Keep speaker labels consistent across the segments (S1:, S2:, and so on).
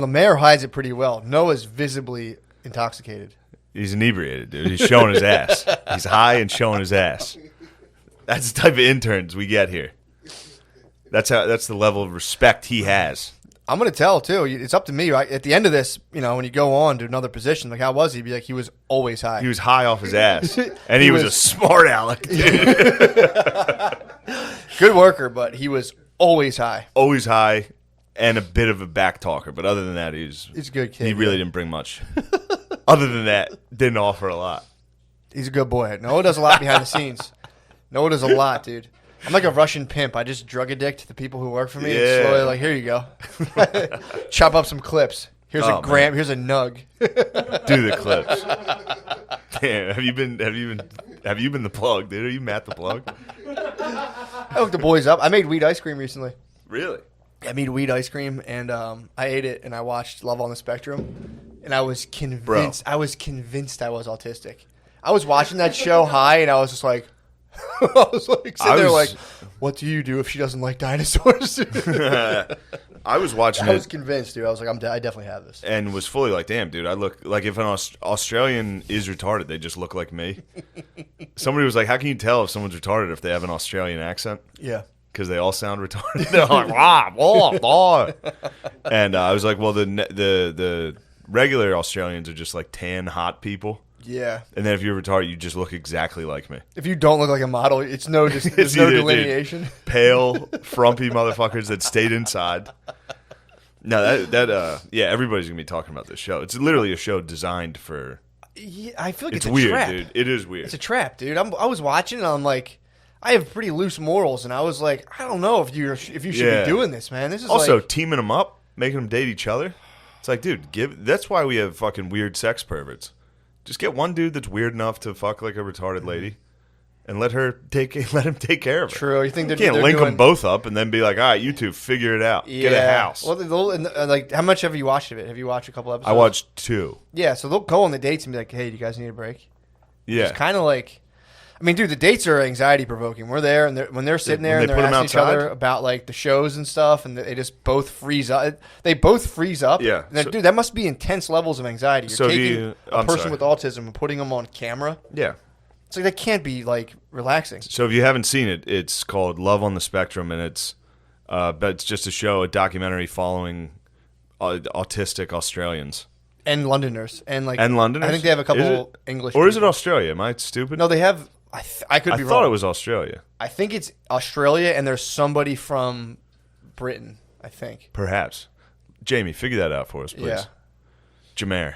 S1: Lemaire hides it pretty well. Noah's visibly intoxicated.
S2: He's inebriated, dude. He's showing his ass. He's high and showing his ass. That's the type of interns we get here. That's the level of respect he has.
S1: I'm going to tell, too. It's up to me. Right? At the end of this, when you go on to another position, like, how was he? Be like, he was always high.
S2: He was high off his ass. And he was a smart aleck, dude.
S1: Good worker, but he was always high.
S2: Always high and a bit of a back talker. But other than that, he's
S1: a good kid.
S2: He really didn't bring much. Other than that, didn't offer a lot.
S1: He's a good boy. Noah does a lot behind the scenes. Noah does a lot, dude. I'm like a Russian pimp. I just drug addict the people who work for me. And slowly, like, here you go. Chop up some clips. Here's a gram. Here's a nug.
S2: Do the clips. Damn, have you been the plug, dude? Are you Matt the plug?
S1: I hooked the boys up. I made weed ice cream recently.
S2: Really?
S1: I made weed ice cream, and I ate it, and I watched Love on the Spectrum, and I was convinced. I was convinced I was autistic. I was watching that show high, and I was just like, sitting there like, what do you do if she doesn't like dinosaurs?
S2: I was watching it.
S1: I was convinced, dude. I was like, I definitely have this.
S2: And was fully like, damn, dude, I look like if an Australian is retarded, they just look like me. Somebody was like, how can you tell if someone's retarded if they have an Australian accent?
S1: Yeah.
S2: Because they all sound retarded. They're like, blah, blah, blah. And I was like, well, the regular Australians are just like tan, hot people.
S1: Yeah.
S2: And then if you're retarded, you just look exactly like me.
S1: If you don't look like a model, there's no delineation.
S2: Dude, pale, frumpy motherfuckers that stayed inside. No, everybody's going to be talking about this show. It's literally a show designed for...
S1: Yeah, I feel like it's
S2: weird,
S1: a trap.
S2: dude. It is weird.
S1: It's a trap, dude. I was watching and I'm like, I have pretty loose morals, and I was like, I don't know if you should be doing this, man. This is
S2: also
S1: like...
S2: teaming them up, making them date each other. It's like, dude, that's why we have fucking weird sex perverts. Just get one dude that's weird enough to fuck like a retarded lady, and let him take care of her.
S1: True. You think they're
S2: can't link them both up and then be like, all right, you two figure it out.
S1: Yeah.
S2: Get a house.
S1: Well, like, how much have you watched of it? Have you watched a couple episodes?
S2: I watched 2.
S1: Yeah, so they'll go on the dates and be like, hey, do you guys need a break?
S2: Yeah.
S1: It's kind of like, I mean, dude, the dates are anxiety provoking. We're there, and when they're sitting there and they're asking each other about like the shows and stuff, and they just both freeze up. They both freeze up.
S2: Yeah,
S1: dude, that must be intense levels of anxiety. You're taking a person with autism and putting them on camera.
S2: Yeah,
S1: it's like that can't be like relaxing.
S2: So if you haven't seen it, it's called Love on the Spectrum, and it's just a documentary following autistic Australians.
S1: And Londoners. And
S2: Londoners?
S1: I think they have a couple English
S2: Or is it Australia? Am I stupid?
S1: No, they have... I could be wrong.
S2: I thought it was Australia.
S1: I think it's Australia, and there's somebody from Britain, I think.
S2: Perhaps. Jamie, figure that out for us, please.
S1: Yeah.
S2: Jameer.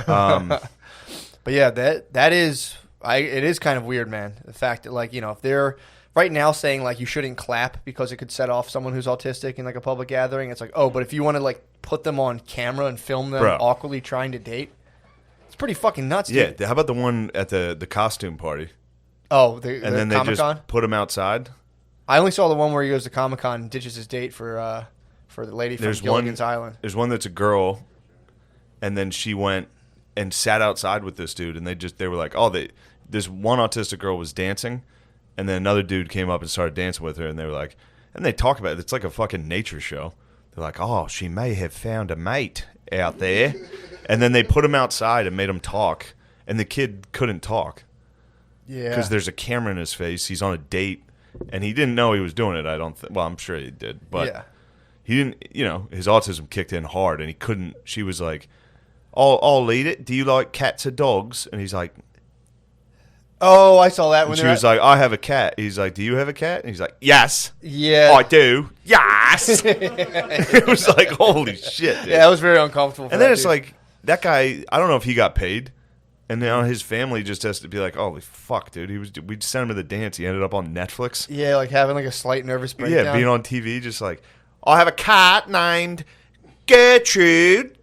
S1: But yeah, that is... it is kind of weird, man. The fact that, like, if they're... Right now saying, like, you shouldn't clap because it could set off someone who's autistic in, like, a public gathering. It's like, oh, but if you want to, like, put them on camera and film them awkwardly trying to date, it's pretty fucking nuts, dude.
S2: Yeah, how about the one at the costume party?
S1: Oh,
S2: and then they just put him outside?
S1: I only saw the one where he goes to Comic-Con and ditches his date for the lady from Gilligan's Island.
S2: There's one that's a girl, and then she went and sat outside with this dude, and they were like, this one autistic girl was dancing, and then another dude came up and started dancing with her, and they were like, and they talk about it. It's like a fucking nature show. They're like, oh, she may have found a mate out there. And then they put him outside and made him talk, and the kid couldn't talk.
S1: Yeah.
S2: Because there's a camera in his face. He's on a date, and he didn't know he was doing it, I don't think. Well, I'm sure he did. But he didn't, his autism kicked in hard, and he couldn't. She was like, I'll eat it. Do you like cats or dogs? And he's like...
S1: Oh, I saw that.
S2: When she was like, I have a cat. He's like, do you have a cat? And he's like, yes.
S1: Yeah.
S2: I do. Yes. It was like, holy shit, dude.
S1: Yeah, that was very uncomfortable.
S2: And then it's like, that guy, I don't know if he got paid. And now his family just has to be like, holy fuck, dude. We'd send him to the dance. He ended up on Netflix.
S1: Yeah, like having like a slight nervous breakdown.
S2: Yeah, being on TV, just like, I have a cat named Gertrude.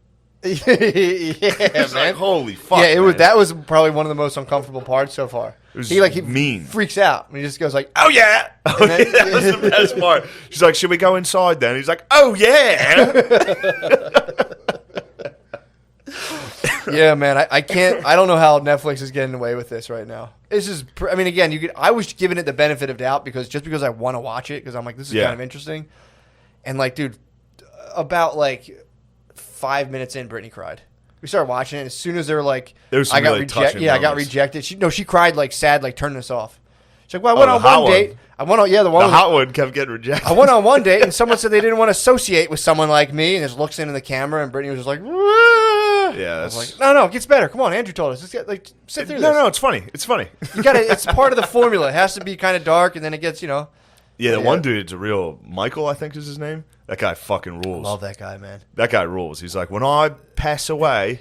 S1: Yeah, man.
S2: Like, holy fuck.
S1: Yeah, that was probably one of the most uncomfortable parts so far. He
S2: mean.
S1: Freaks out. And he just goes like,
S2: oh yeah. That was the best part. She's like, should we go inside then? He's like, oh yeah.
S1: Yeah, man. I can't. I don't know how Netflix is getting away with this right now. It's just. I mean, again, I was giving it the benefit of doubt because I want to watch it because I'm like, this is kind of interesting. And like, dude, about like 5 minutes in, Brittany cried. We started watching it. As soon as they were like,
S2: There was some
S1: I got
S2: really
S1: rejected.
S2: touching
S1: Yeah, I got
S2: moments.
S1: rejected. She cried like sad, like turn this off. She's like, well, I went on
S2: the hot
S1: one date.
S2: one.
S1: I went on, yeah, the one.
S2: The hot one kept getting rejected.
S1: I went on one date, and someone said they didn't want to associate with someone like me, and just looks into the camera, and Brittany was just like,
S2: Yeah,
S1: I was
S2: that's...
S1: like, no, it gets better. Come on, Andrew told us. Let's get like sit through this.
S2: No, it's funny. It's funny.
S1: You gotta. It's part of the formula. It has to be kind of dark, and then it gets,
S2: Yeah, the one dude's a real... Michael, I think is his name. That guy fucking rules.
S1: Love that guy, man.
S2: That guy rules. He's like, when I pass away,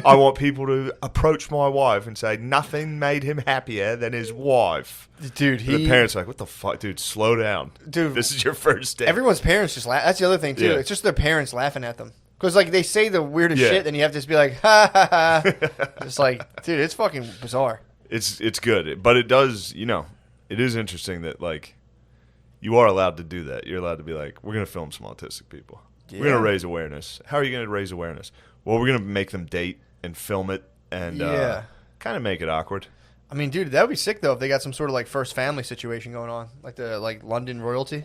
S2: I want people to approach my wife and say nothing made him happier than his wife.
S1: Dude,
S2: The parents are like, what the fuck, dude? Slow down.
S1: Dude,
S2: this is your first date.
S1: Everyone's parents just laugh. That's the other thing, too.
S2: Yeah.
S1: It's just their parents laughing at them. Because, like, they say the weirdest
S2: Yeah.
S1: shit, and you have to just be like, ha, ha, ha. Just like, dude, it's fucking bizarre.
S2: It's good. But it does, it is interesting that, like, you are allowed to do that. You're allowed to be like, we're going to film some autistic people.
S1: Yeah.
S2: We're going to raise awareness. How are you going to raise awareness? Well, we're going to make them date and film it and kind of make it awkward.
S1: I mean, dude, that would be sick, though, if they got some sort of, like, first family situation going on. Like the, like, London royalty.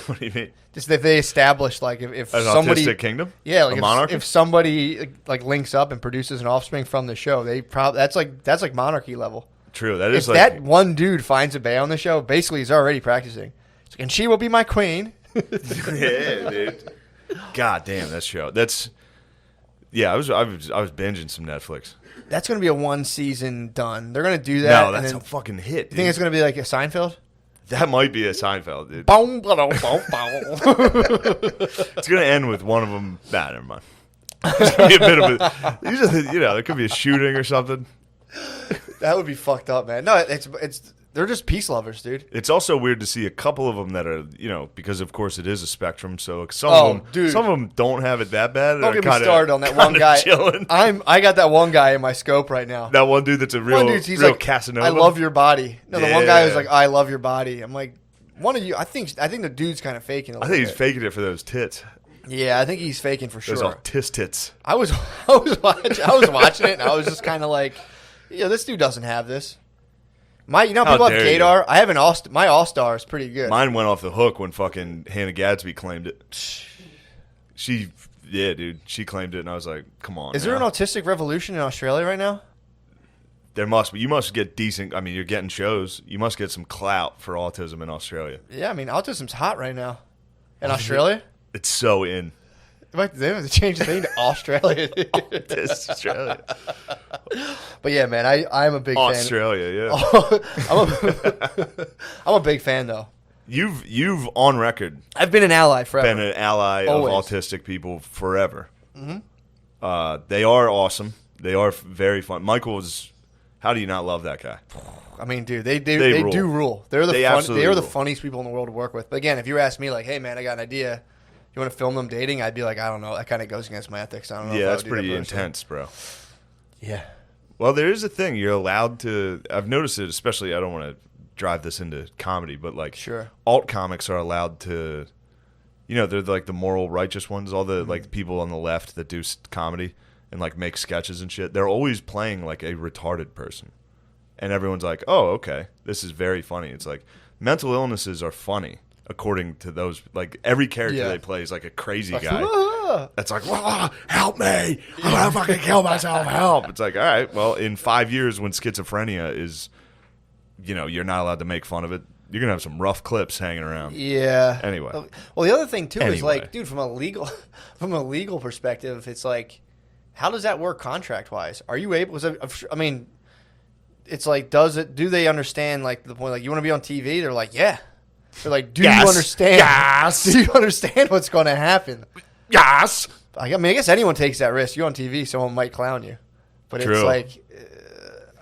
S2: What do you mean?
S1: Just if they established, like, if
S2: An
S1: somebody...
S2: autistic kingdom?
S1: Yeah, like
S2: a monarchy?
S1: if somebody, like, links up and produces an offspring from the show, that's like monarchy level.
S2: True. That
S1: If
S2: is like...
S1: that one dude finds a bae on the show, basically he's already practicing. It's like, and she will be my queen.
S2: Yeah, dude. God damn, that show. That's... Yeah, I was binging some Netflix.
S1: That's going to be a one season done. They're going to do that.
S2: No, that's a fucking hit, dude.
S1: You think it's going to be like a Seinfeld?
S2: That might be a Seinfeld, dude.
S1: Boom, boom, boom, boom.
S2: It's going to end with one of them... Nah, never mind. There's going to be a bit of a... there could be a shooting or something.
S1: That would be fucked up, man. No, they're just peace lovers, dude.
S2: It's also weird to see a couple of them that are, because of course it is a spectrum. So some of them don't have it that bad.
S1: Don't get me started on that one guy.
S2: Chilling.
S1: I got that one guy in my scope right now.
S2: That one dude that's a real
S1: like,
S2: Casanova.
S1: I love your body. No, the one guy was
S2: Yeah.
S1: like, I love your body. I'm like, one of you. I think the dude's kind of faking it.
S2: I think he's faking it for those tits.
S1: Yeah, I think he's faking for sure.
S2: Those autis tits.
S1: I was watching it, and I was just kind of like, this dude doesn't have this. People have Gaydar. I have my All-Star is pretty good.
S2: Mine went off the hook when fucking Hannah Gadsby claimed it. She claimed it, and I was like, come on.
S1: Is there an autistic revolution in Australia right now?
S2: There must be. You must get decent. I mean, you're getting shows. You must get some clout for autism in Australia.
S1: Yeah, I mean, autism's hot right now. In Australia?
S2: It's so in.
S1: They have to change the thing to Australia.
S2: Australia.
S1: But yeah, man, I'm a big fan.
S2: Australia, yeah.
S1: I'm a big fan, though.
S2: You've on record
S1: I've been an ally forever.
S2: been an ally
S1: Always.
S2: of autistic people forever. Mm-hmm. They are awesome. They are very fun. Michael is. How do you not love that guy?
S1: I mean, dude, they
S2: rule.
S1: do rule. They are the
S2: rule.
S1: funniest people in the world to work with. But again, if you ask me, like, hey, man, I got an idea. You want to film them dating? I'd be like, I don't know. That kind of goes against my ethics. I don't know.
S2: Yeah,
S1: if I
S2: that's
S1: would do that
S2: pretty
S1: personally.
S2: intense, bro.
S1: Yeah.
S2: Well, there is a thing. You're allowed to. I've noticed it, especially. I don't want to drive this into comedy, but like,
S1: Sure.
S2: alt comics are allowed to. They're like the moral righteous ones. All the like people on the left that do comedy and like make sketches and shit. They're always playing like a retarded person, and everyone's like, "Oh, okay, this is very funny." It's like mental illnesses are funny. According to those, like every character they play is like a crazy guy. That's like, help me! I'm gonna fucking kill myself. Help! It's like, all right, well, in 5 years when schizophrenia is, you're not allowed to make fun of it. You're gonna have some rough clips hanging around.
S1: Yeah.
S2: Anyway.
S1: Well, the other thing too is like, dude, from a legal perspective, it's like, how does that work contract wise? Are you able? I mean, it's like, do they understand like the point? Like, you want to be on TV? They're like, yeah. They're like, do you understand?
S2: Yes.
S1: Do you understand what's going to happen?
S2: Yes.
S1: I guess anyone takes that risk. You're on TV, someone might clown you. But
S2: True.
S1: It's like,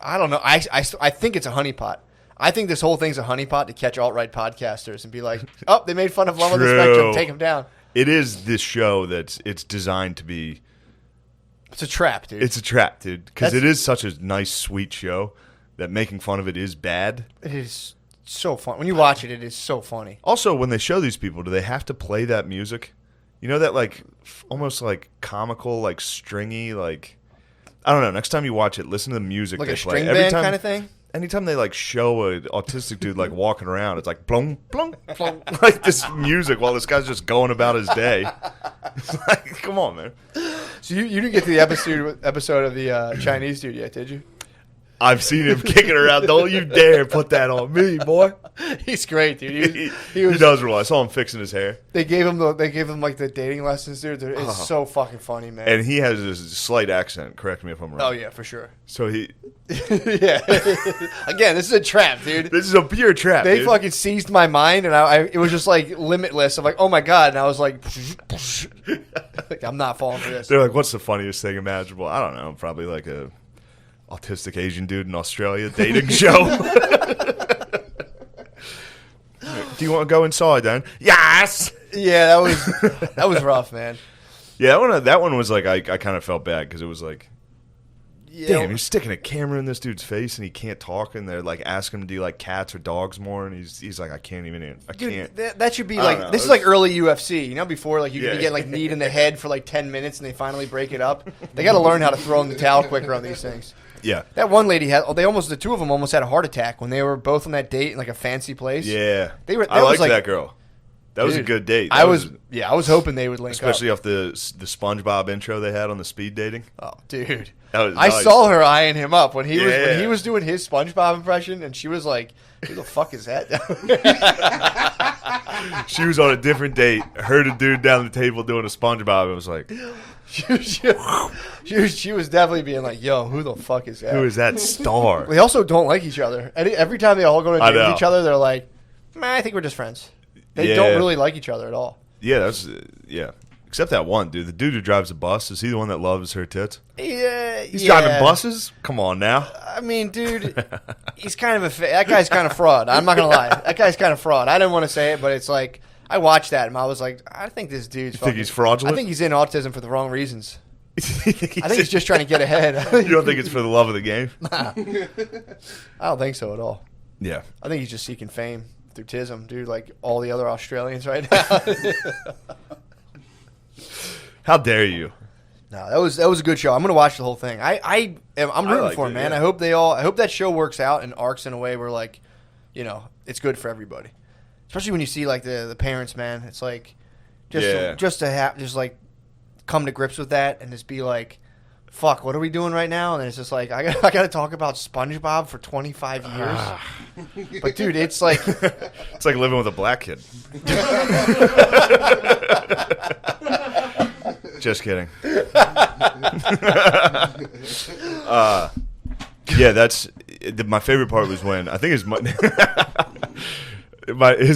S1: I don't know. I think it's a honeypot. I think this whole thing's a honeypot to catch alt-right podcasters and be like, oh, they made fun of Love on the Spectrum. Take them down.
S2: It is this show it's designed to be.
S1: It's a trap, dude.
S2: It's a trap, dude. Because it is such a nice, sweet show that making fun of it is bad.
S1: It is so fun. When you watch it, it is so funny.
S2: Also, when they show these people, do they have to play that music? That like almost like comical, like stringy, like I don't know. Next time you watch it, listen to the music
S1: Like
S2: they
S1: a
S2: play.
S1: string band kind of thing?
S2: anytime they like show an autistic dude like walking around, it's like blong, blong, blong, like this music while this guy's just going about his day. It's like, come on, man.
S1: So you didn't get to the episode of the Chinese dude yet, did you?
S2: I've seen him kicking around. Don't you dare put that on me, boy.
S1: He's great, dude.
S2: He does roll. I saw him fixing his hair.
S1: They gave him like the dating lessons, dude. It's so fucking funny, man.
S2: And he has this slight accent. Correct me if I'm wrong.
S1: Oh yeah, for sure.
S2: So he,
S1: yeah. Again, this is a trap, dude.
S2: This is a pure trap.
S1: They
S2: dude.
S1: fucking seized my mind, and it was just like limitless. I'm like, oh my god, and I was like, I'm not falling for this.
S2: They're like, what's the funniest thing imaginable? I don't know. Probably like a autistic Asian dude in Australia dating show. Do you want to go inside then? Yes.
S1: Yeah, that was rough, man.
S2: Yeah, that one was like I kind of felt bad because it was like,
S1: Yeah.
S2: damn, you're sticking a camera in this dude's face and he can't talk, and they're like asking him, do you like cats or dogs more? And he's like, I can't.
S1: Dude, that should be
S2: I
S1: like
S2: don't know.
S1: this is like early UFC. You know, before like you
S2: Yeah.
S1: could get like kneed in the head for like 10 minutes and they finally break it up. They got to learn how to throw in the towel quicker on these things.
S2: Yeah.
S1: That one lady the two of them almost had a heart attack when they were both on that date in like a fancy place.
S2: Yeah.
S1: That
S2: I
S1: was
S2: liked that girl. That was a
S1: Dude,
S2: good date.
S1: I was hoping they would link
S2: especially
S1: up.
S2: off the SpongeBob intro they had on the speed dating.
S1: Oh, dude.
S2: That was
S1: I
S2: nice.
S1: saw her eyeing him up when he
S2: Yeah.
S1: was doing his SpongeBob impression, and she was like, "Who the fuck is that?"
S2: She was on a different date, heard a dude down the table doing a SpongeBob, and was like,
S1: she was definitely being like, "Yo, who the fuck is that?"
S2: who is that star?
S1: They also don't like each other. Every time they all go to
S2: I
S1: date with
S2: know.
S1: each other, they're like, "Man, I think we're just friends." They
S2: Yeah.
S1: don't really like each other at all.
S2: Yeah, that's yeah. Except that one dude. The dude who drives the bus, is he the one that loves her tits?
S1: Yeah,
S2: He's driving buses? Come on now.
S1: I mean, dude, he's kind of that guy's kind of fraud. I'm not gonna lie, that guy's kind of fraud. I didn't want to say it, but it's like I watched that and I was like, I think this dude's.
S2: Think he's fraudulent?
S1: I think he's in autism for the wrong reasons.
S2: I
S1: I think he's just trying to get ahead.
S2: You don't think it's for the love of the game?
S1: I don't think so at all.
S2: Yeah.
S1: I think he's just seeking fame through tism, dude. Like all the other Australians right now.
S2: How dare you?
S1: No, that was a good show. I'm gonna watch the whole thing. I'm rooting
S2: liked
S1: for
S2: it,
S1: him, man.
S2: yeah.
S1: I hope that show works out and arcs in a way where like, it's good for everybody. Especially when you see like the parents, man. It's like just to have like come to grips with that and just be like, fuck, what are we doing right now? And it's just like I got to talk about SpongeBob for 25 years. But dude, it's like
S2: It's like living with a black kid. Just kidding. Yeah, that's my favorite part was when I think his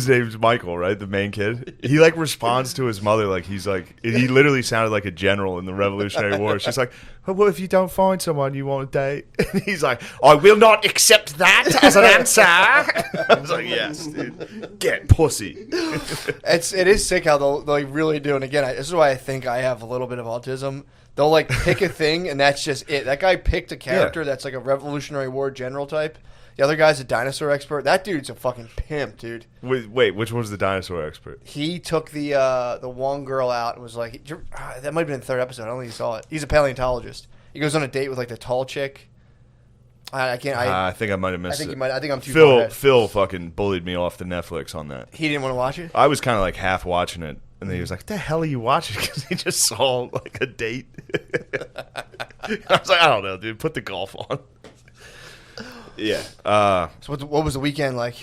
S2: name's Michael, right? The main kid. He like responds to his mother like he's like he literally sounded like a general in the Revolutionary War. She's like, well, what if you don't find someone you want to date? And he's like, I will not accept that as an answer. I was like, yes, dude, get pussy.
S1: it is sick how they'll like really do. And again, this is why I think I have a little bit of autism. They'll like pick a thing and that's just it. That guy picked a character that's like a Revolutionary War general type. The other guy's a dinosaur expert. That dude's a fucking pimp, dude.
S2: Wait, which one's the dinosaur expert?
S1: He took the one girl out and was like, that might have been the third episode. I don't think you saw it. He's a paleontologist. He goes on a date with like the tall chick. I think
S2: I might have missed it.
S1: I think I'm too far ahead.
S2: Phil fucking bullied me off the Netflix on that.
S1: He didn't want to watch it?
S2: I was kind of like half watching it, and then he was like, "What the hell are you watching?" Because he just saw like a date. I was like, "I don't know, dude. Put the golf on." Yeah.
S1: So what was the weekend like?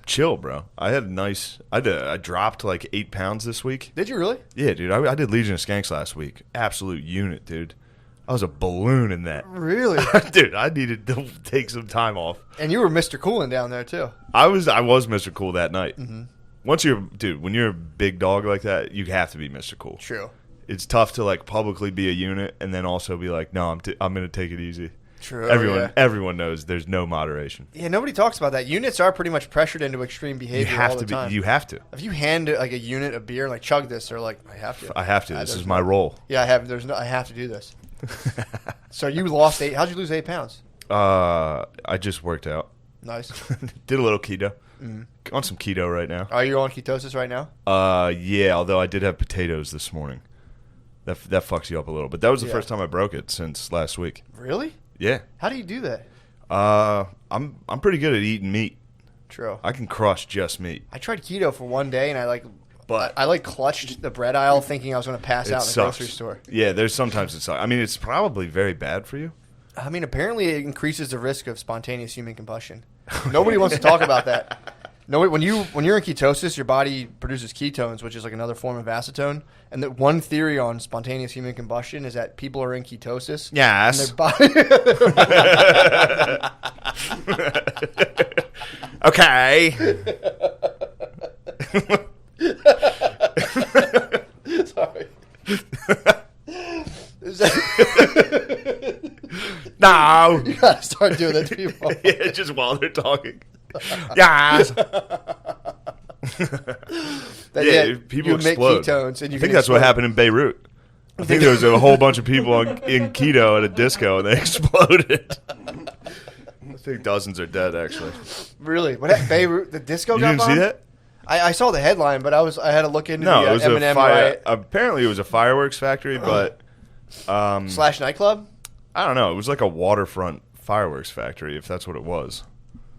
S2: Chill, bro. I had a nice. I dropped like 8 pounds this week.
S1: Did you really?
S2: Yeah, dude. I did Legion of Skanks last week. Absolute unit, dude. I was a balloon in that.
S1: Really?
S2: Dude, I needed to take some time off.
S1: And you were Mr. Coolin down there too.
S2: I was Mr. Cool that night.
S1: Mm-hmm.
S2: When you're a big dog like that, you have to be Mr. Cool.
S1: True.
S2: It's tough to like publicly be a unit and then also be like, no, I'm going to take it easy.
S1: True.
S2: Everyone knows there's no moderation.
S1: Yeah, nobody talks about that. Units are pretty much pressured into extreme behavior all the time.
S2: You have to.
S1: If you hand like a unit a beer, like chug this, they're like, I have to.
S2: I have to. This is my role.
S1: Yeah, I have. I have to do this. So you lost 8. How'd you lose 8 pounds?
S2: I just worked out.
S1: Nice.
S2: Did a little keto.
S1: Mm-hmm.
S2: On some keto right now.
S1: Are you on ketosis right now?
S2: Yeah. Although I did have potatoes this morning. That fucks you up a little. But that was the first time I broke it since last week.
S1: Really?
S2: Yeah.
S1: How do you do that?
S2: I'm pretty good at eating meat.
S1: True.
S2: I can crush just meat.
S1: I tried keto for one day, and I clutched the bread aisle thinking I was going to pass out in the grocery store.
S2: Yeah, there's sometimes it sucks. I mean, it's probably very bad for you.
S1: I mean, apparently it increases the risk of spontaneous human combustion. Nobody wants to talk about that. No, when you're in ketosis, your body produces ketones, which is like another form of acetone. And the one theory on spontaneous human combustion is that people are in ketosis.
S2: Yes.
S1: And their body.
S2: Okay.
S1: Sorry.
S2: No.
S1: You gotta start doing that to people.
S2: Yeah, just while they're talking. Yes. People explode.
S1: Ketones and
S2: I think that's what happened in Beirut. I think there was a whole bunch of people in keto at a disco and they exploded. I think dozens are dead, actually.
S1: Really? What happened? Beirut, the disco got bombed?
S2: You didn't see that?
S1: I saw the headline, but I had to look into
S2: it was
S1: Eminem
S2: riot. Apparently, it was a fireworks factory, but
S1: slash nightclub.
S2: I don't know. It was like a waterfront fireworks factory, if that's what it was.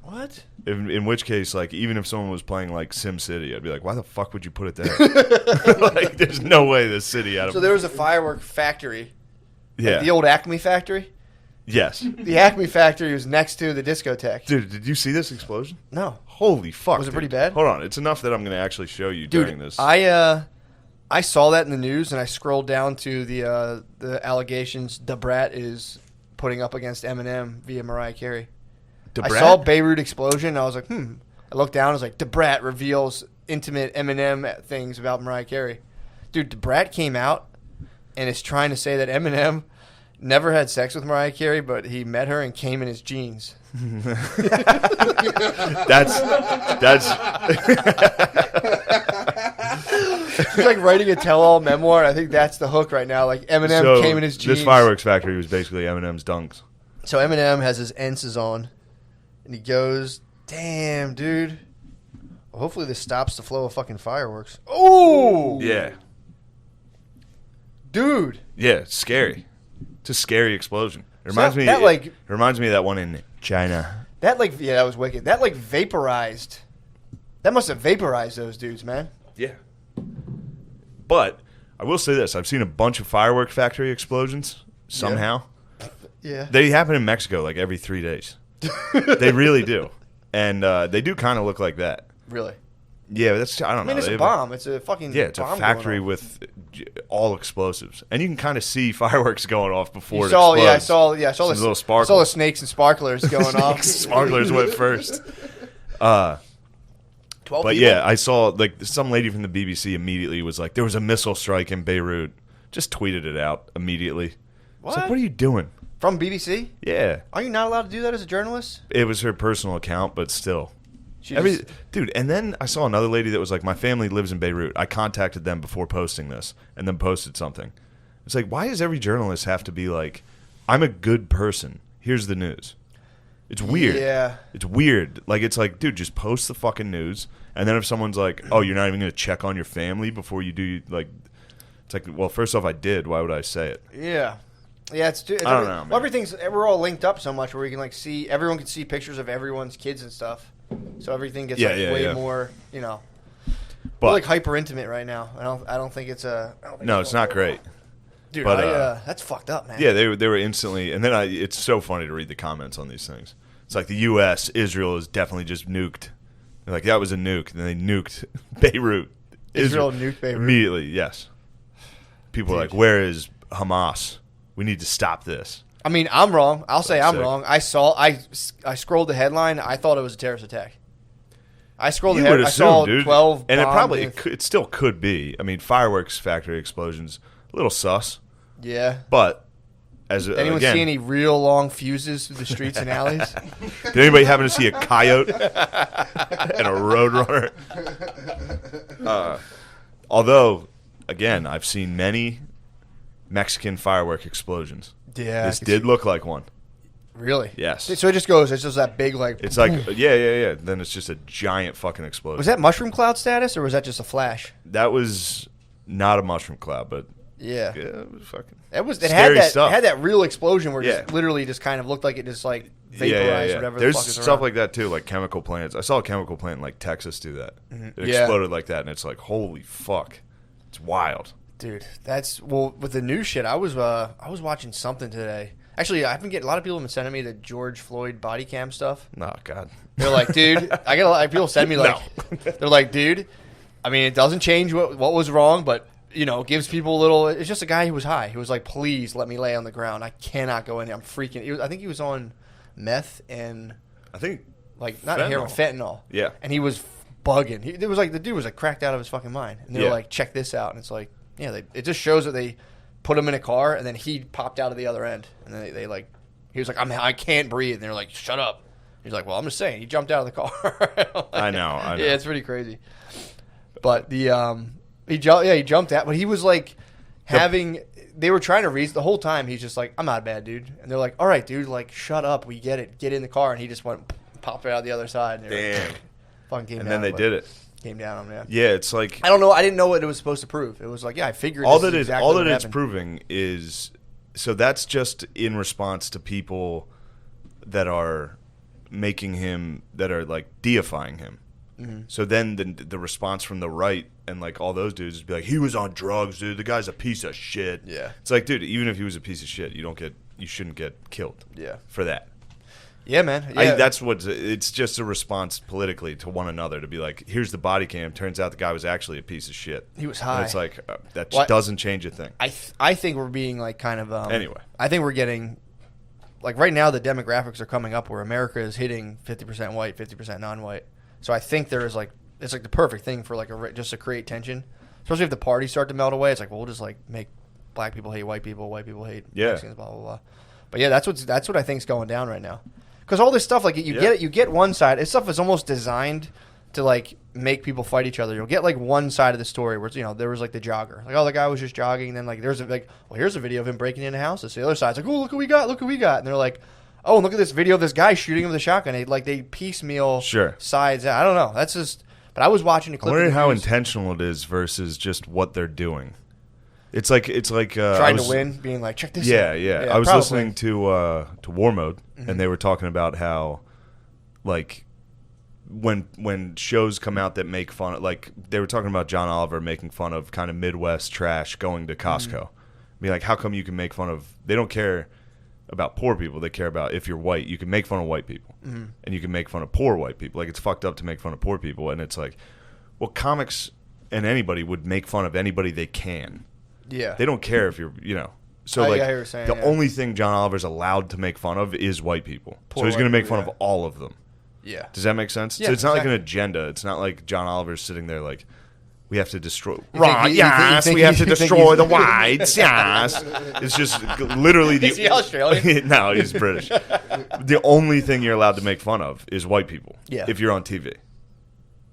S1: What?
S2: In which case, like, even if someone was playing like Sim City, I'd be like, why the fuck would you put it there? Like, there's no way this city out of.
S1: So there was a firework factory.
S2: Yeah.
S1: Like the old Acme factory.
S2: Yes.
S1: The Acme factory was next to the discotheque.
S2: Dude, did you see this explosion?
S1: No.
S2: Holy fuck!
S1: Was it pretty bad?
S2: Hold on, it's enough that I'm going to actually show you during this.
S1: I saw that in the news, and I scrolled down to the allegations Da Brat is putting up against Eminem via Mariah Carey. I saw Beirut explosion, and I was like, I looked down, I was like, Da Brat reveals intimate Eminem things about Mariah Carey. Dude, Da Brat came out and is trying to say that Eminem never had sex with Mariah Carey, but he met her and came in his jeans.
S2: That's
S1: He's like writing a tell-all memoir. I think that's the hook right now. Like Eminem came in his jeans.
S2: This fireworks factory was basically Eminem's dunks.
S1: So Eminem has his enses on, and he goes, "Damn, dude. Well, hopefully this stops the flow of fucking fireworks." Oh,
S2: yeah,
S1: dude.
S2: Yeah, it's scary. It's a scary explosion. It reminds me. It reminds me of that one in China.
S1: That that was wicked. That vaporized. That must have vaporized those dudes, man.
S2: Yeah. But I will say this: I've seen a bunch of firework factory explosions somehow.
S1: Yeah.
S2: They happen in Mexico like every 3 days. They really do, and they do kind of look like that.
S1: Really.
S2: Yeah, but that's I don't know.
S1: It's a bomb. It's a fucking
S2: it's
S1: bomb
S2: a factory with all explosives, and you can kind of see fireworks going off before it
S1: explodes.
S2: Yeah,
S1: I saw the
S2: little sparklers.
S1: I saw the snakes and sparklers going off.
S2: Sparklers went first.
S1: 12
S2: but
S1: people?
S2: Yeah, I saw like some lady from the BBC immediately was like, there was a missile strike in Beirut. Just tweeted it out immediately.
S1: What?
S2: Like, what are you doing?
S1: From BBC?
S2: Yeah.
S1: Are you not allowed to do that as a journalist?
S2: It was her personal account, but still. Dude, and then I saw another lady that was like, my family lives in Beirut. I contacted them before posting this, and then posted something. It's like, why does every journalist have to be like, I'm a good person. Here's the news. It's weird.
S1: Yeah.
S2: It's weird. Like, it's like, dude, just post the fucking news. And then if someone's like, oh, you're not even going to check on your family before you do, like, it's like, well, first off, I did. Why would I say it?
S1: Yeah. Yeah, it's I don't know, man. We're all linked up so much where we can, like, see, everyone can see pictures of everyone's kids and stuff. So everything gets way more, you know. But we're like hyper intimate right now. I don't think it's a.
S2: No, it's not great.
S1: Dude, but, that's fucked up, man.
S2: Yeah, they were instantly, and then it's so funny to read the comments on these things. It's like the U.S., Israel is definitely just nuked. They're like, that was a nuke, and then they nuked Beirut.
S1: Israel nuked Beirut
S2: immediately. Yes. People are like, where is Hamas? We need to stop this.
S1: I mean, I'm wrong. I'll say I'm wrong. I scrolled the headline. I thought it was a terrorist attack. I scrolled the headline. I saw 12
S2: and it still could be. I mean, fireworks factory explosions, a little sus.
S1: Yeah.
S2: But
S1: anyone see any real long fuses through the streets and alleys?
S2: Did anybody happen to see a coyote and a roadrunner? Although, again, I've seen many Mexican firework explosions.
S1: Yeah,
S2: this did look like one.
S1: Really?
S2: Yes.
S1: So it just goes. It's just that big, like.
S2: It's like yeah. Then it's just a giant fucking explosion.
S1: Was that mushroom cloud status, or was that just a flash?
S2: That was not a mushroom cloud, but
S1: Yeah.
S2: Yeah, it was fucking
S1: It
S2: scary stuff.
S1: had that real explosion where it
S2: Yeah.
S1: just literally just kind of looked like it just like vaporized or whatever.
S2: There's
S1: the fuck is
S2: stuff
S1: around.
S2: like that too, like chemical plants. I saw a chemical plant in like Texas do that. It
S1: Yeah.
S2: exploded like that, and it's like, holy fuck, it's wild.
S1: Dude, that's with the new shit. I was watching something today. Actually, I've been getting a lot of people have been sending me the George Floyd body cam stuff.
S2: Oh God,
S1: They're like, dude, I get a lot of people send me like, they're like, dude, I mean, it doesn't change what was wrong, but you know, gives people a little. It's just a guy who was high. He was like, please let me lay on the ground. I cannot go in there. I'm freaking. I think he was on meth and
S2: I think
S1: like not
S2: fentanyl.
S1: heroin, fentanyl.
S2: Yeah,
S1: and he was bugging. It was like the dude was like cracked out of his fucking mind. And they were
S2: Yeah.
S1: like, check this out, and it's like, yeah, it just shows that they put him in a car, and then he popped out of the other end, and then they like, he was like, I can't breathe, and they're like, shut up. He's like, well, I'm just saying, he jumped out of the car. Like,
S2: I know.
S1: Yeah, it's pretty crazy. But he jumped out, but he was like they were trying to reason the whole time. He's just like, I'm not a bad dude, and they're like, all right, dude, like shut up, we get it, get in the car, and he just went popped out the other side. And
S2: Damn.
S1: like, fucking came
S2: And
S1: down.
S2: then they did it.
S1: Came down on him. Yeah.
S2: Yeah, it's like
S1: I don't know. I didn't know what it was supposed to prove. It was like, yeah, I figured
S2: all
S1: this
S2: that
S1: is
S2: is
S1: exactly
S2: all
S1: what
S2: that it's
S1: happened.
S2: proving is so that's just in response to people that are making him that are like deifying him.
S1: Mm-hmm.
S2: So then the response from the right and like all those dudes would be like, he was on drugs, dude. The guy's a piece of shit.
S1: Yeah.
S2: It's like, dude, even if he was a piece of shit, you shouldn't get killed.
S1: Yeah.
S2: For that.
S1: Yeah, man. Yeah.
S2: That's what it's just a response politically to one another to be like, here's the body cam. Turns out the guy was actually a piece of shit.
S1: He was
S2: And
S1: high.
S2: it's like that
S1: What?
S2: doesn't change a thing.
S1: I think we're being like kind of
S2: Anyway.
S1: I think we're getting like right now the demographics are coming up where America is hitting 50% white, 50% non-white. So I think there is like it's like the perfect thing for like just to create tension, especially if the parties start to melt away. It's like we'll just like make black people hate white people hate Mexicans, blah blah blah. But yeah, that's what I think is going down right now. Because all this stuff, like you get one side. This stuff is almost designed to like make people fight each other. You'll get like one side of the story where it's, there was like the jogger, like the guy was just jogging, and then like there's here's a video of him breaking into houses. So the other side's like, oh look who we got, and they're like, oh and look at this video of this guy shooting him with a shotgun. They piecemeal sides out. I don't know. That's just. But I was watching a clip.
S2: I wonder how intentional it is versus just what they're doing. It's like
S1: trying to win, being like, check this out.
S2: Yeah. I was listening to War Mode, and they were talking about how, like, when shows come out that make fun of, like, they were talking about John Oliver making fun of kind of Midwest trash going to Costco. Be like, how come you can make fun of? They don't care about poor people. They care about if you're white. You can make fun of white people, and you can make fun of poor white people. Like, it's fucked up to make fun of poor people, and it's like, well, comics and anybody would make fun of anybody they can.
S1: Yeah.
S2: They don't care if you're, So,
S1: I
S2: like,
S1: hear what you're saying,
S2: the only thing John Oliver's allowed to make fun of is white people.
S1: Poor
S2: so he's
S1: white
S2: going to make
S1: people,
S2: fun of all of them.
S1: Yeah.
S2: Does that make sense?
S1: Yeah,
S2: So it's not like an
S1: exactly.
S2: agenda. It's not like John Oliver's sitting there like, we have to destroy.
S1: Right,
S2: Yes, we have to destroy the whites. Yes. It's just literally the.
S1: Is he Australian?
S2: No, he's British. The only thing you're allowed to make fun of is white people.
S1: Yeah.
S2: If you're on TV.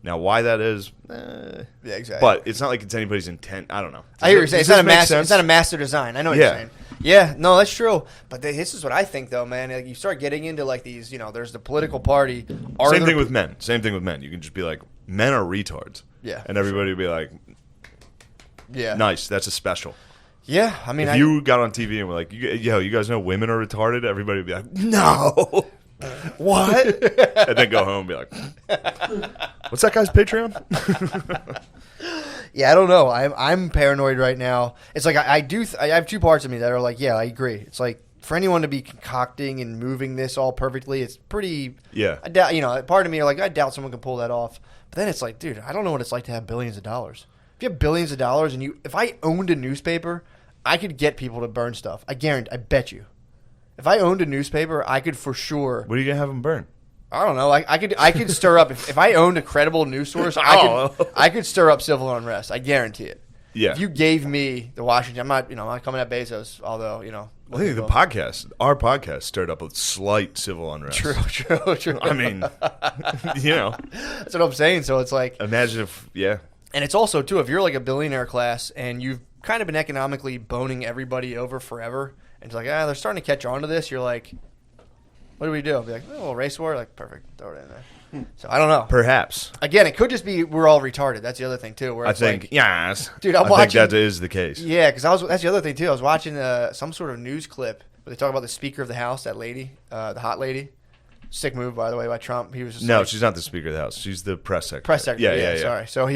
S2: Now, why that is,
S1: Yeah, exactly.
S2: but it's not like it's anybody's intent. I don't know.
S1: I hear what you're saying.
S2: Does
S1: It's not a
S2: this make
S1: master.
S2: sense?
S1: It's not a master design. I know what you're saying. Yeah, no, that's true. But this is what I think, though, man. Like, you start getting into like these. There's the political party.
S2: Same thing with men. You can just be like, men are retards.
S1: Yeah,
S2: And everybody would be like,
S1: yeah,
S2: nice, that's a special.
S1: yeah. I mean,
S2: If you got on TV and were like, you guys know women are retarded, everybody would be like, no. What? And then go home and be like, what's that guy's Patreon?
S1: yeah, I don't know. I'm paranoid right now. It's like I have two parts of me that are like, yeah, I agree. It's like for anyone to be concocting and moving this all perfectly, it's pretty.
S2: Yeah.
S1: I doubt. Part of me are like, I doubt someone can pull that off. But then it's like, dude, I don't know what it's like to have billions of dollars. If you have billions of dollars and if I owned a newspaper, I could get people to burn stuff. I bet you. If I owned a newspaper, I could for sure.
S2: What are you going to have them burn?
S1: I don't know. I could stir up if I owned a credible news source. I could stir up civil unrest. I guarantee it.
S2: Yeah.
S1: If you gave me the Washington, I'm not coming at Bezos. Although
S2: I think our podcast stirred up a slight civil unrest.
S1: True.
S2: I mean,
S1: that's what I'm saying. So it's like,
S2: imagine if,
S1: and it's also too if you're like a billionaire class and you've kind of been economically boning everybody over forever, and it's like they're starting to catch on to this. You're like, what do we do? I'll be like, oh, race war. Like, perfect. Throw it in there. So I don't know.
S2: Perhaps.
S1: Again, it could just be we're all retarded. That's the other thing too. Where
S2: I
S1: it's
S2: think,
S1: like,
S2: yes.
S1: dude,
S2: I think that is the case.
S1: Yeah, because that's the other thing too. I was watching some sort of news clip where they talk about the Speaker of the House, that lady, the hot lady. Sick move, by the way, by Trump. He was just
S2: no, she's not the Speaker of the House. She's the press secretary.
S1: Press secretary. Yeah. Sorry. So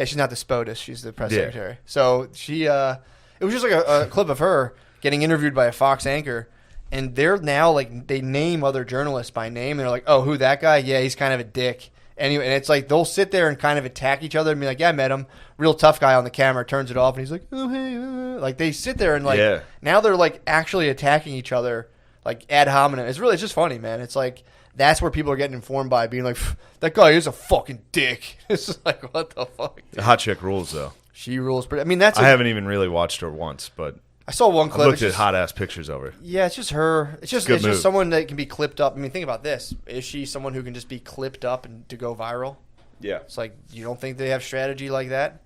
S1: she's not the SPOTUS. She's the press secretary. So she, it was just like a clip of her getting interviewed by a Fox anchor, and they're now like they name other journalists by name. And they're like, oh, who that guy? Yeah, he's kind of a dick. Anyway, and it's like they'll sit there and kind of attack each other and be like, yeah, I met him. Real tough guy on the camera, turns it off, and he's like, oh, hey. Like they sit there and like now they're like actually attacking each other like ad hominem. It's just funny, man. It's like that's where people are getting informed by being like, that guy is a fucking dick. It's just like, what the fuck?
S2: The hot chick rules, though.
S1: She rules. I mean,
S2: I haven't even really watched her once, but
S1: I saw one clip.
S2: I looked at hot ass pictures of her.
S1: Yeah, it's just her. It's just someone that can be clipped up. I mean, think about this. Is she someone who can just be clipped up and to go viral? Yeah. It's like, you don't think they have strategy like that?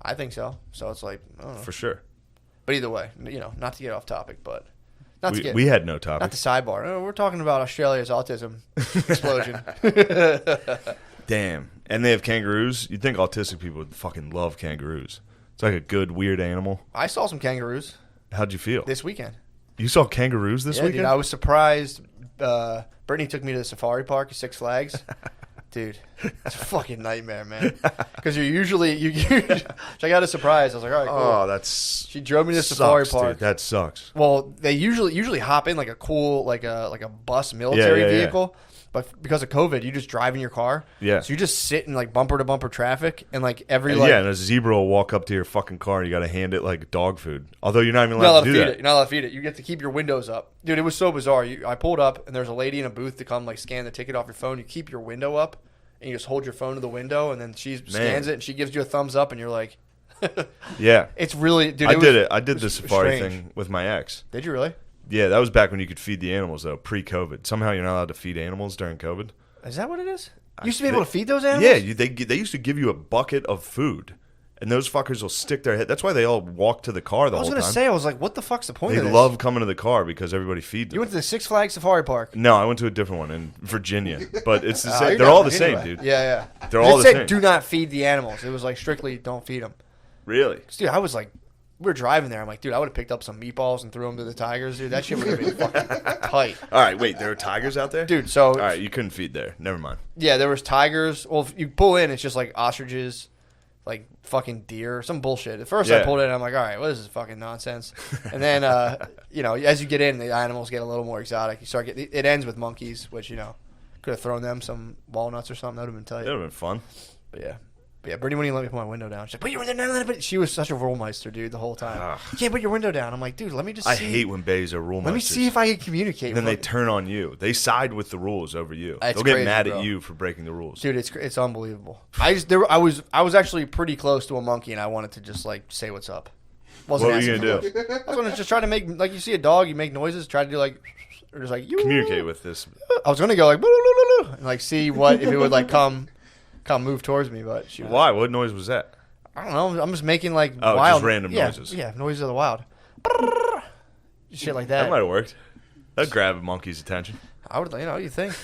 S1: I think so. So it's like, I don't know.
S2: For sure.
S1: But either way, not to get off topic, but
S2: we had no topic.
S1: Not the sidebar. No, we're talking about Australia's autism explosion.
S2: Damn. And they have kangaroos. You'd think autistic people would fucking love kangaroos. It's like a good, weird animal.
S1: I saw some kangaroos.
S2: How'd you feel?
S1: This weekend.
S2: You saw kangaroos this weekend?
S1: Dude, I was surprised. Brittany took me to the safari park at Six Flags. Dude, it's a fucking nightmare, man. Because I got a surprise. I was like, all right, cool.
S2: Oh, that's.
S1: She drove me to the safari park.
S2: Dude, that sucks.
S1: Well, they usually hop in like a cool like a bus military vehicle, but because of COVID, you just drive in your car.
S2: Yeah.
S1: So you just sit in like bumper to bumper traffic, and like every
S2: and a zebra will walk up to your fucking car, and you got to hand it like dog food. Although you're not even allowed to do that.
S1: You're not allowed to feed it. You get to keep your windows up, dude. It was so bizarre. I pulled up, and there's a lady in a booth to come like scan the ticket off your phone. You keep your window up. And you just hold your phone to the window, and then she scans it, and she gives you a thumbs up, and you're like,
S2: yeah.
S1: It's really, dude.
S2: I did the safari thing with my ex.
S1: Did you really?
S2: Yeah, that was back when you could feed the animals, though, pre-COVID. Somehow you're not allowed to feed animals during COVID.
S1: Is that what it is? You used to be able to feed those animals?
S2: Yeah, they used to give you a bucket of food. And those fuckers will stick their head. That's why they all walk to the car the whole time.
S1: I was going to say, I was like, what the fuck's the point of this?
S2: They love coming to the car because everybody feeds them.
S1: You went to the Six Flags Safari Park?
S2: No, I went to a different one in Virginia. But it's the same. They're all the same, dude.
S1: Yeah.
S2: They're all the same.
S1: It said do not feed the animals. It was like strictly don't feed them.
S2: Really?
S1: Dude, I was like, we were driving there. I'm like, dude, I would have picked up some meatballs and threw them to the tigers, dude. That shit would have been fucking tight.
S2: All right, wait, there are tigers out there?
S1: Dude, so.
S2: All right, you couldn't feed there. Never mind.
S1: Yeah, there was tigers. Well, if you pull in, it's just like ostriches. Like fucking deer, some bullshit. At first I pulled in, I'm like, all right, what is this fucking nonsense? And then, as you get in, the animals get a little more exotic. You start getting, it ends with monkeys, which, could have thrown them some walnuts or something. That would have been tight.
S2: That would have been fun.
S1: But yeah. Brittany wouldn't even let me put my window down. She's like, put your window down. But she was such a rollmeister, dude, the whole time. You can't put your window down. I'm like, dude, let me just see.
S2: I hate when bays are rollmeisters.
S1: Let me see if I can communicate.
S2: And then they turn on you. They side with the rules over you.
S1: They'll
S2: get mad at you for breaking the rules.
S1: Dude, it's unbelievable. I was actually pretty close to a monkey, and I wanted to just like say what's up.
S2: What were you gonna do?
S1: I was gonna just try to make, like, you see a dog, you make noises, try to do like, or just like
S2: communicate with this.
S1: I was gonna go like and like see what if it would like come move towards me, but
S2: why? What noise was that?
S1: I don't know. I'm just making like
S2: wild, just random noises.
S1: Yeah, noises of the wild. Shit like that.
S2: That might have worked. That'd grab a monkey's attention.
S1: I would, you think?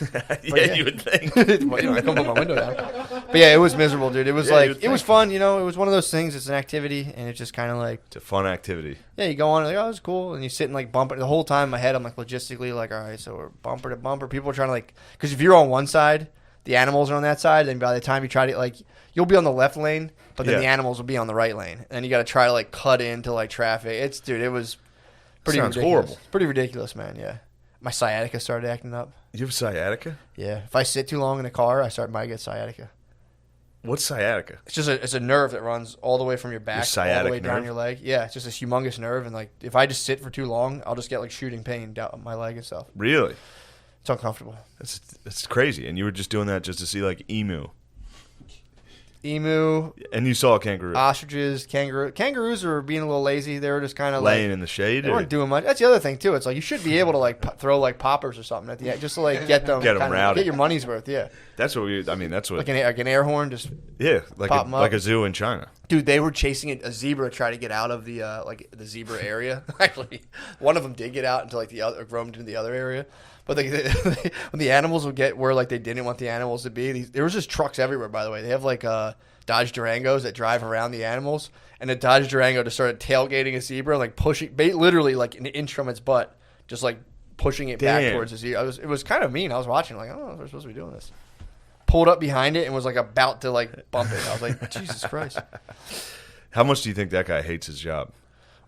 S2: You would think.
S1: I come put my window down. But yeah, it was miserable, dude. It was it was fun. It was one of those things. It's an activity, and it's just kind of like
S2: it's a fun activity.
S1: Yeah, you go on, like, oh, it's cool, and you sit and like bumper the whole time. In my head, I'm like logistically, like, all right, so we're bumper to bumper. People are trying to like, because if you're on one side, the animals are on that side. Then by the time you try to like, you'll be on the left lane, but then the animals will be on the right lane, and then you got to try to like cut into like traffic. It was pretty ridiculous. Horrible. Pretty ridiculous, man. Yeah. My sciatica started acting up.
S2: You have sciatica?
S1: Yeah. If I sit too long in a car, might get sciatica.
S2: What's sciatica?
S1: It's just it's a nerve that runs all the way from your back all the way down your leg. Yeah, it's just this humongous nerve, and like if I just sit for too long, I'll just get like shooting pain down my leg and stuff.
S2: Really?
S1: It's uncomfortable.
S2: That's crazy. And you were just doing that just to see like emu.
S1: And
S2: you saw a kangaroo.
S1: Ostriches, kangaroos were being a little lazy. They were just kind of
S2: laying in the shade.
S1: They weren't doing much. That's the other thing too. It's like you should be able to like throw like poppers or something at the end, just to like get them
S2: rowdy,
S1: get your money's worth. Yeah,
S2: that's what that's what
S1: like an air horn, just
S2: like a zoo in China.
S1: Dude, they were chasing a zebra to try to get out of the the zebra area. Actually, one of them did get out into like the other roamed into the other area, But when the animals would get where like they didn't want the animals to be, there was just trucks everywhere. By the way, they have like Dodge Durangos that drive around the animals, and the Dodge Durango just started tailgating a zebra, like pushing, literally like an inch from its butt, just like pushing it back towards the zebra. It was kind of mean. I was watching, like, I don't know if we're supposed to be doing this. Pulled up behind it and was like about to like bump it. I was like, Jesus Christ.
S2: How much do you think that guy hates his job?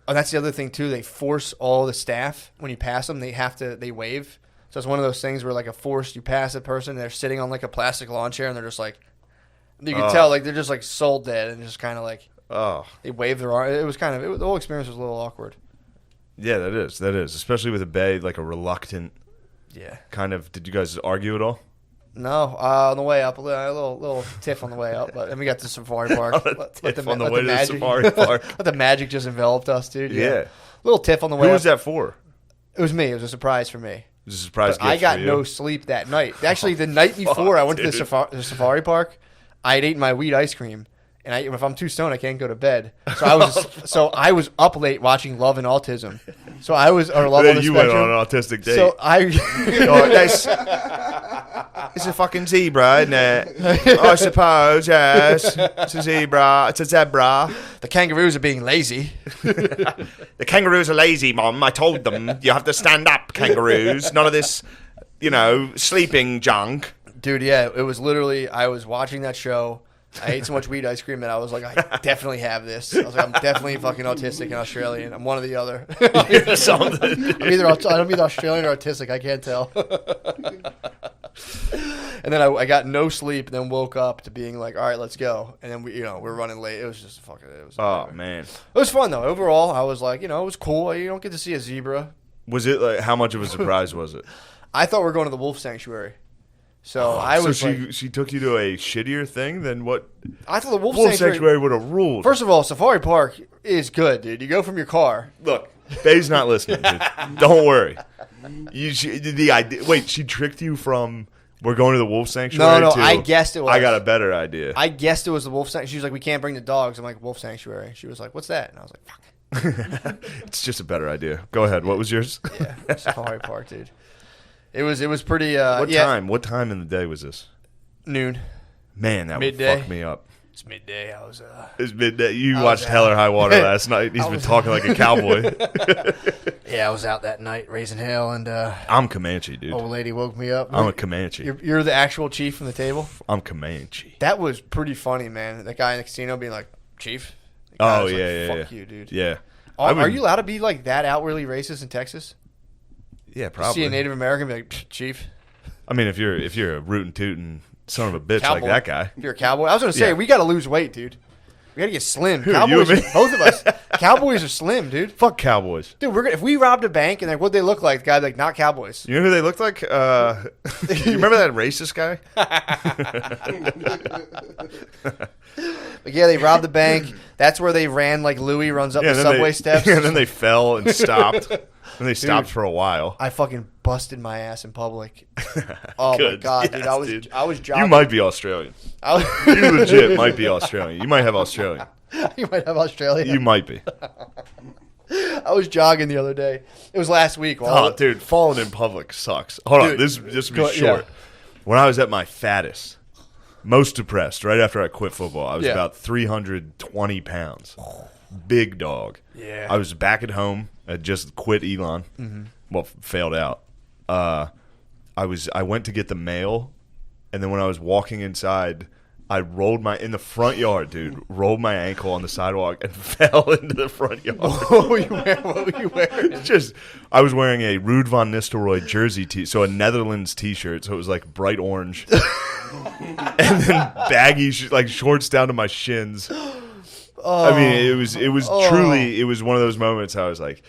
S1: Oh, that's the other thing too. They force all the staff when you pass them. They wave. So it's one of those things where like you pass a person, and they're sitting on like a plastic lawn chair, and they're just like, you can tell like they're just like soul dead, and just kind of like they wave their arm. The whole experience was a little awkward.
S2: Yeah, that is, especially with a bay, like a reluctant.
S1: Yeah.
S2: Kind of. Did you guys argue at all?
S1: No, on the way up, a little tiff on the way up, but then we got to Safari Park.
S2: Let
S1: the magic just enveloped us, dude.
S2: Yeah.
S1: Little tiff on the way up.
S2: Who was that for?
S1: It was me. It was a surprise for me.
S2: It was a surprise gift
S1: I got
S2: for you.
S1: no sleep that night. Actually, the night before I went to the Safari Park, I had eaten my weed ice cream. And if I'm too stoned, I can't go to bed. So I was up late watching Love and Autism. So I was or Love on the
S2: You
S1: Spectrum.
S2: went on an autistic date.
S1: So
S2: it's a fucking zebra, isn't it? I suppose, yes. It's a zebra. It's a zebra.
S1: The kangaroos are being lazy.
S2: The kangaroos are lazy, Mom. I told them you have to stand up, kangaroos. None of this, sleeping junk.
S1: Dude, yeah, it was literally, I was watching that show. I ate so much weed ice cream that I was like, I definitely have this. I was like, I'm definitely fucking autistic and Australian. I'm one or the other. I'm either Australian or autistic. I can't tell. And then I got no sleep, and then woke up to being like, all right, let's go. And then we're running late. It was just
S2: man.
S1: It was fun though. Overall, I was like, it was cool. You don't get to see a zebra.
S2: Was it like, how much of a surprise was it?
S1: I thought we were going to the wolf sanctuary. So
S2: she took you to a shittier thing than what?
S1: I thought the wolf
S2: sanctuary would have ruled.
S1: First of all, Safari Park is good, dude. You go from your car.
S2: Look, Faye's not listening, dude. Don't worry. Wait, she tricked you from we're going to the wolf sanctuary?
S1: No, I guessed it was.
S2: I got a better idea.
S1: I guessed it was the wolf sanctuary. She was like, we can't bring the dogs. I'm like, wolf sanctuary. She was like, what's that? And I was like, fuck.
S2: It's just a better idea. Go ahead. What was yours?
S1: Yeah, Safari Park, dude. It was pretty.
S2: Time? What time in the day was this?
S1: Noon.
S2: Man, that
S1: midday.
S2: would fuck me up.
S1: It's midday.
S2: It's midday. You watched Hell or High Water last night. He's been talking like a cowboy.
S1: Yeah, I was out that night raising hell, and
S2: I'm Comanche, dude.
S1: Old lady woke me up.
S2: I'm a Comanche.
S1: You're the actual chief from the table.
S2: I'm Comanche.
S1: That was pretty funny, man. That guy in the casino being like, "Chief."
S2: Oh yeah,
S1: Fuck you, dude.
S2: Yeah.
S1: Are you allowed to be like that outwardly racist in Texas?
S2: Yeah, probably.
S1: See a Native American be like, Chief.
S2: I mean, if you're a rootin' tootin' son of a bitch
S1: cowboy.
S2: like that guy.
S1: If you're a cowboy, I was gonna say we got to lose weight, dude. We got to get slim.
S2: Who,
S1: Cowboys,
S2: you and me?
S1: both of us. Cowboys are slim, dude.
S2: Fuck cowboys,
S1: dude. If we robbed a bank and like what they look like, the guy like not cowboys.
S2: You know who they look like? You remember that racist guy?
S1: But yeah, they robbed the bank. That's where they ran like Louis runs up the subway steps.
S2: And then they fell and stopped. And they stopped for a while.
S1: I fucking busted my ass in public. Oh my god,
S2: yes,
S1: dude! I was jogging.
S2: You might be Australian. You legit might be Australian. You might have Australian.
S1: You might have Australian.
S2: You might be.
S1: I was jogging the other day. It was last week.
S2: Dude, falling in public sucks. Hold on, this will be short. Yeah. When I was at my fattest, most depressed, right after I quit football, I was about 320 pounds. Big dog.
S1: Yeah.
S2: I was back at home. I just quit Elon. Mm-hmm. Well, failed out. I went to get the mail, and then when I was walking inside, I rolled in the front yard, dude. Rolled my ankle on the sidewalk and fell into the front yard.
S1: What were you wearing?
S2: I was wearing a Ruud van Nistelrooy jersey so a Netherlands T-shirt, so it was like bright orange, and then baggy shorts down to my shins. I mean, it was truly, it was one of those moments I was like,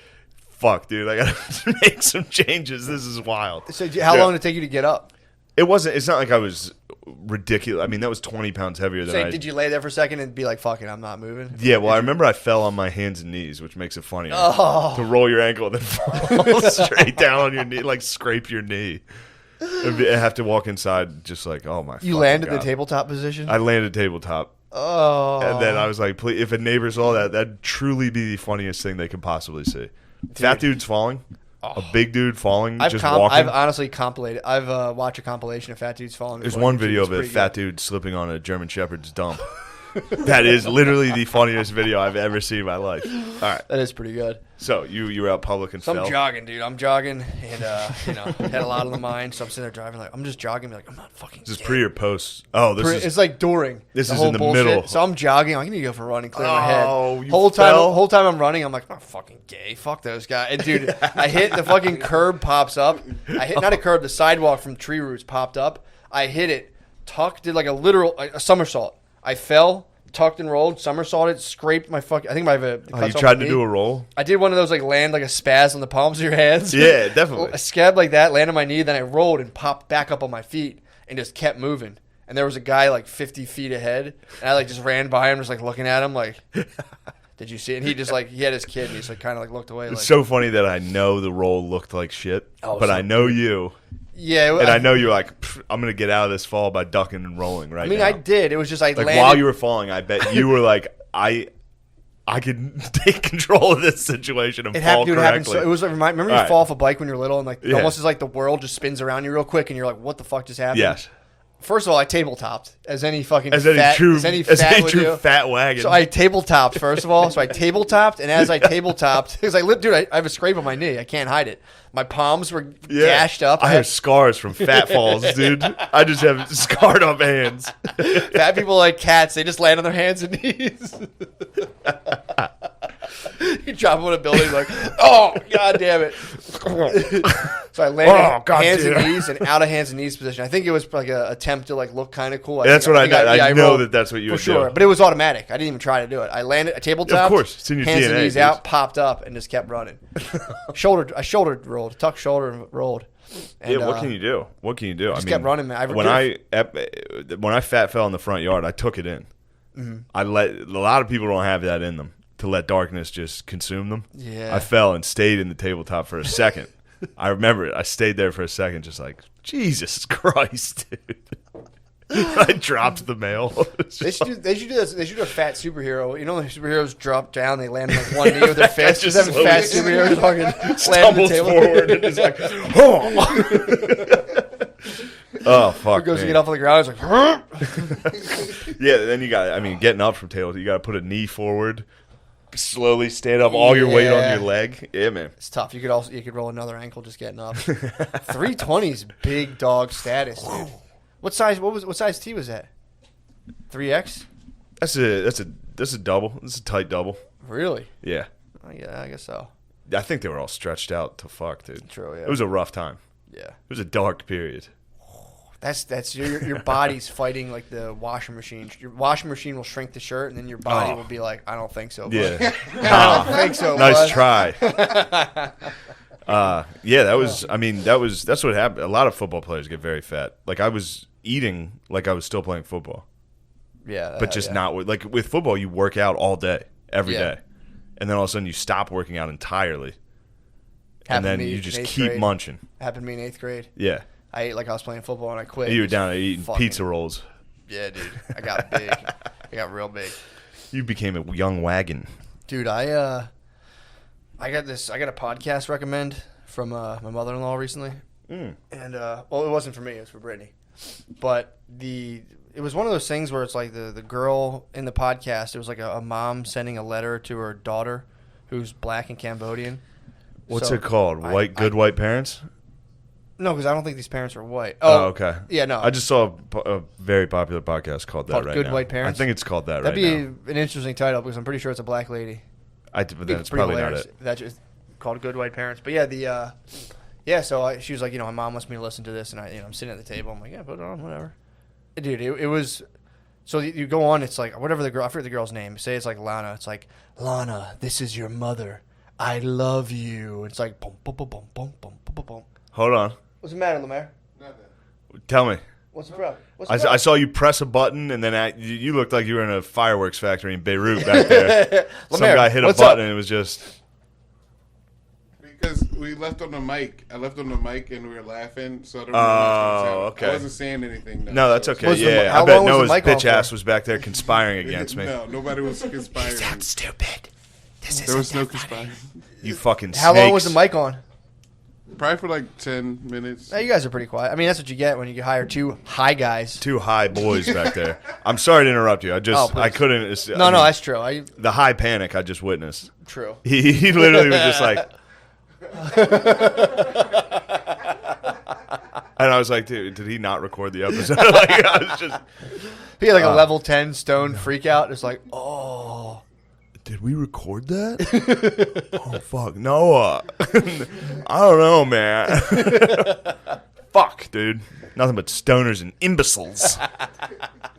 S2: fuck, dude, I gotta make some changes. This is wild.
S1: So how long did it take you to get up?
S2: It's not like I was ridiculous. I mean, that was 20 pounds heavier than
S1: did you lay there for a second and be like, fuck it, I'm not moving?
S2: Yeah, well, I remember I fell on my hands and knees, which makes it funnier. To roll your ankle and then fall straight down on your knee, like scrape your knee. And have to walk inside just like, oh my
S1: You landed the tabletop position?
S2: I landed tabletop.
S1: Oh.
S2: And then I was like, please, if a neighbor saw that, that'd truly be the funniest thing they could possibly see. Dude. Fat dudes falling. A big dude falling,
S1: I've
S2: walking.
S1: honestly compilated. I've watched a compilation of fat dudes falling.
S2: There's one video of a fat dude slipping on a German Shepherd's dump. That is literally the funniest video I've ever seen in my life. All right.
S1: That is pretty good.
S2: So you were out public and fell?
S1: I'm jogging, dude. I'm jogging, and had a lot on the mind. So I'm sitting there driving, like I'm just jogging, like I'm not fucking.
S2: Is this pre or post? Oh,
S1: it's like during.
S2: This is in the middle.
S1: So I'm jogging. I need to go for a run and clear my head.
S2: Oh, you
S1: whole
S2: fell?
S1: time I'm running, I'm like, I'm not fucking gay. Fuck those guys. And dude, I hit the fucking curb pops up. I hit not a curb, the sidewalk from tree roots popped up. I hit it, did like a somersault. I fell. Tucked and rolled, somersaulted, scraped my fucking. I think I have a.
S2: You tried to do a roll?
S1: I did one of those like land like a spaz on the palms of your hands.
S2: Yeah, definitely.
S1: A scab like that, landed on my knee, then I rolled and popped back up on my feet and just kept moving. And there was a guy like 50 feet ahead, and I like just ran by him, just like looking at him, like, did you see it? And he just like he had his kid, and he's like kind of like looked away.
S2: It's
S1: like,
S2: so funny that I know the roll looked like shit, but I know you.
S1: Yeah,
S2: and I know you're like, I'm gonna get out of this fall by ducking and rolling right now.
S1: I mean, I did. It was just like landed.
S2: While you were falling, I bet you were like, I can take control of this situation and fall correctly.
S1: So it was like, remember you fall off a bike when you're little and like almost as like the world just spins around you real quick and you're like, what the fuck just happened?
S2: Yes.
S1: First of all, I tabletoped as any fucking
S2: true
S1: fat
S2: fat wagon.
S1: So I tabletopped first of all. So I tabletopped, and as I tabletopped, because I have a scrape on my knee. I can't hide it. My palms were gashed up.
S2: I have scars from fat falls, dude. I just have scarred up hands.
S1: Fat people are like cats. They just land on their hands and knees. You drop them in a building like, oh, god damn it. So I landed hands and knees and out of hands and knees position. I think it was like an attempt to like look kind of cool.
S2: That's what I did. I know that's what you would do. For sure.
S1: But it was automatic. I didn't even try to do it. I landed, I tabletopped,
S2: of course. It's in your
S1: hands
S2: DNA,
S1: and knees
S2: dude.
S1: out, popped up, and just kept running. I shoulder rolled, tucked shoulder and rolled. And,
S2: what can you do? What can you do?
S1: Just kept running, man.
S2: When I fat fell in the front yard, I took it in. Mm-hmm. A lot of people don't have that in them to let darkness just consume them.
S1: Yeah.
S2: I fell and stayed in the tabletop for a second. I remember it. I stayed there for a second, just like, Jesus Christ, dude. I dropped the mail.
S1: They should do this. They should do a fat superhero. You know, when superheroes drop down, they land on like one knee with their fist. Just have a fat superhero fucking
S2: stumbles forward and is like, oh fuck!
S1: Goes to get off on the ground. It's like,
S2: yeah. Then you got. I mean, getting up from table, you got to put a knee forward. Slowly stand up, all your weight on your leg. Yeah, man.
S1: It's tough. You could roll another ankle just getting up. 320's big dog status, dude. What size T was that? 3X?
S2: That's a double. That's a tight double.
S1: Really?
S2: Yeah.
S1: Oh, yeah, I guess so.
S2: I think they were all stretched out to fuck, dude.
S1: True, yeah.
S2: It was a rough time.
S1: Yeah.
S2: It was a dark period.
S1: That's your body's fighting like the washing machine. Your washing machine will shrink the shirt, and then your body will be like, I don't think so. Bud.
S2: Yeah.
S1: I don't think so.
S2: Nice
S1: bud.
S2: try. Yeah, that was. I mean, that's what happened. A lot of football players get very fat. Like I was eating like I was still playing football.
S1: Yeah,
S2: but just not like with football. You work out all day, every day, and then all of a sudden you stop working out entirely, and then you just keep munching.
S1: Happened to me in 8th grade.
S2: Yeah.
S1: I ate like I was playing football and I quit.
S2: You were down there eating pizza rolls.
S1: Yeah, dude. I got big. I got real big.
S2: You became a young wagon.
S1: Dude, I got a podcast recommend from my mother-in-law recently. And it wasn't for me, it was for Brittany. But it was one of those things where it's like the girl in the podcast, it was like a mom sending a letter to her daughter who's black and Cambodian.
S2: What's it called? Good white parents?
S1: No, because I don't think these parents are white.
S2: Oh, okay.
S1: Yeah, no.
S2: I just saw a very popular podcast called that right
S1: Good
S2: now.
S1: White Parents?
S2: I think it's called that
S1: That'd
S2: right now.
S1: That'd be an interesting title because I'm pretty sure it's a black lady.
S2: But that's probably
S1: hilarious.
S2: not it.
S1: That's just called Good White Parents. But yeah, so she was like, my mom wants me to listen to this, and I'm sitting at the table. I'm like, yeah, put it on, whatever. Dude, it was. So you go on. It's like whatever I forget the girl's name. Say it's like Lana. It's like Lana. This is your mother. I love you. It's like boom, boom, boom, boom, boom, boom, boom, boom.
S2: Hold on.
S1: What's the matter, Lemaire?
S2: Nothing. Tell me.
S1: What's the problem?
S2: I saw you press a button, and then you looked like you were in a fireworks factory in Beirut back there. Some guy hit a button, and it was just...
S3: Because we left on the mic. I left on the mic, and we were laughing, so I don't know
S2: okay.
S3: I wasn't saying anything.
S2: No, that's okay. Yeah, I bet Noah's bitch ass was back there conspiring against me.
S3: No, nobody was conspiring.
S1: You sound stupid.
S3: There was no conspiring.
S2: You fucking snakes.
S1: How long was the mic on?
S3: Probably for like 10 minutes.
S1: Hey, you guys are pretty quiet. I mean, that's what you get when you hire two high guys.
S2: Two high boys back there. I'm sorry to interrupt you. I couldn't.
S1: No, that's true.
S2: The high panic I just witnessed.
S1: True.
S2: He literally was just like. And I was like, dude, did he not record the episode? Like, I was just.
S1: He had like a level 10 stone freak out. It's like, oh.
S2: Did we record that? Oh, fuck. Noah. I don't know, man. Fuck, dude. Nothing but stoners and imbeciles.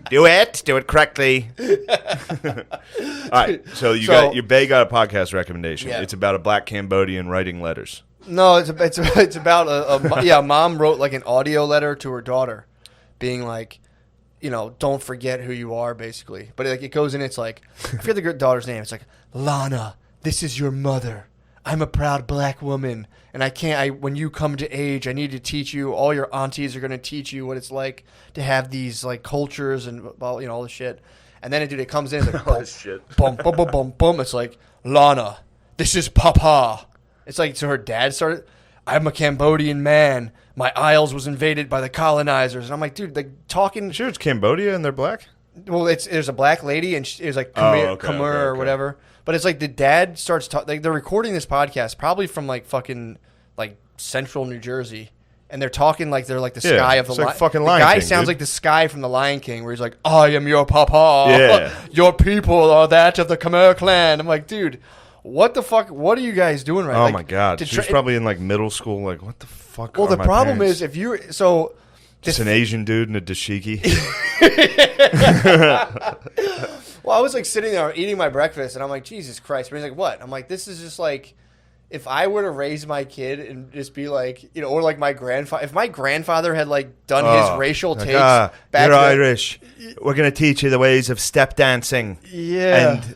S2: Do it correctly. All right, so your bae got a podcast recommendation. Yeah. It's about a black Cambodian writing letters.
S1: No, it's about a mom wrote like an audio letter to her daughter, being like, you know, don't forget who you are, basically. But it goes in, it's like, I forget the daughter's name. It's like, Lana, this is your mother. I'm a proud black woman, and when you come to age, I need to teach you. All your aunties are going to teach you what it's like to have these like cultures and all the shit. And then it comes in, it's like, boom,
S2: shit.
S1: Boom, boom, boom, boom, boom. It's like, Lana, this is Papa. It's like, so her dad started, I'm a Cambodian man. My Isles was invaded by the colonizers. And I'm like, dude, like talking.
S2: Sure, it's Cambodia and they're black?
S1: Well, there's a black lady and it was like Khmer or whatever. But it's like the dad starts talking. Like they're recording this podcast probably from like fucking like central New Jersey. And they're talking like they're like the sky of the
S2: Lion King. The
S1: guy
S2: King,
S1: sounds
S2: dude.
S1: like the sky from the Lion King, where he's like, I am your papa.
S2: Yeah.
S1: Your people are that of the Khmer clan. I'm like, dude, what the fuck? What are you guys doing right now?
S2: Oh, my God. She's probably in like middle school. Like, what the fuck
S1: Well,
S2: are
S1: the problem
S2: parents?
S1: is if you're – so –
S2: It's an Asian dude in a dashiki.
S1: Well, I was like sitting there eating my breakfast, and I'm like, Jesus Christ. But he's like, what? I'm like, this is just like – if I were to raise my kid and just be like, you know, or like my grandfather, if my grandfather had like done his racial takes back
S2: you're Irish. We're going to teach you the ways of step dancing.
S1: Yeah.
S2: And,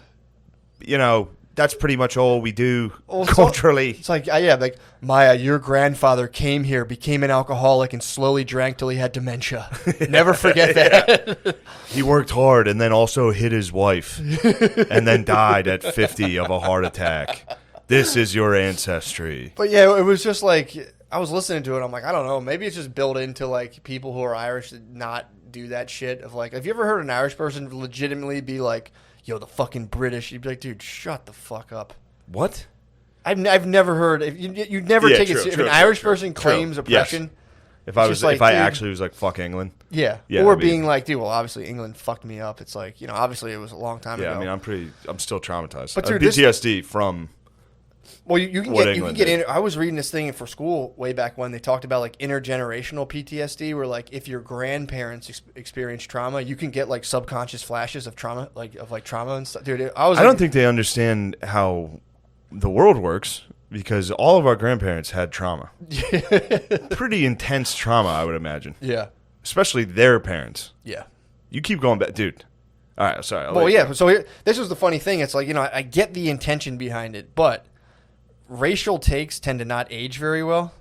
S2: you know, that's pretty much all we do culturally.
S1: It's like, like, Maya, your grandfather came here, became an alcoholic, and slowly drank till he had dementia. Never forget that.
S2: He worked hard and then also hit his wife and then died at 50 of a heart attack. This is your ancestry.
S1: But yeah, it was just like, I was listening to it. I'm like, I don't know. Maybe it's just built into like people who are Irish to not do that shit of like, have you ever heard an Irish person legitimately be like, yo, the fucking British? You'd be like, dude, shut the fuck up.
S2: What?
S1: I've never heard. You'd never take it. If an Irish person claims oppression.
S2: Yes. If I actually was like, fuck England.
S1: Yeah. Or being like, dude, well, obviously England fucked me up. It's like, you know, obviously it was a long time ago.
S2: Yeah, I mean, I'm still traumatized.
S1: But dude,
S2: PTSD from...
S1: Well, you can get in. I was reading this thing for school way back when they talked about like intergenerational PTSD, where like if your grandparents experience trauma, you can get like subconscious flashes of trauma, like trauma and stuff. Dude, I don't
S2: think they understand how the world works because all of our grandparents had trauma. Pretty intense trauma, I would imagine.
S1: Yeah.
S2: Especially their parents.
S1: Yeah.
S2: You keep going back, dude. All right, sorry.
S1: Well, yeah. So this was the funny thing. It's like, you know, I get the intention behind it, but racial takes tend to not age very well.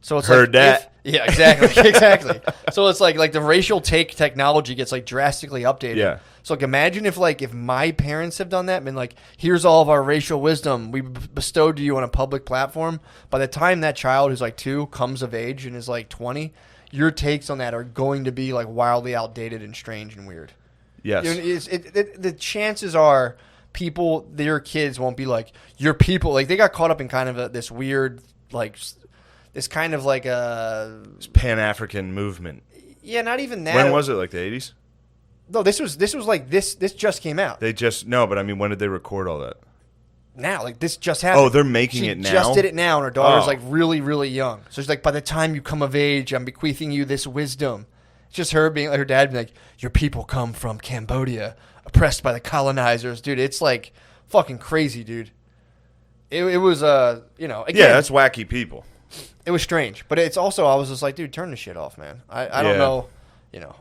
S1: So it's
S2: Heard that.
S1: Yeah, exactly. Exactly. So it's like the racial take technology gets like drastically updated.
S2: Yeah.
S1: So like imagine if my parents have done that and been like, here's all of our racial wisdom we bestowed to you on a public platform. By the time that child who's like 2 comes of age and is like 20, your takes on that are going to be like wildly outdated and strange and weird.
S2: Yes.
S1: The chances are their kids won't be like, your people, like they got caught up in kind of this weird, like this kind of like a
S2: Pan-African movement.
S1: Yeah, not even that.
S2: When was it? Like the 80s?
S1: No, this was like this just came out.
S2: But I mean, when did they record all that?
S1: Now, like this just happened.
S2: Oh, they're making it now?
S1: She just did it now, and her daughter's like really, really young. So she's like, by the time you come of age, I'm bequeathing you this wisdom. It's just her being like, her dad being like, your people come from Cambodia, oppressed by the colonizers. Dude, it's like fucking crazy, dude. It was, you know, again,
S2: yeah, that's wacky people.
S1: It was strange. But it's also, I was just like, dude, turn the shit off, man. I don't know, you know.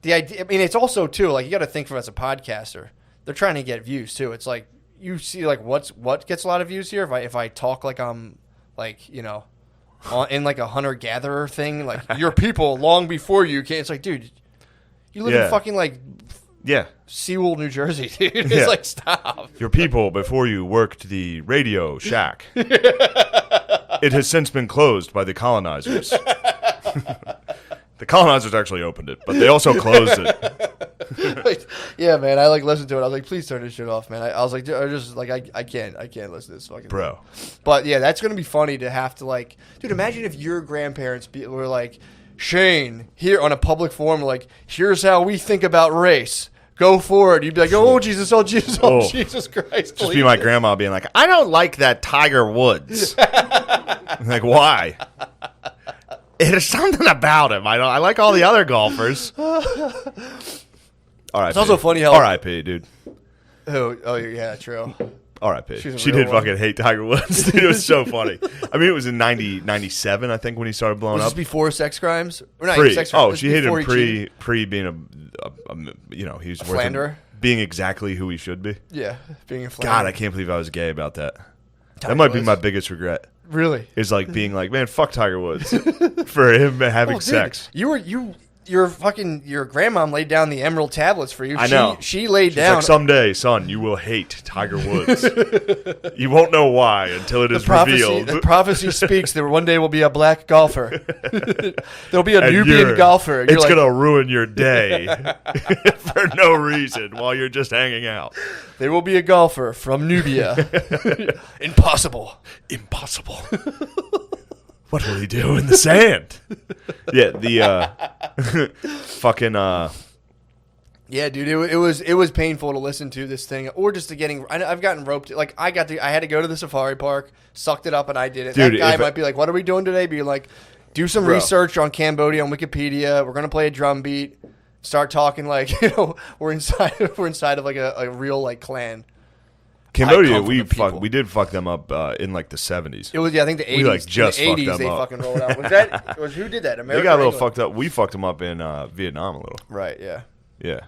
S1: The idea, I mean, it's also, too, like, you got to think from as a podcaster, they're trying to get views, too. It's like, you see, like, what gets a lot of views here? If I talk like I'm, like, you know, in, like, a hunter-gatherer thing, like, your people long before you came. It's like, dude, you live in fucking, like, Sewell, New Jersey, dude. It's like, stop.
S2: Your people before you worked the Radio Shack. It has since been closed by the colonizers. The colonizers actually opened it, but they also closed it.
S1: Yeah, man. I listened to it. I was like, please turn this shit off, man. I was like, I can't listen to this fucking
S2: Bro.
S1: thing. But yeah, that's gonna be funny to have to dude. Imagine if your grandparents were like, Shane, here on a public forum, like, here's how we think about race. Go for it. You'd be like, oh Jesus, oh Jesus, oh Jesus Christ.
S2: Just be my grandma being like, I don't like that Tiger Woods. I'm like, why? There's something about him. I like all the other golfers. R.I.P.
S1: It's also funny how
S2: R.I.P. dude.
S1: Oh yeah, true.
S2: R.I.P. She did fucking hate Tiger Woods. Dude, it was so funny. I mean, it was in 97, I think, when he started blowing
S1: Was
S2: up.
S1: this before sex crimes? Or not
S2: Pre.
S1: sex crimes.
S2: Oh, she hated him pre being he was
S1: Flanderer?
S2: being exactly who he should be.
S1: Yeah, being a flanderer.
S2: God, I can't believe I was gay about that.
S1: Tiger
S2: That might be
S1: Woods?
S2: my biggest regret.
S1: Really?
S2: Is like being like, man, fuck Tiger Woods for him having
S1: Dude,
S2: sex.
S1: your grandmom laid down the emerald tablets for you.
S2: I know.
S1: She laid
S2: She's
S1: down.
S2: like, someday, son, you will hate Tiger Woods. You won't know why until it is revealed.
S1: The prophecy speaks that one day will be a black golfer. There'll be a
S2: And
S1: Nubian golfer.
S2: It's going to ruin your day for no reason while you're just hanging out.
S1: There will be a golfer from Nubia. Impossible.
S2: Impossible. What will he do in the sand? Yeah, the fucking
S1: Yeah, dude, it was painful to listen to this thing, or just to getting. I've gotten roped. Like I had to go to the safari park, sucked it up, and I did it.
S2: Dude,
S1: that guy might be like, "What are we doing today?" Be like, "Do some research on Cambodia on Wikipedia. We're gonna play a drum beat, start talking like we're inside of like a real like clan."
S2: Cambodia. We did fuck them up in like the 70s.
S1: It was I think the 80s.
S2: We like just
S1: in the
S2: fucked
S1: 80s
S2: them
S1: they
S2: up.
S1: fucking rolled out. Who did that? America.
S2: They got a little
S1: England?
S2: fucked up. We fucked them up in Vietnam a little.
S1: Right. Yeah.
S2: Yeah,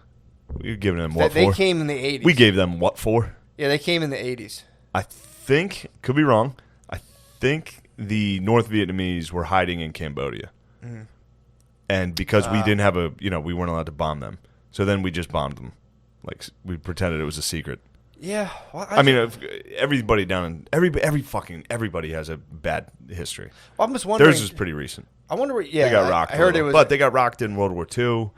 S2: we were giving them what
S1: They
S2: for?
S1: came in the 80s.
S2: We gave them what for?
S1: Yeah, they came in the 80s.
S2: I think, could be wrong, I think the North Vietnamese were hiding in Cambodia.
S1: Mm-hmm.
S2: And because we didn't have we weren't allowed to bomb them. So then we just bombed them. Like, we pretended it was a secret.
S1: Yeah. Well,
S2: I mean, everybody down in, everybody has a bad history.
S1: I'm just wondering.
S2: Theirs is pretty recent.
S1: I wonder what, yeah.
S2: They got rocked.
S1: I heard it was.
S2: But they got rocked in World War II.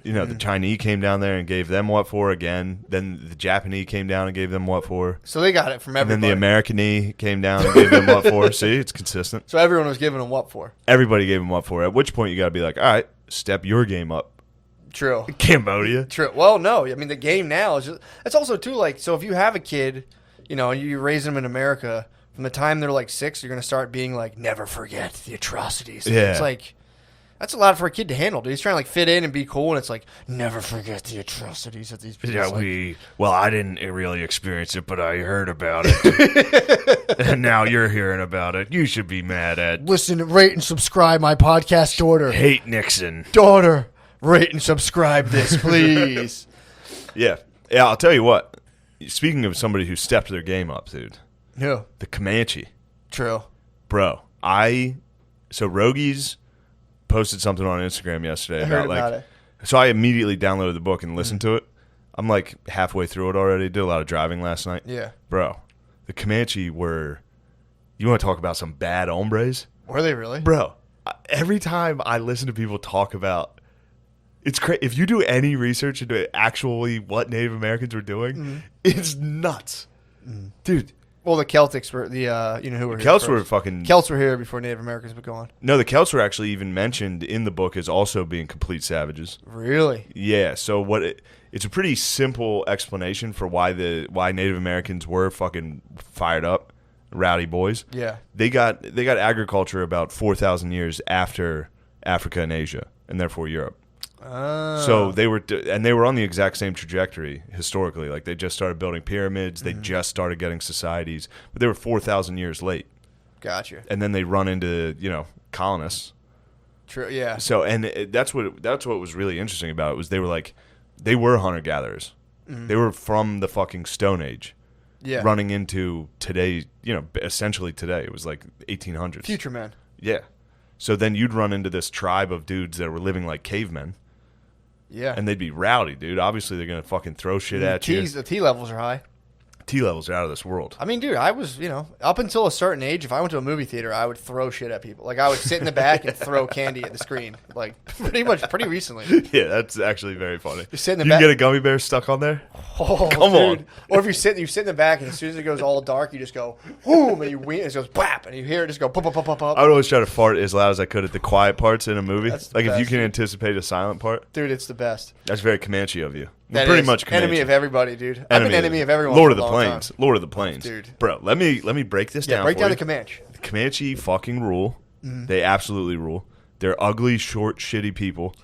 S2: The Chinese came down there and gave them what for again. Then the Japanese came down and gave them what for.
S1: So they got it from everybody.
S2: And then the American came down and gave them what for. See, it's consistent.
S1: So everyone was giving them what for.
S2: Everybody gave them what for. At which point you got to be like, all right, step your game up.
S1: True.
S2: Cambodia.
S1: True. Well, no. I mean, the game now is just. It's also, too, like, so if you have a kid, and you raise them in America, from the time they're like 6, you're going to start being like, never forget the atrocities.
S2: Yeah.
S1: It's like, that's a lot for a kid to handle, dude. He's trying to, like, fit in and be cool, and it's like, never forget the atrocities that these people
S2: Well, I didn't really experience it, but I heard about it. And now you're hearing about it. You should be mad at.
S1: Listen, rate, and subscribe my podcast daughter.
S2: Hate Nixon.
S1: Daughter, rate and subscribe this, please.
S2: Yeah. Yeah, I'll tell you what. Speaking of somebody who stepped their game up, dude.
S1: Yeah.
S2: The Comanche.
S1: True.
S2: Bro, so Rogies posted something on Instagram yesterday about
S1: it.
S2: So I immediately downloaded the book and listened to it. I'm like halfway through it already. Did a lot of driving last night.
S1: Yeah.
S2: Bro, the Comanche were, you want to talk about some bad hombres?
S1: Were they really?
S2: Bro, every time I listen to people talk about, it's crazy. If you do any research into actually what Native Americans were doing, it's nuts. Dude.
S1: Well, the Celtics were who were here
S2: Celts were
S1: first.
S2: fucking...
S1: Celts were here before Native Americans were gone.
S2: No, the Celts were actually even mentioned in the book as also being complete savages.
S1: Really?
S2: Yeah, so it's a pretty simple explanation for why Native Americans were fucking fired up, rowdy boys.
S1: Yeah.
S2: They got agriculture about 4,000 years after Africa and Asia, and therefore Europe. So they were on the exact same trajectory historically. Like, they just started building pyramids, they just started getting societies, but they were 4,000 years late.
S1: Gotcha.
S2: And then they run into colonists.
S1: True. Yeah.
S2: So that's what was really interesting about it was they were hunter gatherers. They were from the fucking Stone Age.
S1: Yeah.
S2: Running into today, essentially today. It was like 1800s.
S1: Future men.
S2: Yeah. So then you'd run into this tribe of dudes that were living like cavemen.
S1: Yeah.
S2: And they'd be rowdy, dude. Obviously, they're going to fucking throw shit at you.
S1: The T levels are high.
S2: T levels are out of this world.
S1: I mean, dude, I was, up until a certain age, if I went to a movie theater, I would throw shit at people. Like, I would sit in the back and throw candy at the screen. Like, pretty recently.
S2: Yeah, that's actually very funny.
S1: You sit in the
S2: you
S1: back.
S2: Get a gummy bear stuck on there?
S1: Oh,
S2: Come
S1: dude.
S2: on.
S1: Or if you sit in the back, and as soon as it goes all dark, you just go, boom, and you wing, and it goes, bap, and you hear it just go, pop, pop, pop, pop, pop.
S2: I would always try to fart as loud as I could at the quiet parts in a movie.
S1: That's the
S2: Like, if you
S1: best.
S2: can anticipate a silent part.
S1: Dude, it's the best.
S2: That's very Comanche of you.
S1: That
S2: Pretty
S1: is
S2: much Comanche.
S1: enemy of everybody, dude. I've been enemy of everyone.
S2: Lord
S1: for
S2: of
S1: a
S2: the
S1: long
S2: Plains.
S1: time.
S2: Lord of the Plains.
S1: Dude.
S2: Bro, let me break this down
S1: Break
S2: for
S1: down
S2: you.
S1: the Comanche.
S2: The Comanche fucking rule.
S1: Mm-hmm.
S2: They absolutely rule. They're ugly, short, shitty people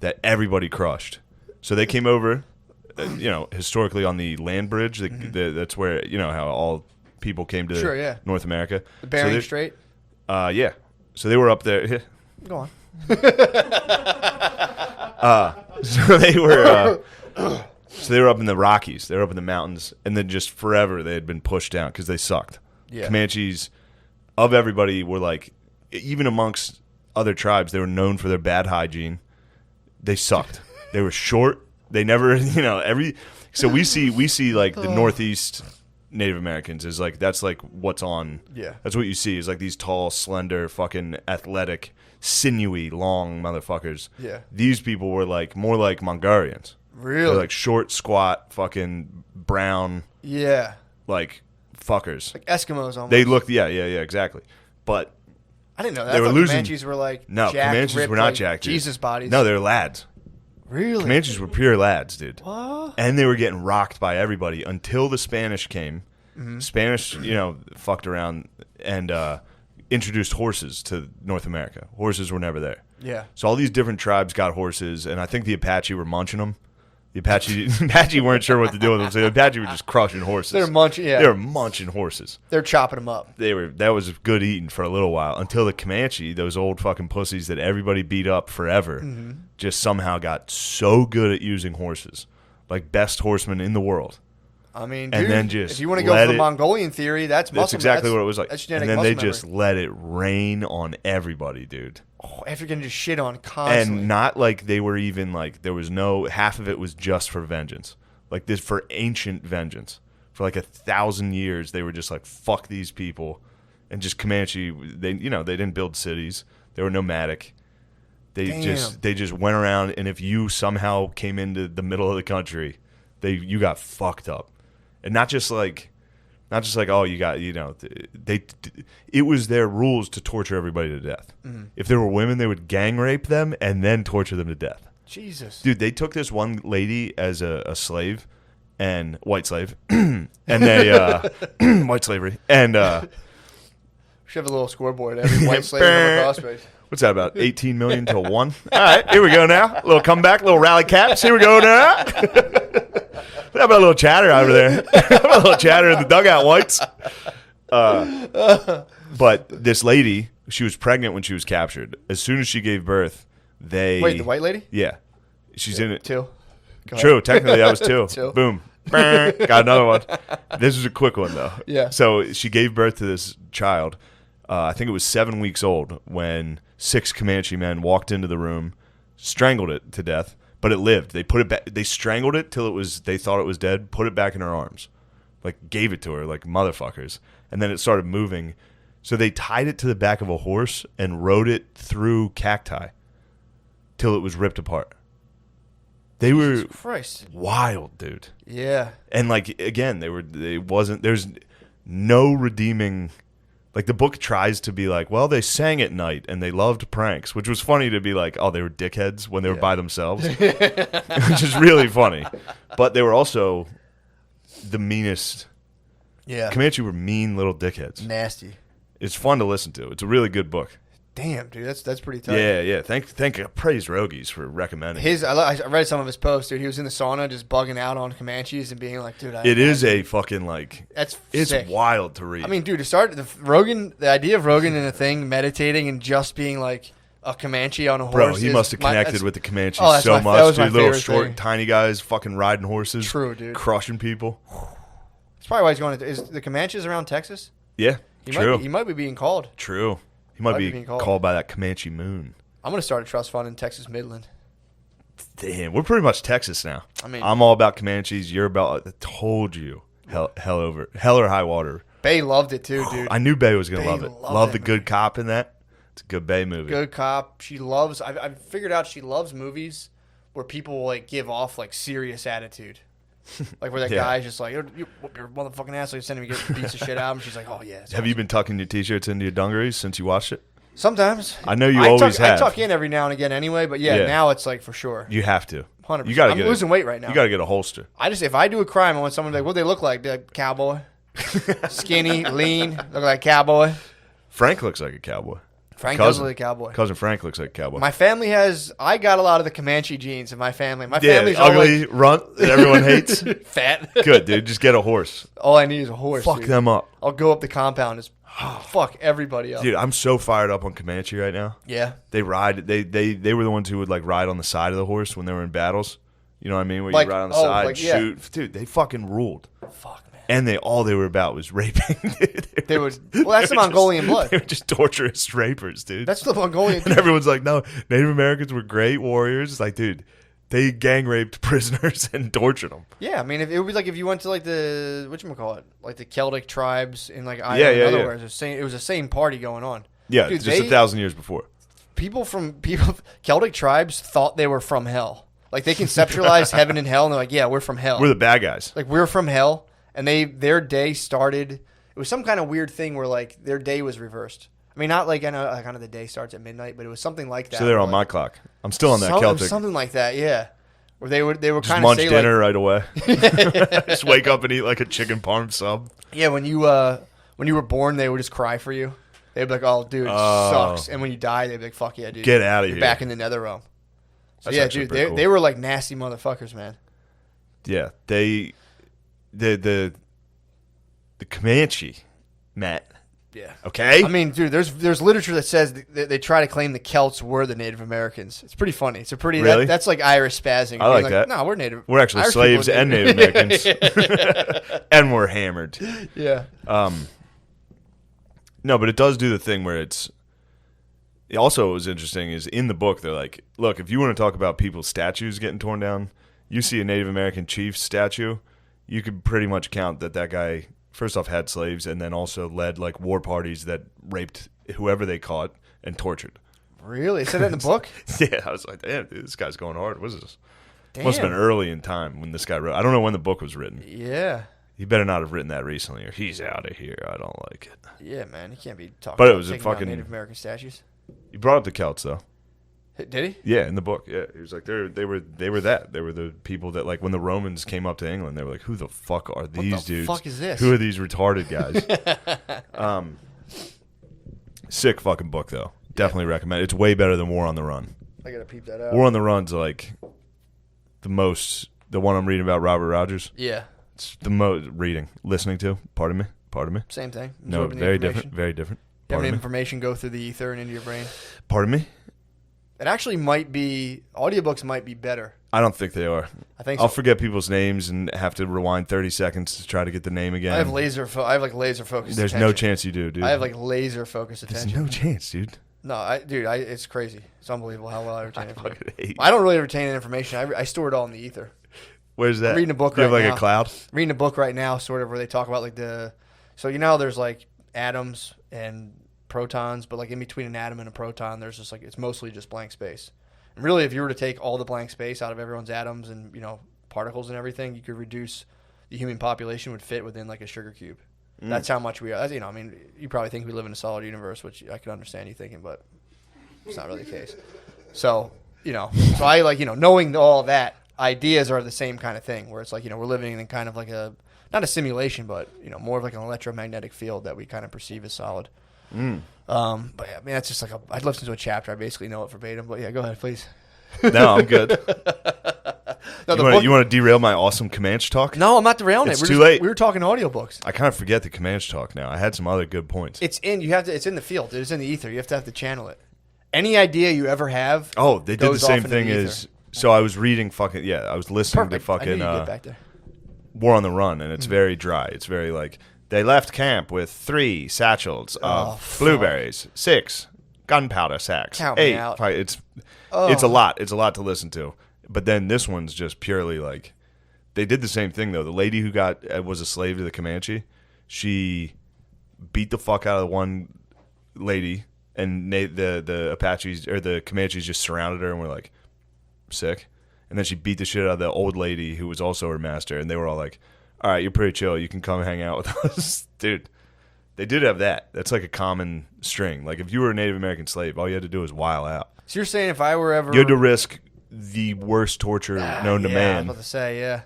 S2: that everybody crushed. So they came over, historically on the land bridge. That's where, how all people came to North America.
S1: The Bering Strait?
S2: Yeah. So they were up there.
S1: Go on.
S2: So they were up in the Rockies. They were up in the mountains. And then just forever they had been pushed down because they sucked.
S1: Yeah.
S2: Comanches, of everybody, were like, even amongst other tribes, they were known for their bad hygiene. They sucked. They were short. They never, so we see like the Northeast Native Americans is like, that's like what's on.
S1: Yeah.
S2: That's what you see is like these tall, slender, fucking athletic, sinewy, long motherfuckers.
S1: Yeah.
S2: These people were like more like Mongolians.
S1: Really?
S2: They're like short, squat, fucking brown,
S1: Yeah.
S2: like fuckers.
S1: Like Eskimos almost.
S2: They looked, yeah, exactly. But
S1: I didn't know that.
S2: they
S1: I
S2: were
S1: thought
S2: losing.
S1: Comanches were like
S2: No,
S1: jacked,
S2: Comanches
S1: ripped,
S2: were not
S1: like
S2: jacked. Dude.
S1: Jesus bodies.
S2: No, they were lads.
S1: Really?
S2: Comanches were pure lads, dude.
S1: What?
S2: And they were getting rocked by everybody until the Spanish came.
S1: Mm-hmm.
S2: Spanish, fucked around and introduced horses to North America. Horses were never there.
S1: Yeah.
S2: So all these different tribes got horses, and I think the Apache were munching them. The Apache weren't sure what to do with them, so the Apache were just crushing horses.
S1: They're munching. Yeah.
S2: They were munching horses.
S1: They're chopping them up.
S2: That was good eating for a little while until the Comanche, those old fucking pussies that everybody beat up forever, just somehow got so good at using horses, like best horsemen in the world.
S1: I mean,
S2: And
S1: dude,
S2: then just
S1: if you want to go
S2: let
S1: for the
S2: it-
S1: Mongolian theory, that's muscle.
S2: That's exactly what it was like.
S1: That's
S2: And
S1: genetic
S2: then
S1: muscle
S2: they
S1: memory.
S2: just let it rain on everybody, dude.
S1: Oh, after getting just shit on constantly.
S2: And not like they were even like there was no half of it was just for vengeance, like this for ancient vengeance. For like 1,000 years, they were just like fuck these people, and just Comanche. They they didn't build cities. They were nomadic. They just went around, and if you somehow came into the middle of the country, you got fucked up. And not just like oh you got it was their rules to torture everybody to death. Mm-hmm. If there were women, they would gang rape them and then torture them to death.
S1: Jesus,
S2: dude, they took this one lady as a slave and white slave, and they white slavery and
S1: we should have a little scoreboard. Every white slave on the crossbase.
S2: What's that about 18 million to 1? All right, here we go now. A little comeback, little rally caps. Here we go now. How about a little chatter over there? How about a little chatter in the dugout, whites? But this lady, she was pregnant when she was captured. As soon as she gave birth,
S1: Wait, the white lady?
S2: Yeah. She's in it.
S1: 2.
S2: True. Technically, that was 2.
S1: 2.
S2: Boom. Got another one. This was a quick one, though.
S1: Yeah.
S2: So she gave birth to this child. I think it was 7 weeks old when 6 Comanche men walked into the room, strangled it to death. But it lived. They put it back. They strangled it till they thought it was dead. Put it back in her arms, like gave it to her, like motherfuckers. And then it started moving. So they tied it to the back of a horse and rode it through cacti till it was ripped apart. They were wild, dude.
S1: Yeah.
S2: And like again, there's no redeeming. Like, the book tries to be like, well, they sang at night and they loved pranks, which was funny to be like, oh, they were dickheads when they were by themselves, which is really funny. But they were also the meanest.
S1: Yeah.
S2: Comanche were mean little dickheads.
S1: Nasty.
S2: It's fun to listen to. It's a really good book.
S1: Damn, dude, that's pretty tough.
S2: Yeah. Praise Rogies for recommending it.
S1: I read some of his posts, dude. He was in the sauna just bugging out on Comanches and being like, dude,
S2: it is a fucking like. It's
S1: sick.
S2: wild to read.
S1: I mean, dude, to start the idea of Rogan in a thing meditating and just being like a Comanche on a horse.
S2: Bro, he must have connected with the Comanches so
S1: that
S2: much.
S1: was my
S2: Dude, little
S1: favorite
S2: short,
S1: thing.
S2: tiny guys fucking riding horses.
S1: True, dude.
S2: Crushing people.
S1: That's probably why he's going to. Is the Comanches around Texas?
S2: Yeah, true.
S1: He might be being called.
S2: True. He might be called by that Comanche moon.
S1: I'm going to start a trust fund in Texas Midland.
S2: Damn, we're pretty much Texas now.
S1: I mean,
S2: I'm all about Comanches. You're about. I told you. Hell or High Water.
S1: Bay loved it too, dude.
S2: I knew Bay was gonna
S1: Bay
S2: love it.
S1: loved
S2: Love
S1: that
S2: the good cop in that. It's a good Bay movie.
S1: Good cop. She loves. I've figured out she loves movies where people like give off like serious attitude. Like where that guy's just like, you motherfucking asshole, you sending me get beats the shit out, and she's like, oh yeah.
S2: Have you been tucking your t-shirts into your dungarees since you watched it?
S1: Sometimes.
S2: I know you always have.
S1: I tuck in every now and again anyway, but now it's like for sure.
S2: You have to.
S1: 100%.
S2: You gotta
S1: I'm losing weight right now.
S2: You gotta get a holster.
S1: If I do a crime, I want someone to be like, what do they look like? They're like, cowboy, skinny, lean, look like a cowboy.
S2: Frank looks like a cowboy.
S1: Frank does look like a cowboy.
S2: Cousin Frank looks like a cowboy.
S1: My family I got a lot of the Comanche genes in my family. My
S2: yeah,
S1: family's
S2: ugly, runt that everyone hates.
S1: Fat.
S2: Good, dude. Just get a horse.
S1: All I need is a horse.
S2: Fuck
S1: dude.
S2: them up.
S1: I'll go up the compound and just fuck everybody up.
S2: Dude, I'm so fired up on Comanche right now.
S1: Yeah.
S2: They ride. They were the ones who would like ride on the side of the horse when they were in battles. You know what I mean? Where
S1: Like,
S2: you ride on the
S1: oh,
S2: side,
S1: like, yeah.
S2: shoot. Dude, they fucking ruled.
S1: Fuck, man.
S2: And all they were about was raping.
S1: That's the Mongolian blood.
S2: They were just torturous rapers, dude.
S1: That's the Mongolian.
S2: And everyone's like, no, Native Americans were great warriors. It's like, dude, they gang raped prisoners and tortured them.
S1: Yeah, I mean, it would be like if you went to like the whatchamacallit, like the Celtic tribes in like Ireland and other words. It was the same party going on.
S2: Yeah,
S1: dude,
S2: just 1,000 years before.
S1: Celtic tribes thought they were from hell. Like they conceptualized heaven and hell, and they're like, yeah, we're from hell.
S2: We're the bad guys.
S1: Like we're from hell, and their day started. It was some kind of weird thing where like their day was reversed. I mean, not like I know kind of the day starts at midnight, but it was something like that.
S2: So they're on my clock. I'm still on that Celtic.
S1: Something like that, yeah. Where they were
S2: just
S1: kind of
S2: munch dinner right away. Just wake up and eat like a chicken parm sub.
S1: Yeah, when you were born, they would just cry for you. They'd be like, "Oh, dude, it sucks." And when you die, they'd be like, "Fuck yeah, dude,
S2: get out of
S1: You're
S2: here,
S1: back in the nether realm." So
S2: That's
S1: yeah, dude,
S2: cool.
S1: they were like nasty motherfuckers, man.
S2: Yeah, the Comanche, Matt.
S1: Yeah.
S2: Okay.
S1: I mean, dude, there's literature that says they try to claim the Celts were the Native Americans. It's pretty funny. It's a pretty
S2: really?
S1: that's like Irish spazzing.
S2: I like that.
S1: No, we're Native.
S2: We're actually
S1: Irish
S2: slaves and Native Americans, and we're hammered.
S1: Yeah.
S2: No, but it does do the thing where it's. Also, what was interesting is in the book they're like, look, if you want to talk about people's statues getting torn down, you see a Native American chief statue, you could pretty much count that guy first off had slaves and then also led like war parties that raped whoever they caught and tortured.
S1: Really? It said that in the book?
S2: Yeah, I was like, damn, dude, this guy's going hard. What is this?
S1: Damn.
S2: Must have been early in time when this guy wrote. I don't know when the book was written.
S1: Yeah.
S2: He better not have written that recently, or he's out of here. I don't like it.
S1: Yeah, man, he can't be talking.
S2: But it
S1: about
S2: was a
S1: taking down
S2: fucking
S1: Native American statues.
S2: You brought up the Celts though.
S1: Did he?
S2: Yeah, in the book. Yeah, he was like they were that. They were the people that like when the Romans came up to England, they were like, who the fuck are these dudes?
S1: What the fuck is this?
S2: Who are these retarded guys? Sick fucking book though. Definitely recommend. It's way better than War on the Run.
S1: I gotta peep that out.
S2: War on the Run's like the one I'm reading about Robert Rogers.
S1: Yeah.
S2: It's the most listening to. Pardon me.
S1: Same thing.
S2: No,
S1: Absorbing the
S2: very
S1: information.
S2: different. Very different.
S1: Having
S2: Pardon me.
S1: information go through the ether and into your brain.
S2: Pardon me.
S1: It actually might be audiobooks might be better.
S2: I don't think they are.
S1: I think
S2: I'll
S1: so.
S2: forget people's names and have to rewind 30 seconds to try to get the name again.
S1: I have laser focused.
S2: There's no chance you do, dude.
S1: I have like laser focused
S2: There's
S1: attention.
S2: no chance, dude.
S1: No, it's crazy. It's unbelievable how well I retain information.
S2: fucking hate
S1: I don't really retain information. I store it all in the ether.
S2: Where's that?
S1: I'm reading a book
S2: you have
S1: right
S2: like
S1: now.
S2: a cloud?
S1: Reading a book right now, sort of, where they talk about like so you know there's like atoms and protons, but like in between an atom and a proton, there's just like it's mostly just blank space. And really, if you were to take all the blank space out of everyone's atoms and particles and everything, you could reduce the human population would fit within like a sugar cube. That's how much we are. I mean, you probably think we live in a solid universe, which I can understand you thinking, but it's not really the case. So so I like knowing all that, ideas are the same kind of thing where it's like we're living in kind of like not a simulation, but more of like an electromagnetic field that we kind of perceive as solid. But yeah, I mean that's just like I'd listen to a chapter. I basically know it verbatim. But yeah, go ahead, please.
S2: No, I'm good.
S1: No,
S2: you want to derail my awesome Comanche talk?
S1: No, I'm not derailing
S2: It's
S1: it.
S2: too late.
S1: We were talking audiobooks.
S2: I kind of forget the Comanche talk now. I had some other good points.
S1: It's in the field. It's in the ether. You have to channel it. Any idea you ever have?
S2: Oh, they did the
S1: goes
S2: same
S1: off into
S2: thing
S1: the ether.
S2: as. So I was reading I was listening
S1: Perfect.
S2: to
S1: I knew
S2: fucking
S1: you'd get back there.
S2: War on the Run, and it's very dry. It's very like they left camp with 3 satchels of blueberries, 6 gunpowder sacks,
S1: Count me
S2: 8. It's a lot. It's a lot to listen to. But then this one's just purely like They did the same thing though. The lady who was a slave to the Comanche, she beat the fuck out of the one lady, and the Apaches or the Comanches just surrounded her and were like, sick. And then she beat the shit out of the old lady who was also her master, and they were all like, all right, you're pretty chill. You can come hang out with us. Dude, they did have that. That's like a common string. Like if you were a Native American slave, all you had to do was while out.
S1: So you're saying if I were ever...
S2: You had to risk the worst torture known to
S1: I
S2: man.
S1: was about to say, yeah.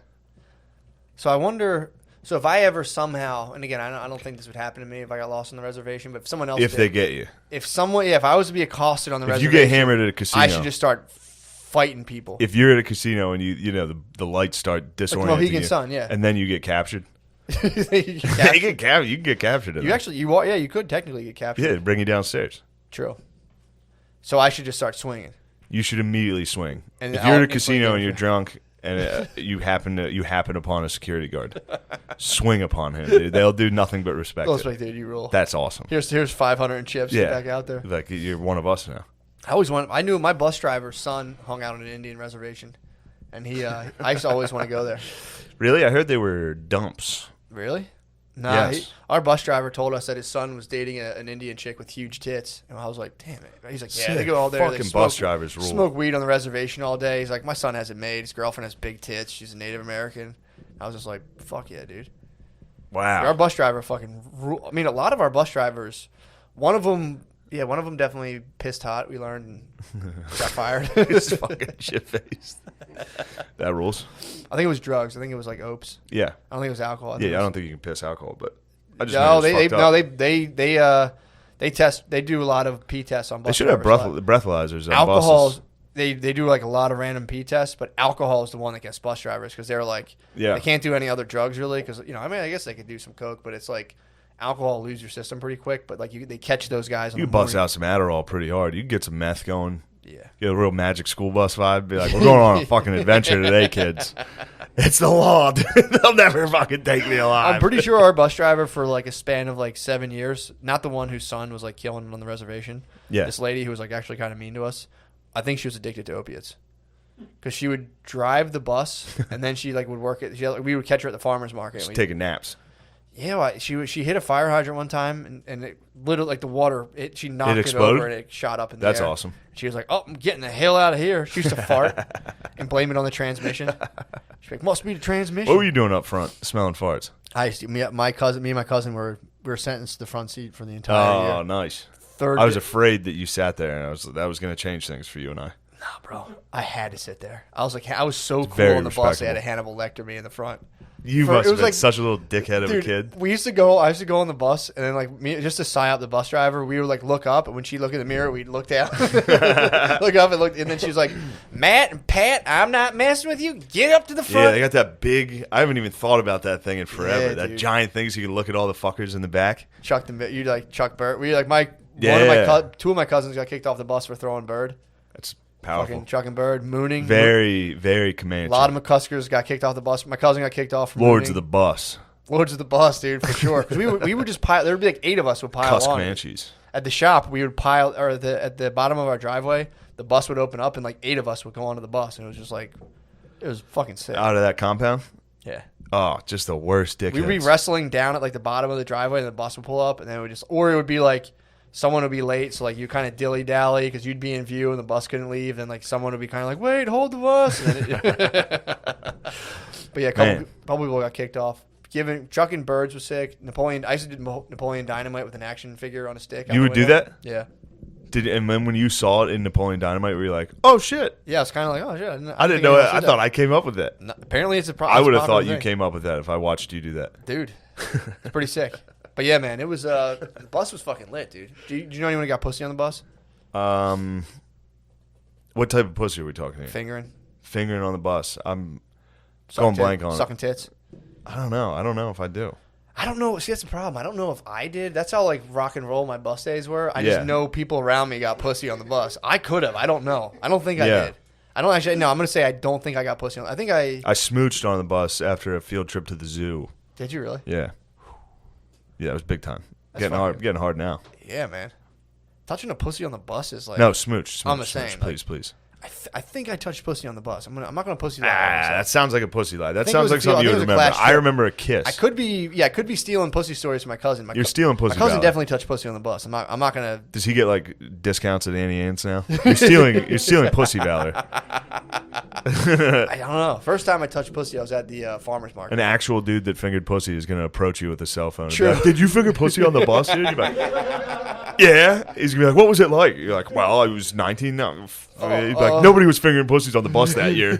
S1: So I wonder... So if I ever somehow... And again, I don't think this would happen to me if I got lost on the reservation, but if someone else
S2: If
S1: did,
S2: they get you.
S1: If someone... Yeah, if I was to be accosted on the
S2: If
S1: reservation...
S2: you get hammered at a casino...
S1: I should just start fighting people.
S2: If you're at a casino and the lights start disorienting
S1: Mohegan
S2: you,
S1: Sun, yeah.
S2: and then you get captured.
S1: You
S2: You can get captured.
S1: You could technically get captured.
S2: Yeah, bring you downstairs.
S1: True. So I should just start swinging.
S2: You should immediately swing.
S1: And
S2: if you're at a
S1: I'll
S2: casino and you're drunk and you happen upon a security guard, swing upon him. Dude. They'll do nothing but respect
S1: They'll
S2: it.
S1: respect it. You rule.
S2: That's awesome.
S1: Here's 500 in chips.
S2: Yeah,
S1: Get back out there.
S2: Like you're one of us now.
S1: I knew my bus driver's son hung out on an Indian reservation, and I used to always want to go there.
S2: Really? I heard they were dumps.
S1: Really? Nah.
S2: Yes.
S1: Our bus driver told us that his son was dating an Indian chick with huge tits, and I was like, damn it. He's like, yeah, they go all there.
S2: Fucking bus drivers rule.
S1: Smoke weed on the reservation all day. He's like, my son has it made. His girlfriend has big tits. She's a Native American. I was just like, fuck yeah, dude.
S2: Wow.
S1: Our bus driver fucking rule. I mean, a lot of our bus drivers, one of them definitely pissed hot. We learned and got fired.
S2: He's fucking shit faced. That rules.
S1: I think it was drugs. I think it was like opes.
S2: Yeah.
S1: I don't think it was alcohol.
S2: I don't think you can piss alcohol, but I just
S1: No, they test. They do a lot of pee tests on bus.
S2: They should have
S1: drivers.
S2: breathalyzers on
S1: Alcohol.
S2: buses.
S1: They do like a lot of random pee tests, but alcohol is the one that gets bus drivers because they're like, they can't do any other drugs really because I guess they could do some coke, but it's like alcohol will lose your system pretty quick. But like they catch those guys.
S2: You bust out some Adderall pretty hard. You can get some meth going.
S1: Yeah.
S2: Get a real Magic School Bus vibe. Be like, we're going on a fucking adventure today, kids. It's the law. Dude. They'll never fucking take me alive.
S1: I'm pretty sure our bus driver for like a span of like 7 years, not the one whose son was like killing him on the reservation.
S2: Yeah.
S1: This lady who was like actually kind of mean to us. I think she was addicted to opiates. Because she would drive the bus and then she like would work at. We would catch her at the farmer's market.
S2: Just taking naps.
S1: Yeah, well, she hit a fire hydrant one time and it literally like the water. She knocked it
S2: exploded?
S1: over and it shot up in the air.
S2: That's awesome.
S1: She was like, "Oh, I'm getting the hell out of here." She used to fart and blame it on the transmission. She's like, "Must be the transmission."
S2: What were you doing up front, smelling farts?
S1: Me and my cousin were sentenced to the front seat for the entire year.
S2: Oh, nice.
S1: I
S2: was afraid that you sat there, and that was going to change things for you and I.
S1: Nah, bro. I had to sit there. I was like, I was so cool
S2: very
S1: on the bus. They had
S2: respectable.
S1: a Hannibal Lecter me in the front.
S2: You must have been such a little dickhead of a kid.
S1: I used to go on the bus, and then like me, just to sign up the bus driver, we would like look up, and when she looked in the mirror, we'd look down, look up, and then she was like, "Matt and Pat, I'm not messing with you. Get up to the front."
S2: Yeah, they got that big. I haven't even thought about that thing in forever.
S1: Yeah,
S2: that
S1: dude.
S2: giant thing, so you can look at all the fuckers in the back.
S1: Chuck them. You like Chuck Bird. We like two of my cousins got kicked off the bus for throwing bird.
S2: That's powerful.
S1: Fucking chucking bird, mooning.
S2: Very, very Comanche.
S1: A lot of McCuskers got kicked off the bus. My cousin got kicked off.
S2: Lords of the bus.
S1: Lords of the bus, dude, for sure. Because we would just pile. There would be like 8 of us would pile
S2: Cuss
S1: on.
S2: Comanches.
S1: At the shop, we would pile, or at the bottom of our driveway, the bus would open up, and like 8 of us would go onto the bus, and it was just like, it was fucking sick.
S2: Out of that compound?
S1: Yeah.
S2: Oh, just the worst dickheads.
S1: We'd be wrestling down at like the bottom of the driveway, and the bus would pull up, and then or it would be like someone would be late, so like you kind of dilly dally because you'd be in view and the bus couldn't leave, and like someone would be kind of like, wait, hold the bus. And then but yeah, a couple people got kicked off. Chucking birds was sick. I used to do Napoleon Dynamite with an action figure on a stick.
S2: You would do that?
S1: Yeah.
S2: And then when you saw it in Napoleon Dynamite, were you like, oh shit?
S1: Yeah, it's kind of like, oh shit.
S2: I didn't know it. I thought I came up with that.
S1: No, apparently it's a problem.
S2: I would have thought you came up with that if I watched you do that.
S1: Dude, it's pretty sick. But yeah, man, it was the bus was fucking lit, dude. Do you know anyone who got pussy on the bus?
S2: What type of pussy are we talking here?
S1: Fingering
S2: on the bus. I'm going blank on it.
S1: Sucking tits.
S2: I don't know. I don't know if I do.
S1: I don't know. See, that's the problem. I don't know if I did. That's how like rock and roll my bus days were. I just know people around me got pussy on the bus. I could have. I don't know. I don't think I did. I don't actually. No, I'm gonna say I don't think I got pussy on. I think I
S2: smooched on the bus after a field trip to the zoo.
S1: Did you really?
S2: Yeah. Yeah, it was big time. Getting hard now.
S1: Yeah, man. Touching a pussy on the bus is like
S2: no smooch.
S1: I'm the
S2: smooch,
S1: same.
S2: please.
S1: I think I touched pussy on the bus. I'm not gonna pussy lie.
S2: That sounds like a pussy lie. That
S1: think it
S2: sounds
S1: was a
S2: like something
S1: feel-
S2: you
S1: I
S2: would
S1: think it was a
S2: remember.
S1: class
S2: I
S1: trip.
S2: remember a kiss.
S1: I could be stealing pussy stories from my cousin.
S2: You're stealing pussy.
S1: My cousin
S2: Valor.
S1: definitely touched pussy on the bus. I'm not gonna.
S2: Does he get like discounts at Annie Ann's now? You're stealing pussy valor.
S1: I don't know. First time I touched pussy, I was at the farmer's market.
S2: An actual dude that fingered pussy is going to approach you with a cell phone.
S1: True.
S2: Like, did you finger pussy on the bus, dude? You're like, yeah. He's going to be like, what was it like? You're like, well, I was 19. No. He's like, nobody was fingering pussies on the bus that year.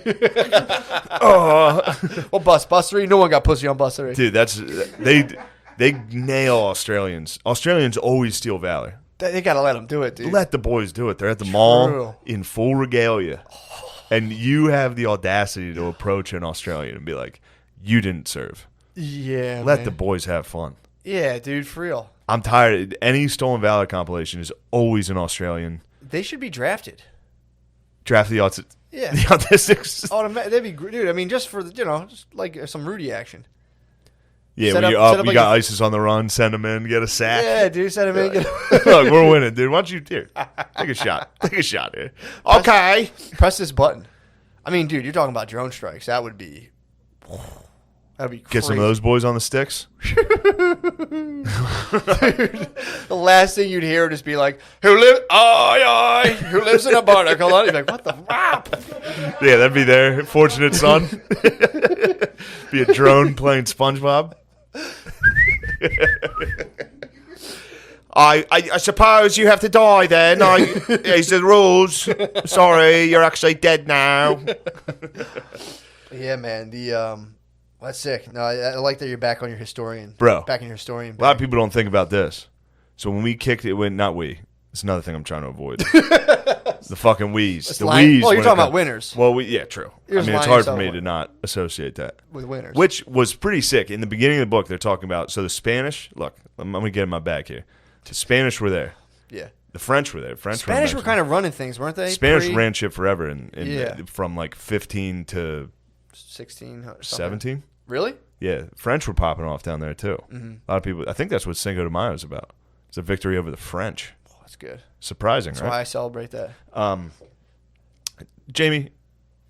S1: What bus? Bus 3? No one got pussy on bus 3.
S2: Dude, they nail Australians. Australians always steal valor.
S1: They gotta let them do it, dude.
S2: Let the boys do it. They're at the mall in full regalia. And you have the audacity to approach an Australian and be like, you didn't serve.
S1: Yeah,
S2: Let
S1: man.
S2: the boys have fun.
S1: Yeah, dude, for real.
S2: I'm tired. Any Stolen Valor compilation is always an Australian.
S1: They should be drafted.
S2: Draft the
S1: Yeah.
S2: the autistics.
S1: That'd be great, dude. I mean, just for just like some Rudy action.
S2: Yeah,
S1: set
S2: when
S1: up-
S2: you're
S1: set
S2: up,
S1: up
S2: you
S1: like
S2: got
S1: a-
S2: ISIS on the run, send them in, get a sack.
S1: Yeah, dude, send him in.
S2: Look, we're winning, dude. Why don't you here? Take a shot. Take a shot here. Okay.
S1: Press this button. I mean, dude, you're talking about drone strikes. That'd be crazy.
S2: Get some of those boys on the sticks.
S1: Dude, the last thing you'd hear would just be like, who lives in a barnacle? You'd be like, what the rap?
S2: Yeah, that'd be their fortunate son. Be a drone playing SpongeBob. I suppose you have to die then. It's the rules. Sorry, you're actually dead now.
S1: Yeah, man. That's sick. No, I like that you're back on your historian.
S2: Bro.
S1: Back in your historian.
S2: A lot of people don't think about this. So when we kicked it, not we. It's another thing I'm trying to avoid. The fucking wees. The
S1: lying.
S2: wees.
S1: Oh, you're
S2: when
S1: talking
S2: it
S1: about
S2: comes-
S1: winners.
S2: Well, yeah, true.
S1: You're
S2: I
S1: just
S2: mean, it's
S1: lying
S2: hard for
S1: yourself
S2: me
S1: away.
S2: to not associate that.
S1: With winners.
S2: Which was pretty sick. In the beginning of the book, they're talking about, so the Spanish, look, I'm going to get in my bag here. The Spanish were there.
S1: Yeah.
S2: The French were there.
S1: Spanish were kind of running things, weren't they?
S2: Spanish ran shit forever
S1: Yeah.
S2: from like 15 to
S1: 16 or something.
S2: 17.
S1: Really?
S2: Yeah, French were popping off down there too.
S1: Mm-hmm.
S2: A lot of people, I think that's what Cinco de Mayo is about. It's a victory over the French.
S1: Oh, that's good.
S2: Surprising,
S1: That's
S2: right?
S1: why I celebrate that.
S2: Jamie,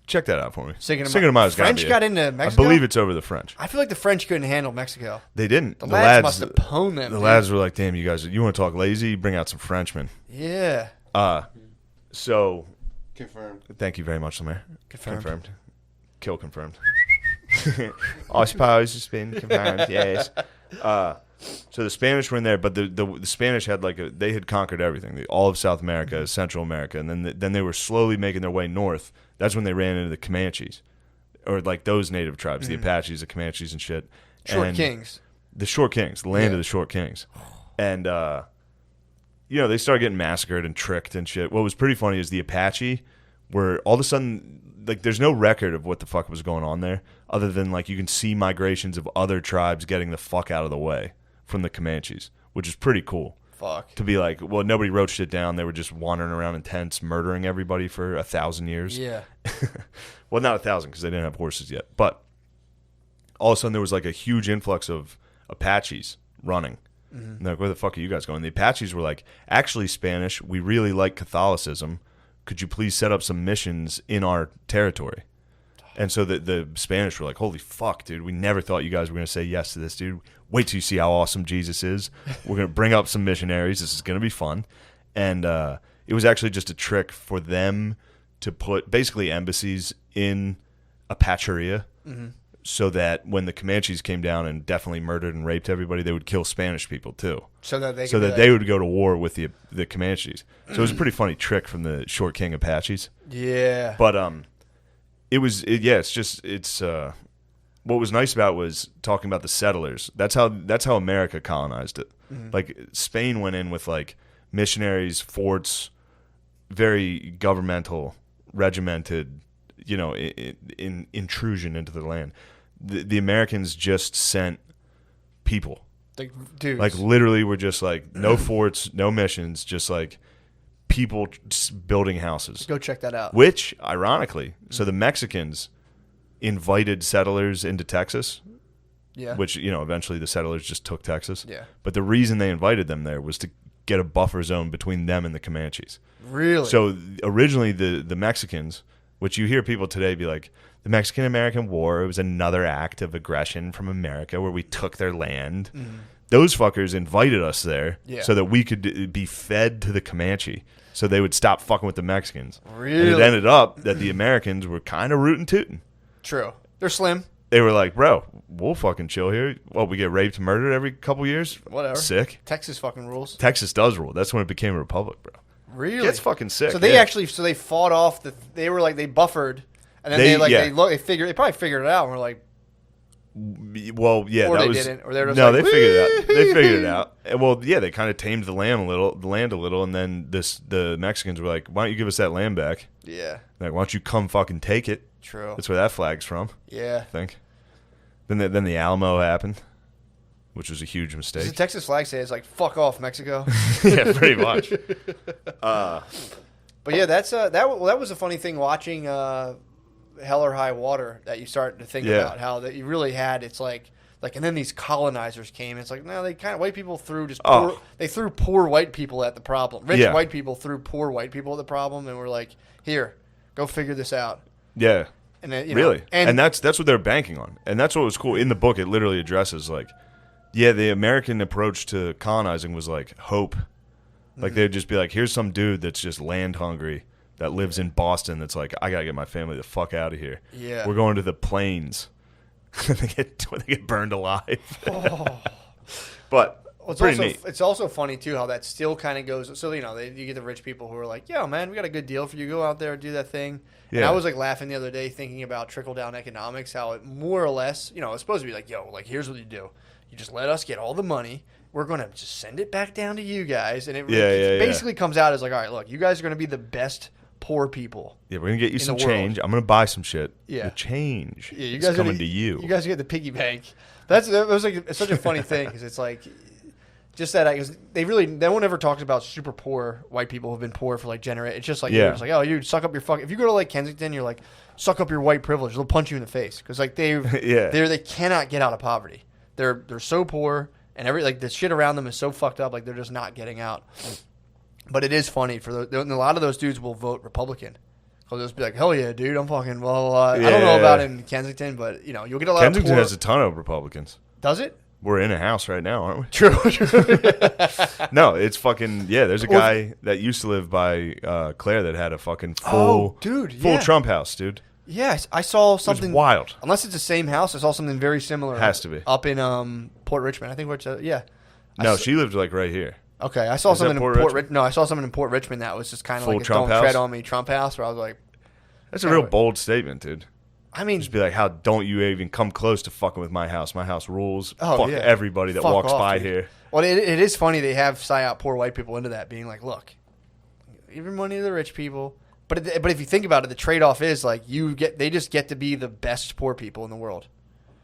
S2: check that out for me.
S1: Cinco de
S2: Mayo's gotta
S1: French
S2: be
S1: got
S2: it.
S1: into Mexico?
S2: I believe it's over the French.
S1: I feel like the French couldn't handle Mexico.
S2: They didn't.
S1: The lads must have pwned them.
S2: The
S1: dude.
S2: lads were like, damn, you guys, you want to talk lazy? Bring out some Frenchmen.
S1: Yeah.
S2: So,
S3: Confirmed.
S2: thank you very much, Lemaire.
S1: Confirmed.
S2: Kill confirmed. I suppose it's been confirmed, yes. So the Spanish were in there, but the Spanish had they had conquered everything, all of South America, Central America, and then they were slowly making their way north. That's when they ran into the Comanches, or like those native tribes, the Apaches, the Comanches, and shit.
S1: Short
S2: And
S1: Kings.
S2: the Short Kings, the land of the Short Kings, and they started getting massacred and tricked and shit. What was pretty funny is the Apache were all of a sudden there's no record of what the fuck was going on there, other than you can see migrations of other tribes getting the fuck out of the way from the Comanches, which is pretty cool.
S1: Fuck.
S2: To be like, well, nobody wrote shit down. They were just wandering around in tents, murdering everybody for 1,000 years.
S1: Yeah.
S2: Well, not 1,000 because they didn't have horses yet. But all of a sudden there was a huge influx of Apaches running. Mm-hmm. And they're like, where the fuck are you guys going? The Apaches were like, actually, Spanish, we really like Catholicism. Could you please set up some missions in our territory? And so the Spanish were like, holy fuck, dude, we never thought you guys were going to say yes to this, dude. Wait till you see how awesome Jesus is. We're going to bring up some missionaries. This is going to be fun. And it was actually just a trick for them to put basically embassies in Apacheria so that when the Comanches came down and definitely murdered and raped everybody, they would kill Spanish people too.
S1: So that
S2: they would go to war with the Comanches. So it was a pretty funny trick from the Short King Apaches.
S1: Yeah.
S2: But what was nice about it was talking about the settlers. That's how America colonized it. Mm-hmm. Spain went in with missionaries, forts, very governmental, regimented, in intrusion into the land. The Americans just sent people.
S1: Dudes.
S2: Literally were just no forts, no missions, just people just building houses.
S1: Go check that out.
S2: Which, ironically, so the Mexicans invited settlers into Texas. Yeah. Which, eventually the settlers just took Texas.
S1: Yeah.
S2: But the reason they invited them there was to get a buffer zone between them and the Comanches.
S1: Really?
S2: So originally the Mexicans, which you hear people today be like, the Mexican-American War, it was another act of aggression from America where we took their land. Mm-hmm. Those fuckers invited us there so that we could be fed to the Comanche so they would stop fucking with the Mexicans.
S1: Really?
S2: And it ended up that the Americans were kind of rootin' tootin'.
S1: True. They're slim.
S2: They were like, bro, we'll fucking chill here. Well, we get raped and murdered every couple years?
S1: Whatever.
S2: Sick.
S1: Texas fucking rules.
S2: Texas does rule. That's when it became a republic, bro.
S1: Really?
S2: It's fucking sick.
S1: So they fought off they were like, they buffered, and then they probably figured it out and were like,
S2: well, yeah,
S1: or
S2: that
S1: they
S2: was,
S1: didn't, or they were just
S2: no,
S1: like,
S2: they figured it out. They figured it out. And, well, yeah, they kind of tamed the land a little, and then the Mexicans were like, why don't you give us that land back?
S1: Yeah.
S2: Like, why don't you come fucking take it?
S1: True.
S2: That's where that flag's from.
S1: Yeah.
S2: I think. Then the Alamo happened, which was a huge mistake.
S1: Does the Texas flag say it's like, fuck off, Mexico?
S2: Yeah, pretty much.
S1: But yeah, that's that was a funny thing watching Hell or High Water, that you start to think about how that you really had. It's like, and then these colonizers came. It's like, no, they kind of, white people threw they threw poor white people at the problem. Rich white people threw poor white people at the problem, and we're like, here, go figure this out.
S2: Yeah.
S1: And then,
S2: really, and that's what they're banking on, and that's what was cool in the book. It literally addresses like, the American approach to colonizing was like hope, like they'd just be like, here's some dude that's just land hungry that lives in Boston. That's like, I gotta get my family the fuck out of here. Yeah, we're going to the plains. they get burned alive. But
S1: it's also funny too how that still kind of goes. So you get the rich people who are like, "Yo, man, we got a good deal for you. Go out there and do that thing." Yeah. And I was like laughing the other day thinking about trickle down economics, how it more or less, it's supposed to be like, "Yo, like here's what you do. You just let us get all the money. We're gonna just send it back down to you guys." And it basically comes out as like, "All right, look, you guys are gonna be the best poor people.
S2: Yeah, we're gonna get you some change. I'm gonna buy some shit.
S1: Yeah,
S2: the change.
S1: Yeah, you guys
S2: coming to you.
S1: You guys get the piggy bank. That was like it's such a funny thing because it's like. Just that, because no one ever talks about super poor white people who've been poor for like generations. It's just like, it's like, oh, you suck up your fuck. If you go to like Kensington, you're like, suck up your white privilege. They'll punch you in the face because like they cannot get out of poverty. They're so poor and the shit around them is so fucked up. Like they're just not getting out. But it is funny and a lot of those dudes will vote Republican. They'll just be like, hell yeah, dude, I'm fucking blah blah blah. I don't know about in Kensington, but you'll get a lot.
S2: Kensington has a ton of Republicans.
S1: Does it?
S2: We're in a house right now, aren't we?
S1: True.
S2: No, it's fucking there's a guy that used to live by Claire that had a fucking full Trump house, dude.
S1: Yes, I saw something
S2: wild.
S1: Unless it's the same house, I saw something very similar.
S2: It has to be
S1: up in Port Richmond. I think
S2: No, she lived like right here.
S1: Okay, I saw something in Port Richmond. No, I saw something in Port Richmond that was just kind of like a "Don't tread on me" Trump house, where I was like,
S2: that's a real bold statement, dude.
S1: I mean,
S2: just be like, how don't you even come close to fucking with my house? My house rules.
S1: Oh,
S2: fuck everybody that walks by here.
S1: Well, it is funny they have psyop poor white people into that, being like, look, give your money to the rich people. But if you think about it, the trade off is like they just get to be the best poor people in the world.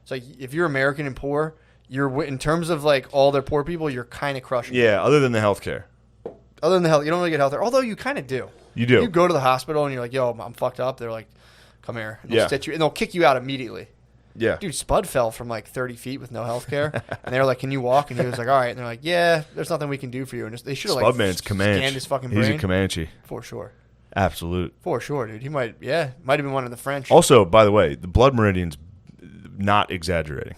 S1: So if you're American and poor, you're in terms of like all their poor people, you're kind of crushing.
S2: Yeah, other than the healthcare.
S1: Other than the health, you don't really get healthcare. Although you kind of do.
S2: You do.
S1: You go to the hospital and you're like, yo, I'm fucked up. They're like, come here. And they'll stitch you, and they'll kick you out immediately.
S2: Yeah.
S1: Dude, Spud fell from like 30 feet with no health care. And they were like, can you walk? And he was like, all right. And they're like, yeah, there's nothing we can do for you. And they should have like
S2: Spudman's Comanche.
S1: Scanned his fucking brain.
S2: He's a Comanche.
S1: For sure.
S2: Absolute.
S1: For sure, dude. He might have been one of the French.
S2: Also, by the way, the blood meridian's not exaggerating.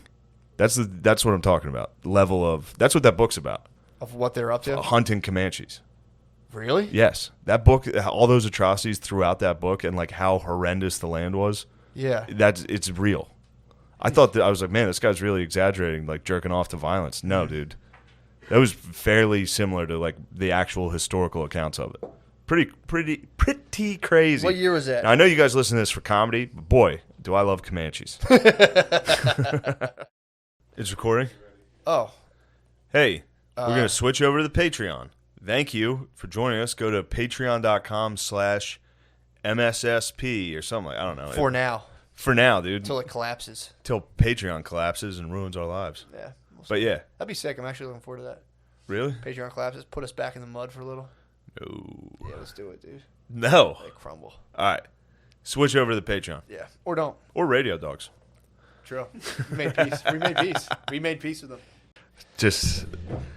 S2: That's what I'm talking about. That's what that book's about.
S1: Of what they're up to?
S2: Hunting Comanches.
S1: Really?
S2: Yes. That book, all those atrocities throughout that book and like how horrendous the land was.
S1: Yeah.
S2: It's real. I was like, man, this guy's really exaggerating, like jerking off to violence. No, dude. That was fairly similar to like the actual historical accounts of it. Pretty crazy.
S1: What year was that?
S2: Now, I know you guys listen to this for comedy, but boy, do I love Comanches. It's recording?
S1: Oh.
S2: Hey, we're going to switch over to the Patreon. Thank you for joining us. Go to patreon.com/MSSP or something. I don't know.
S1: For now.
S2: For now, dude.
S1: Until it collapses.
S2: Till Patreon collapses and ruins our lives.
S1: Yeah.
S2: But yeah.
S1: That'd be sick. I'm actually looking forward to that.
S2: Really?
S1: Patreon collapses. Put us back in the mud for a little.
S2: No.
S1: Yeah, let's do it, dude.
S2: No.
S1: They crumble.
S2: All right. Switch over to the Patreon.
S1: Yeah. Or don't.
S2: Or Radio Dogs.
S1: True. We made peace. We made peace with them.
S2: Just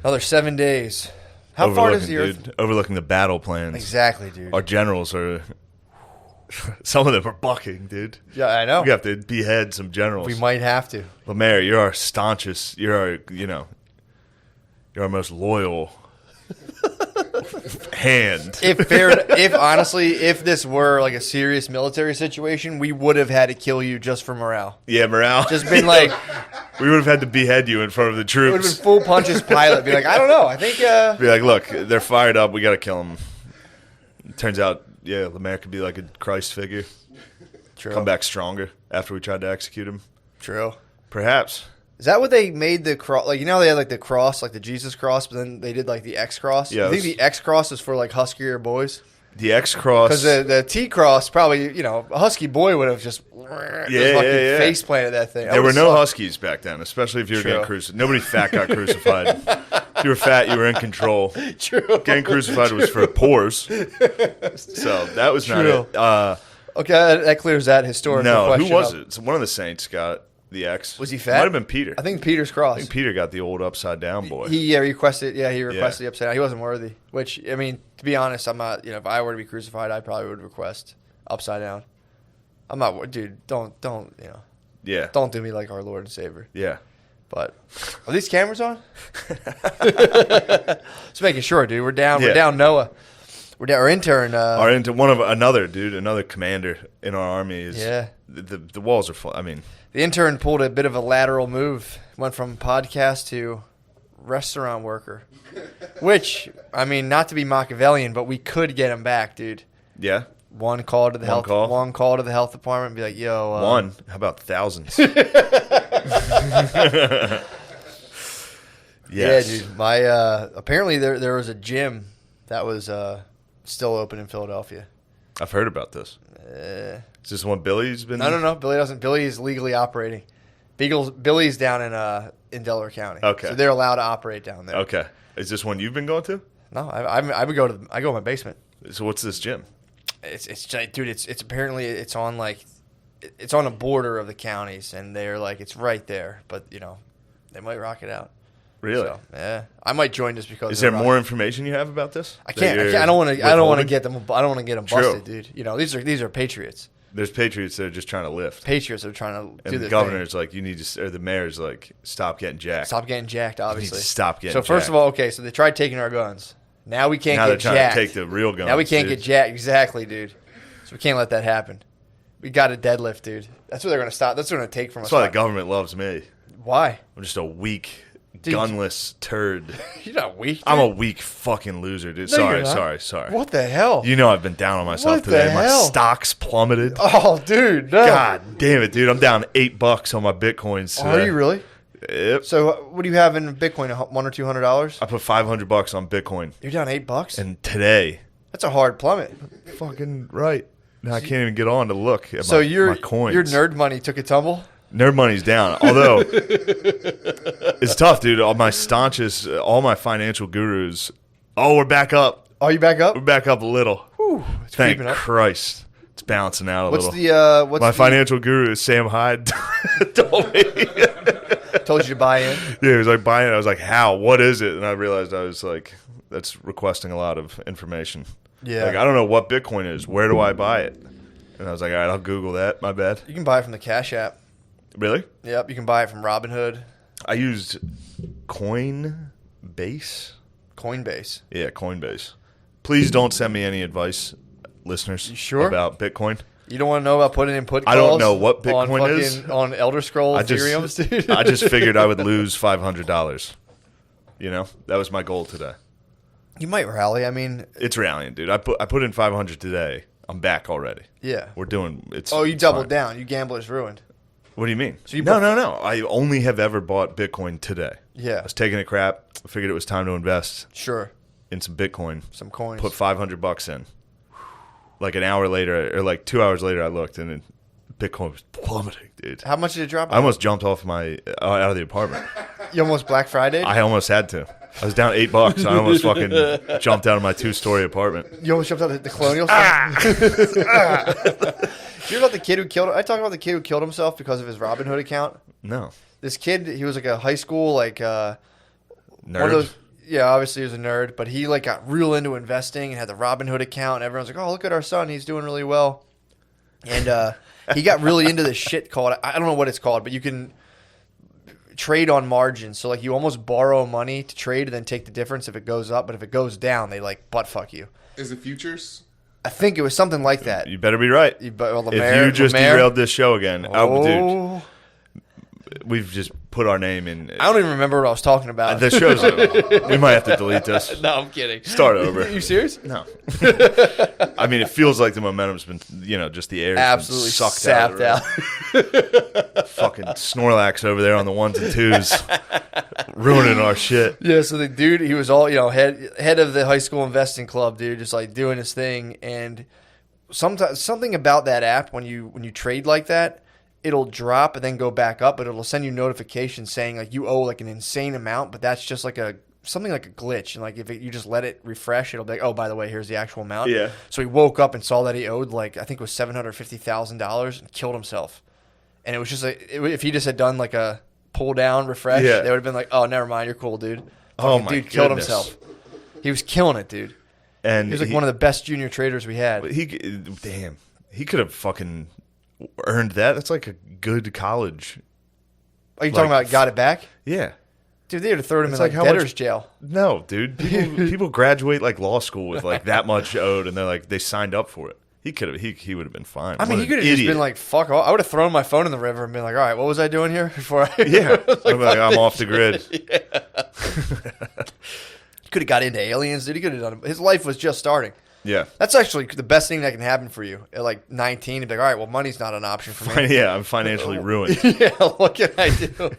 S1: another 7 days. How far does the Earth?
S2: Dude, overlooking the battle plans.
S1: Exactly, dude.
S2: Our generals are. Some of them are bucking, dude.
S1: Yeah, I know.
S2: We have to behead some generals.
S1: We might have to.
S2: Lemaire, you're our staunchest. You're our most loyal hand.
S1: If honestly, if this were like a serious military situation, we would have had to kill you just for morale.
S2: Yeah, morale.
S1: Just been like,
S2: we would have had to behead you in front of the
S1: it would
S2: troops.
S1: have been full Pontius Pilate. Be like, I don't know. I think.
S2: Be like, look, they're fired up. We got to kill them. Turns out, yeah, Lemaire could be like a Christ figure.
S1: True.
S2: Come back stronger after we tried to execute him.
S1: True.
S2: Perhaps.
S1: Is that what they made the cross? Like, you know, they had like the cross, like the Jesus cross, but then they did like the X cross.
S2: Yeah,
S1: I think the X cross is for like huskier boys.
S2: The X cross.
S1: Because the T cross, probably, you know, a husky boy would have just face planted that thing.
S2: There were no huskies back then, especially if you were
S1: True.
S2: getting crucified. Nobody fat got crucified. If you were fat, you were in control.
S1: True.
S2: Getting crucified was for pores. So that was not
S1: True.
S2: it.
S1: Okay, that clears that historical
S2: No,
S1: question
S2: who was
S1: up.
S2: it? So one of the saints got the X.
S1: Was he fat?
S2: Might have been Peter.
S1: I think Peter's cross.
S2: I think Peter got the old upside down boy.
S1: He requested the upside down. He wasn't worthy. Which, I mean, to be honest, I'm not. You know, if I were to be crucified, I probably would request upside down. I'm not, dude. Don't you know?
S2: Yeah.
S1: Don't do me like our Lord and Savior.
S2: Yeah.
S1: But are these cameras on? Just making sure, dude. We're down.
S2: Yeah.
S1: We're down. Noah. We're down. Our intern.
S2: Another commander in our army is.
S1: Yeah.
S2: The walls are full. I mean.
S1: The intern pulled a bit of a lateral move. Went from podcast to restaurant worker. Which, I mean, not to be Machiavellian, but we could get him back, dude.
S2: Yeah.
S1: One call to the health department. Be like, yo.
S2: One. How about thousands? Yes.
S1: Yeah, dude. My apparently there was a gym that was still open in Philadelphia.
S2: I've heard about this. Is this one Billy's been?
S1: No. Billy doesn't. Billy is legally operating. Billy's down in Delaware County.
S2: Okay.
S1: So they're allowed to operate down there.
S2: Okay. Is this one you've been going to?
S1: No, I would go to. I go in my basement.
S2: So what's this gym?
S1: It's dude. It's apparently it's on like it's on the border of the counties, and they're like it's right there. But you know, they might rock it out.
S2: Really?
S1: So, yeah, I might join just because.
S2: Is there more information you have about this?
S1: I can't. I don't want to. I don't want to get them. I don't want to get them busted, dude. You know, these are patriots.
S2: There's patriots that are just trying to lift.
S1: Patriots are trying to do
S2: and the
S1: their
S2: governor's
S1: thing.
S2: like, you need to, or the mayor's like, stop getting jacked.
S1: Stop getting jacked. Obviously,
S2: stop getting.
S1: So first of all, okay, so they tried taking our guns. Now we can't
S2: now
S1: get
S2: they're
S1: jacked.
S2: trying to take the real guns.
S1: Now we can't
S2: dude.
S1: get jacked. Exactly, dude. So we can't let that happen. We got to deadlift, dude. That's what they're going to stop. That's what they're going to take from us.
S2: That's why the government loves me.
S1: Why?
S2: I'm just a weak,
S1: Dude,
S2: gunless turd.
S1: You're not weak. Dude.
S2: I'm a weak fucking loser, dude.
S1: No, you're
S2: sorry.
S1: not. What the hell?
S2: You know I've been down on myself
S1: What the
S2: today. My
S1: hell?
S2: stocks plummeted.
S1: Oh, dude. No.
S2: God damn it, dude. I'm down $8 on my Bitcoins today.
S1: Are you really?
S2: Yep.
S1: So what do you have in Bitcoin? $100 or $200?
S2: I put $500 on Bitcoin.
S1: You're down $8.
S2: And today.
S1: That's a hard plummet.
S2: Fucking right. Now I can't even get on to look at
S1: so
S2: my coins.
S1: Your nerd money took a tumble?
S2: Nerd money's down. Although, it's tough, dude. All my staunchest, all my financial gurus. Oh, we're back up.
S1: Are you back up?
S2: We're back up a little.
S1: Whew, it's
S2: Thank
S1: creeping up.
S2: Christ. It's bouncing out a
S1: What's
S2: little.
S1: the
S2: my financial guru, Sam Hyde, told me.
S1: Told you to buy in?
S2: Yeah, he was like, buying it. I was like, how? What is it? And I realized I was like, that's requesting a lot of information.
S1: Yeah.
S2: Like, I don't know what Bitcoin is. Where do I buy it? And I was like, all right, I'll Google that. My bad.
S1: You can buy it from the Cash App.
S2: Really?
S1: Yep, you can buy it from Robinhood.
S2: I used Coinbase.
S1: Coinbase.
S2: Yeah, Coinbase. Please don't send me any advice, listeners,
S1: You sure?
S2: about Bitcoin.
S1: You don't want to know about putting in put calls?
S2: I don't know what Bitcoin
S1: on
S2: is.
S1: On Elder Scrolls Ethereums, dude.
S2: I just figured I would lose $500. You know, that was my goal today.
S1: You might rally. I mean,
S2: It's rallying, dude. I put in 500 today. I'm back already.
S1: yeah.
S2: We're doing it's.
S1: Oh, you
S2: it's
S1: doubled
S2: fine.
S1: down. You gamblers ruined.
S2: What do you mean?
S1: So you
S2: no.
S1: bought-
S2: I only have ever bought Bitcoin today.
S1: Yeah.
S2: I was taking a crap. I figured it was time to invest
S1: Sure.
S2: in some Bitcoin.
S1: Some coins.
S2: Put $500 in. Like an hour later, or like 2 hours later, I looked and Bitcoin was plummeting, dude.
S1: How much did it drop?
S2: I almost jumped off my out of the apartment.
S1: You almost Black Friday?
S2: I almost had to. I was down $8. I almost fucking jumped out of my 2-story apartment.
S1: You almost jumped out of the colonial stuff? You hear about the kid who killed... I talked about the kid who killed himself because of his Robinhood account.
S2: No.
S1: This kid, he was like a high school, like...
S2: Nerd.
S1: One of those, obviously he was a nerd, but he like got real into investing and had the Robinhood account. And everyone's like, "Oh, look at our son, he's doing really well." And he got really into this shit called, I don't know what it's called, but you can trade on margin. So like you almost borrow money to trade and then take the difference if it goes up, but if it goes down, they like butt fuck you.
S3: Is it futures?
S1: I think it was something like that.
S2: You better be right. If you just derailed this show again, dude, we've just put our name in.
S1: I don't even remember what I was talking about.
S2: The show's over. We might have to delete this.
S1: No, I'm kidding.
S2: Start over.
S1: Are you serious?
S2: No. I mean, it feels like the momentum's been, just the air
S1: absolutely
S2: sucked
S1: sapped out.
S2: Fucking Snorlax over there on the 1s and 2s, ruining our shit.
S1: Yeah, so the dude, he was all, head of the high school investing club, dude, just like doing his thing. And sometimes something about that app when you trade like that, it'll drop and then go back up, but it'll send you notifications saying like you owe like an insane amount, but that's just like something like a glitch. And like if you just let it refresh, it'll be like, oh, by the way, here's the actual amount.
S2: Yeah.
S1: So he woke up and saw that he owed like, I think it was $750,000 and killed himself. And it was just like, if he just had done like a pull down refresh, they would have been like, oh, never mind, you're cool, dude.
S2: Oh my
S1: dude killed himself. He was killing it, dude.
S2: And
S1: he was like one of the best junior traders we had.
S2: He could have fucking earned that. That's like a good college.
S1: Are you talking about got it back?
S2: Yeah.
S1: Dude, they would have thrown him in
S2: like
S1: like debtor's jail.
S2: No, dude. People graduate like law school with like that much owed, and they're like they signed up for it. He could have. He would have been fine.
S1: I mean, he could have just been like, "Fuck!" I would have thrown my phone in the river and been like, "All right, what was I doing here?" Before I
S2: I'm off the grid.
S1: He could have got into aliens, dude. He could have done. His life was just starting.
S2: Yeah,
S1: that's actually the best thing that can happen for you at like 19. To be like, all right, well, money's not an option for me.
S2: Yeah, I'm financially ruined.
S1: Yeah, what can I do?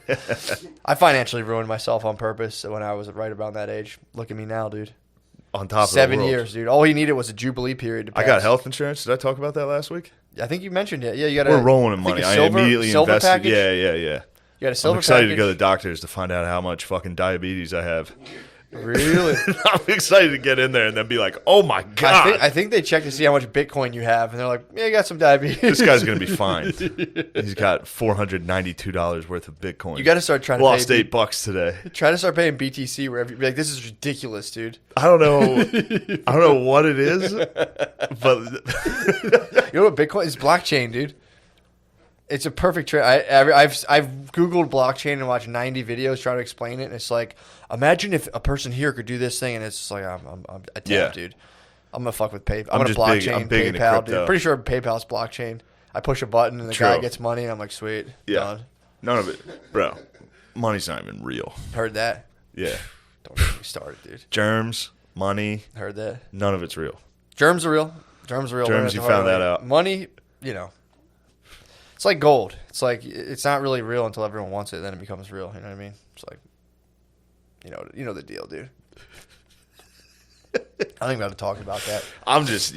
S1: I financially ruined myself on purpose when I was right around that age. Look at me now, dude.
S2: On top of
S1: 7
S2: the world.
S1: year, dude. All he needed was a jubilee period to pass.
S2: I got health insurance. Did I talk about that last week?
S1: I think you mentioned it. Yeah, you got.
S2: We're rolling in money. I immediately invested.
S1: Package?
S2: Yeah.
S1: You got a silver.
S2: I'm excited
S1: package?
S2: to go to the doctors to find out how much fucking diabetes I have.
S1: Really?
S2: I'm excited to get in there and then be like, oh my God.
S1: I think they check to see how much Bitcoin you have, and they're like, yeah, you got some diabetes.
S2: This guy's going to be fine. He's got $492 worth of Bitcoin.
S1: You got to start trying to
S2: lost $8 today.
S1: Try to start paying BTC wherever you're like, this is ridiculous, dude.
S2: I don't know what it is, but
S1: you know what Bitcoin is? Blockchain, dude. It's a perfect trade. I've Googled blockchain and watched 90 videos trying to explain it, and it's like, imagine if a person here could do this thing, and it's just like, I'm a tab, dude. I'm gonna fuck with PayPal. I'm gonna blockchain
S2: I'm big
S1: PayPal, dude. Pretty sure PayPal's blockchain. I push a button and the guy gets money, and I'm like, sweet, done.
S2: None of it, bro. Money's not even real.
S1: Heard that?
S2: Yeah.
S1: Don't get me started, dude.
S2: Germs, money.
S1: Heard that?
S2: None of it's real.
S1: Germs are real. Germs are real.
S2: Germs, you found that out.
S1: Money, it's like gold. It's like it's not really real until everyone wants it, then it becomes real. You know what I mean? It's like, you know the deal, dude. I don't even have to talk about that.
S2: I'm just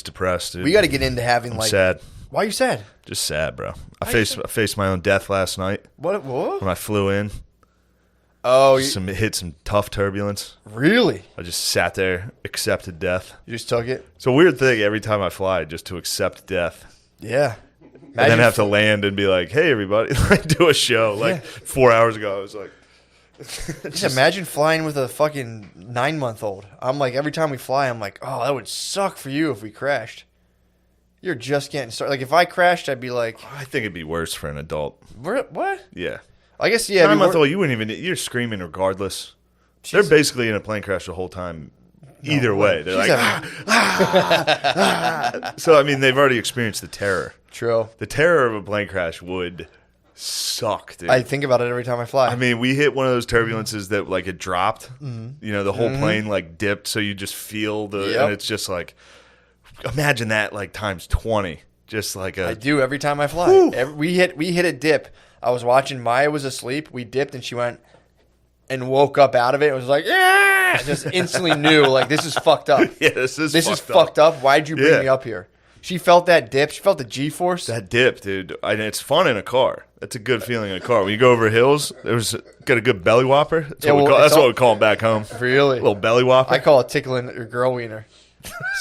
S2: depressed, dude.
S1: We got to get into having
S2: I'm sad.
S1: Why are you sad?
S2: Just sad, bro. I faced my own death last night.
S1: What?
S2: When I flew in.
S1: Oh,
S2: hit some tough turbulence.
S1: Really?
S2: I just sat there, accepted death.
S1: You just took it?
S2: It's a weird thing every time I fly, just to accept death.
S1: Yeah.
S2: And then have to land and be like, hey, everybody, do a show. 4 hours ago, I was like.
S1: Just imagine flying with a fucking 9-month-old. I'm like, every time we fly, I'm like, oh, that would suck for you if we crashed. You're just getting started. Like, if I crashed, I'd be like.
S2: I think it'd be worse for an adult.
S1: What?
S2: Yeah.
S1: I guess, yeah.
S2: 9-month-old, you wouldn't even. You're screaming regardless. Jeez. They're basically in a plane crash the whole time. Either way. They're like, So, I mean, they've already experienced the terror.
S1: True.
S2: The terror of a plane crash would suck, dude.
S1: I think about it every time I fly.
S2: I mean, we hit one of those turbulences that, like, it dropped. Mm-hmm. The whole plane, like, dipped, so you just feel and it's just like, imagine that, like, times 20. Just like
S1: I do every time I fly. We hit a dip. I was watching, Maya was asleep. We dipped, and she went and woke up out of it. It was like, yeah! Just instantly knew, like, this is fucked up.
S2: Yeah, this is
S1: fucked up. Why'd you bring me up here? She felt that dip. She felt the G-force.
S2: That dip, dude. And it's fun in a car. That's a good feeling in a car. When you go over hills, got a good belly whopper. That's what we call them back home.
S1: Really?
S2: A little belly whopper.
S1: I call it tickling your girl wiener.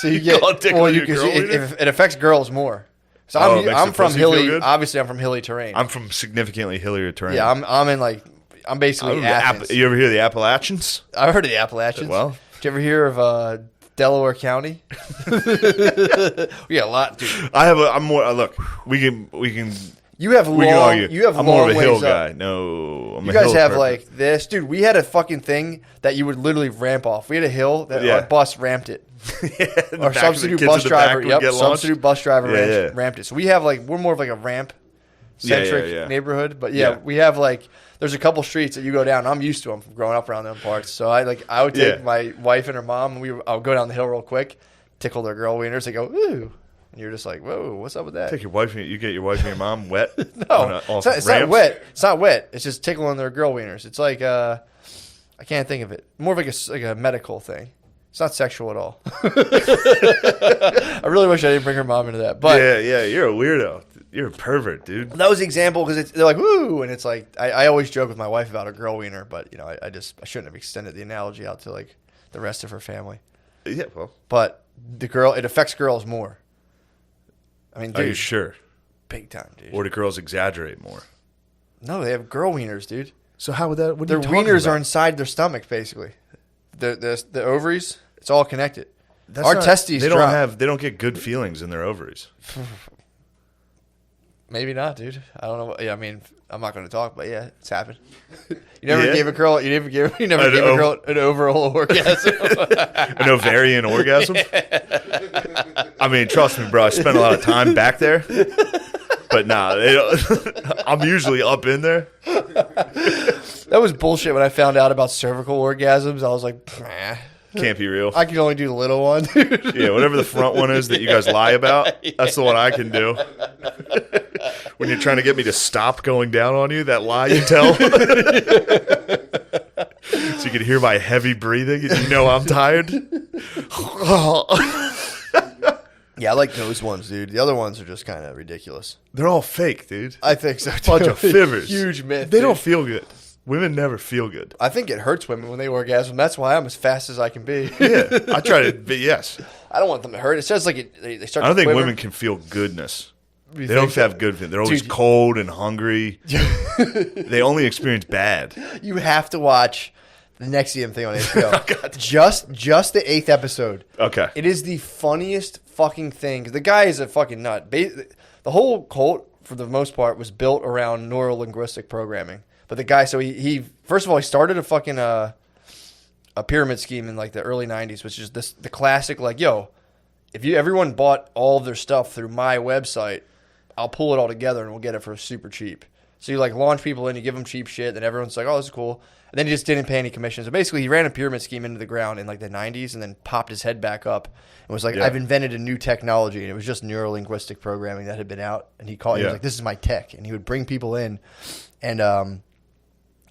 S1: So
S2: call it tickling your girl wiener?
S1: It affects girls more. So I'm from hilly. Obviously, I'm from hilly terrain.
S2: I'm from significantly hillier terrain.
S1: Yeah, I'm in like I'm basically Athens.
S2: You ever hear the Appalachians?
S1: I heard of the Appalachians.
S2: Well,
S1: did you ever hear of Delaware County? We got a lot, dude.
S2: I'm more. Look, we can.
S1: You have
S2: We can
S1: long.
S2: argue.
S1: You have
S2: I'm
S1: long
S2: more of a hill
S1: ways up.
S2: guy. No, I'm
S1: You
S2: a
S1: guys
S2: hill
S1: have
S2: person.
S1: like this, dude. We had a fucking thing that you would literally ramp off. We had a hill that our bus ramped it. Our substitute bus driver, substitute bus driver ramped it. So we have like we're more of like a ramp centric neighborhood, but we have like there's a couple streets that you go down. I'm used to them from growing up around them parts. So I would take my wife and her mom, and I'll go down the hill real quick, tickle their girl wieners. They go ooh. And you're just like, whoa, what's up with that?
S2: Take your wife. You get your wife and your mom wet.
S1: No, it's not wet. It's not wet. It's just tickling their girl wieners. It's like I can't think of it. More of like a medical thing. It's not sexual at all. I really wish I didn't bring her mom into that. But
S2: yeah, you're a weirdo. You're a pervert, dude.
S1: that was the example because they're like, woo, and it's like I always joke with my wife about a girl wiener, but I shouldn't have extended the analogy out to like the rest of her family.
S2: Yeah, well,
S1: but it affects girls more. I mean, dude,
S2: are you sure?
S1: Big time, dude.
S2: Or do girls exaggerate more?
S1: No, they have girl wieners, dude.
S2: So how would that? What
S1: their wieners are inside their stomach, basically. The ovaries, it's all connected. Testes.
S2: They don't get good feelings in their ovaries.
S1: Maybe not, dude. I don't know. Yeah, I mean, I'm not going to talk, but yeah, it's happened. You never gave a girl. You never gave a girl an overall orgasm.
S2: An ovarian orgasm. I mean, trust me, bro. I spent a lot of time back there, but I'm usually up in there.
S1: That was bullshit when I found out about cervical orgasms. I was like, nah.
S2: Can't be real.
S1: I can only do the little one, dude.
S2: Yeah, whatever the front one is that you guys lie about, that's the one I can do. When you're trying to get me to stop going down on you, that lie you tell. So you can hear my heavy breathing and you know I'm tired.
S1: Yeah, I like those ones, dude. The other ones are just kind of ridiculous.
S2: They're all fake, dude.
S1: I think so, too.
S2: Bunch of fibbers.
S1: Huge myth.
S2: They don't feel good. Women never feel good.
S1: I think it hurts women when they orgasm. That's why I'm as fast as I can be.
S2: Yeah, I try to be, yes.
S1: I don't want them to hurt. It says like they start
S2: I don't
S1: to
S2: think
S1: quiver.
S2: women can feel goodness. They don't have good feelings. They're always cold and hungry. They only experience bad.
S1: You have to watch the Nexium thing on HBO.
S2: Oh, God.
S1: Just the 8th episode.
S2: Okay.
S1: It is the funniest fucking thing. The guy is a fucking nut. The whole cult, for the most part, was built around neuro-linguistic programming. But the guy, so he first of all, he started a fucking a pyramid scheme in like the early 90s, which is the classic like, yo, if everyone bought all of their stuff through my website, I'll pull it all together and we'll get it for super cheap. So you like launch people in, you give them cheap shit, then everyone's like, oh, this is cool. And then he just didn't pay any commissions. So basically he ran a pyramid scheme into the ground in like the 90s and then popped his head back up and was like, I've invented a new technology. And it was just neuro-linguistic programming that had been out. And he was like, this is my tech. And he would bring people in and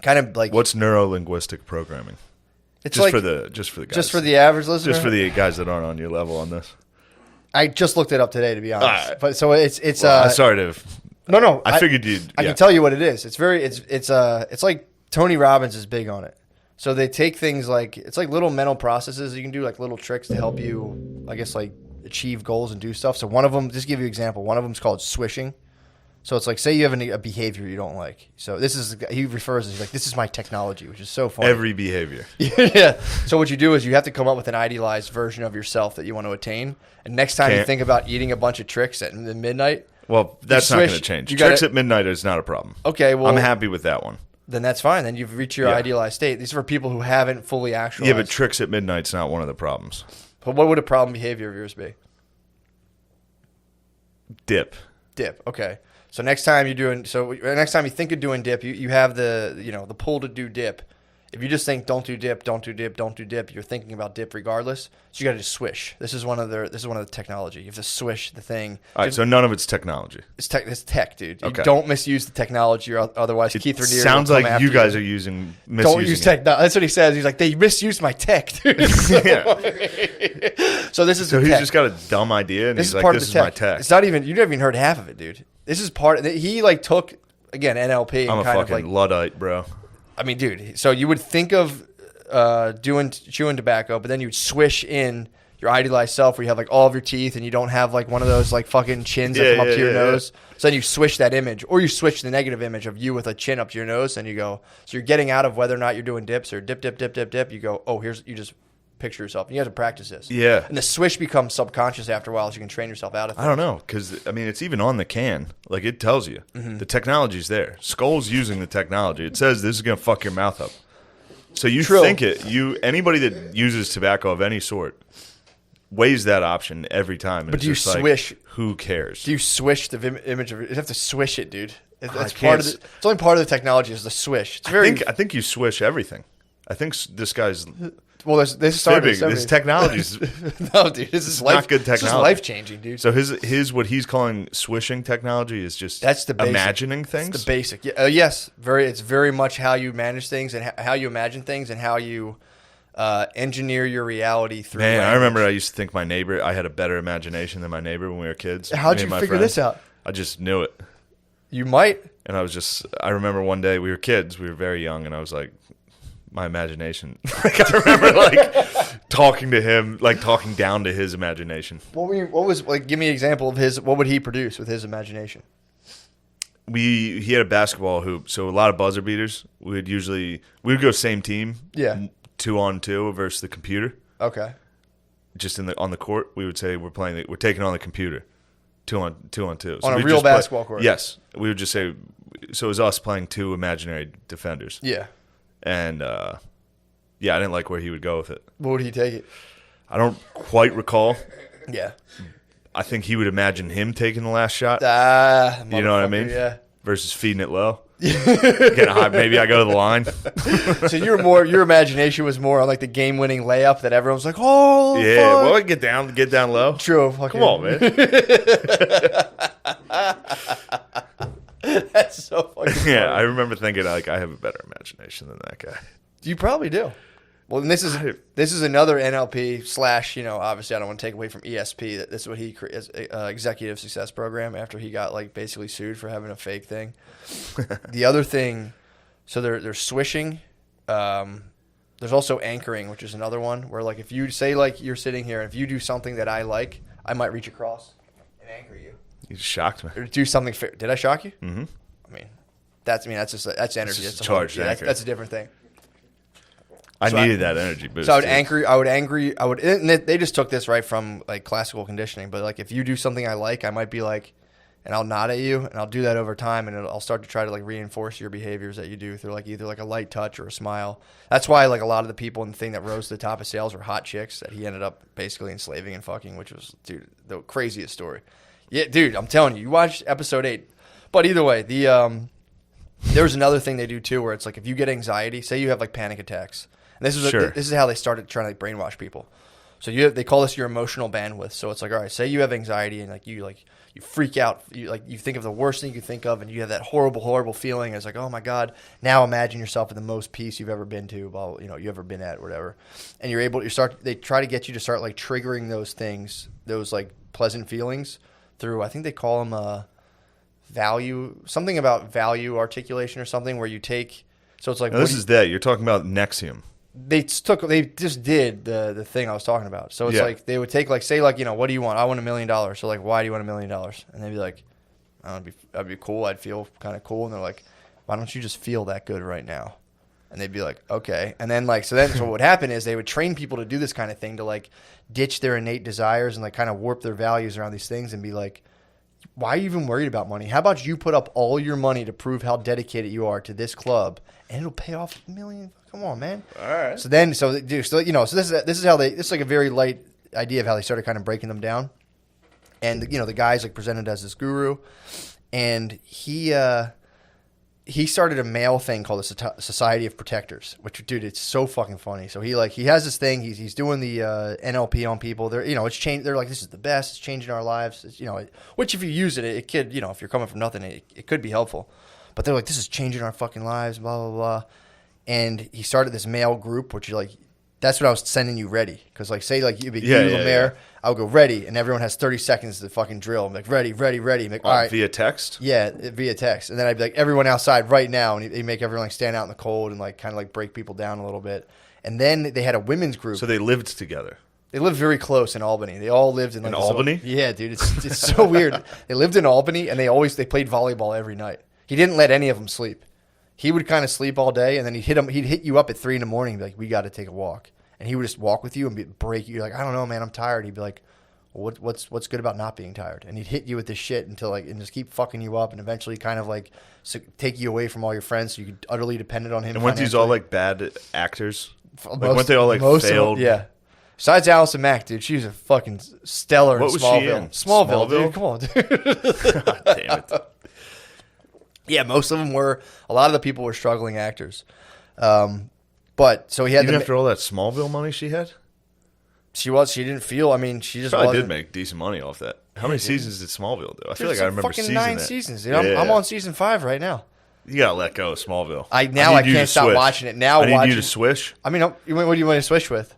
S1: kind of like,
S2: what's neuro-linguistic programming?
S1: It's
S2: just
S1: like
S2: for the guys.
S1: Just for the average listener.
S2: Just for the guys that aren't on your level on this.
S1: I just looked it up today, to be honest.
S2: Right.
S1: But so it's
S2: I'm sorry to.
S1: No.
S2: I figured you'd.
S1: I can tell you what it is. It's like Tony Robbins is big on it. So they take things like it's like little mental processes you can do, like little tricks to help you, I guess, like achieve goals and do stuff. So one of them, just to give you an example, one of them is called swishing. So it's like, say you have a behavior you don't like. So he refers to it as like, this is my technology, which is so funny.
S2: Every behavior.
S1: Yeah. So what you do is you have to come up with an idealized version of yourself that you want to attain. And next time you think about eating a bunch of tricks at midnight.
S2: Well, that's not going to change. Tricks at midnight is not a problem.
S1: Okay, well.
S2: I'm happy with that one.
S1: Then that's fine. Then you've reached your idealized state. These are for people who haven't fully actualized.
S2: Yeah, but tricks at midnight's not one of the problems.
S1: But what would a problem behavior of yours be?
S2: Dip.
S1: Okay. So next time next time you think of doing dip, you have the pull to do dip. If you just think don't do dip, you're thinking about dip regardless. So you got to just swish. This is one of the technology. You have to swish the thing.
S2: All right, so none of it's technology.
S1: It's tech, dude. You
S2: Okay.
S1: Don't misuse the technology, or otherwise Keith Raniere
S2: sounds
S1: will come
S2: like
S1: after
S2: you guys are misusing.
S1: Don't use tech. No, that's what he says. He's like, they misused my tech, dude. So, so this is
S2: so
S1: the
S2: he's
S1: tech.
S2: just got a dumb idea, and
S1: This
S2: he's
S1: is
S2: like,
S1: part
S2: "This
S1: of
S2: is
S1: the
S2: my
S1: tech.
S2: tech."
S1: It's not even. You never even heard half of it, dude. This is part. He like took again NLP.
S2: I'm
S1: and
S2: a
S1: kind
S2: fucking
S1: of like,
S2: Luddite, bro.
S1: I mean, dude. So you would think of chewing tobacco, but then you'd swish in your idealized self where you have like all of your teeth and you don't have like one of those like fucking chins that come up to your nose. So then you switch that image, or you switch the negative image of you with a chin up to your nose, and you go. So you're getting out of whether or not you're doing dips or dip. You go, oh, you just picture yourself. And you have to practice this.
S2: Yeah.
S1: And the swish becomes subconscious after a while, so you can train yourself out of it.
S2: I don't know, because, I mean, it's even on the can. Like, it tells you. The technology's there. Skull's using the technology. It says this is going to fuck your mouth up. So you think it. Anybody that uses tobacco of any sort weighs that option every time. And
S1: but do you
S2: just
S1: swish?
S2: Like, who cares?
S1: Do you swish the image of it? You have to swish it, dude. That's part of the, it's only part of the technology is the swish. It's very.
S2: I think you swish everything. I think this guy's.
S1: Well, this started.
S2: This technology's
S1: no, dude. This is
S2: not good technology.
S1: This is life changing, dude.
S2: So his what he's calling swishing technology is just
S1: that's the basic.
S2: Imagining things.
S1: That's the basic. Yes, it's very much how you manage things and how you imagine things and how you engineer your reality through.
S2: Man,
S1: language.
S2: I remember I used to think I had a better imagination than my neighbor when we were kids.
S1: How'd you figure this out?
S2: I just knew it.
S1: You might.
S2: And I remember one day we were kids, we were very young, and I was like, my imagination. Like, I remember like talking to him, like talking down to his imagination.
S1: What was like? Give me an example of his. What would he produce with his imagination?
S2: He had a basketball hoop, so a lot of buzzer beaters. We would go same team, 2-on-2 versus the computer.
S1: Okay.
S2: Just on the court, we would say we're taking on the computer, 2-on-2. So
S1: on a real basketball court.
S2: Yes, we would just say. So it was us playing two imaginary defenders.
S1: Yeah.
S2: And, I didn't like where he would go with it.
S1: What would he take it?
S2: I don't quite recall.
S1: Yeah.
S2: I think he would imagine him taking the last shot. You know what I mean?
S1: Yeah.
S2: Versus feeding it low. Getting high. Maybe I go to the line.
S1: So your imagination was more on like the game-winning layup that everyone's like, oh,
S2: yeah.
S1: fuck.
S2: Well, get down low.
S1: True.
S2: Come on, man.
S1: That's so fucking funny.
S2: Yeah, I remember thinking like I have a better imagination than that guy.
S1: You probably do. Well, and this is another NLP / obviously I don't want to take away from ESP that this is what he executive success program after he got like basically sued for having a fake thing. The other thing, so they're swishing. There's also anchoring, which is another one where like if you say like you're sitting here and if you do something that I like, I might reach across and anchor you.
S2: You just shocked me.
S1: Or do something. Did I shock you?
S2: Mm-hmm.
S1: That's energy.
S2: That's charged anchor.
S1: That's a different thing.
S2: I needed that energy boost.
S1: So I would and they just took this right from like classical conditioning. But like if you do something I like, I might be like, and I'll nod at you, and I'll do that over time, and I'll start to try to like reinforce your behaviors that you do through like either like a light touch or a smile. That's why like a lot of the people in the thing that rose to the top of sales were hot chicks that he ended up basically enslaving and fucking, which was the craziest story. Yeah, dude, I'm telling you, you watched episode 8. But either way, there's another thing they do too, where it's like if you get anxiety, say you have like panic attacks, and this is how they started trying to like brainwash people. So they call this your emotional bandwidth. So it's like, all right, say you have anxiety and like you freak out, you think of the worst thing you can think of, and you have that horrible feeling. It's like, oh my god, now imagine yourself in the most peace you've ever been to, you ever been at, whatever, and they try to get you to start like triggering those things, those like pleasant feelings through, I think they call them something about value articulation or something, where you take, so it's like,
S2: now, you're talking about Nexium.
S1: They just did the thing I was talking about. So it's like they would take like, say like, what do you want? I want $1 million. So like, why do you want $1 million? And they'd be like, that'd be cool. I'd feel kind of cool. And they're like, why don't you just feel that good right now? And they'd be like, okay. And then so what would happen is they would train people to do this kind of thing, to like ditch their innate desires and like kind of warp their values around these things and be like, why are you even worried about money? How about you put up all your money to prove how dedicated you are to this club, and it'll pay off $1 million. Come on, man.
S2: All right.
S1: So this is like a very light idea of how they started kind of breaking them down. And the guy's like presented as this guru, and he started a male thing called the Society of Protectors, which, dude, it's so fucking funny. So he has this thing. He's doing the NLP on people. It's changed. They're like, this is the best. It's changing our lives. It's, which if you use it could, if you're coming from nothing, it could be helpful. But they're like, this is changing our fucking lives. Blah blah blah. And he started this male group, which is like, that's what I was sending you ready. Because like, say like you'd be Lemaire, I would go ready, and everyone has 30 seconds to fucking drill. I'm like, ready. I'm like, all right.
S2: Via text?
S1: Yeah, via text. And then I'd be like, everyone outside right now, and he'd make everyone like stand out in the cold and like kind of like break people down a little bit. And then they had a women's group.
S2: So they lived together.
S1: They lived very close in Albany. They all lived in like
S2: In
S1: this
S2: Albany?
S1: Yeah, dude, it's so weird. They lived in Albany, and they played volleyball every night. He didn't let any of them sleep. He would kind of sleep all day, and then he'd hit you up at 3 a.m. and be like, "We got to take a walk." And he would just walk with you and break you. You're like, "I don't know, man, I'm tired." He'd be like, well, "What's good about not being tired?" And he'd hit you with this shit until and just keep fucking you up, and eventually kind of take you away from all your friends, so you could utterly dependent on him.
S2: And weren't these all like bad actors? Weren't they all like
S1: most
S2: failed?
S1: Of them, yeah. Besides Allison Mack, dude, she was a fucking stellar
S2: What
S1: in
S2: was
S1: Smallville.
S2: she in?
S1: Smallville,
S2: Smallville?
S1: dude. Come on, dude.
S2: God damn it.
S1: Yeah, most of them were. A lot of the people were struggling actors. But so he had
S2: Even after all that Smallville money she had?
S1: She didn't feel. I mean, she just
S2: Probably
S1: wasn't.
S2: did make decent money off that. How many seasons did Smallville do? I feel
S1: Dude,
S2: like I
S1: it's
S2: remember
S1: fucking
S2: season
S1: 9
S2: that.
S1: seasons. Dude. I'm on season 5 right now.
S2: You gotta let go of Smallville.
S1: I
S2: need
S1: can't
S2: you to
S1: stop
S2: swish.
S1: watching it. Now
S2: I need
S1: watching
S2: you to swish.
S1: I mean, what do you want to switch with?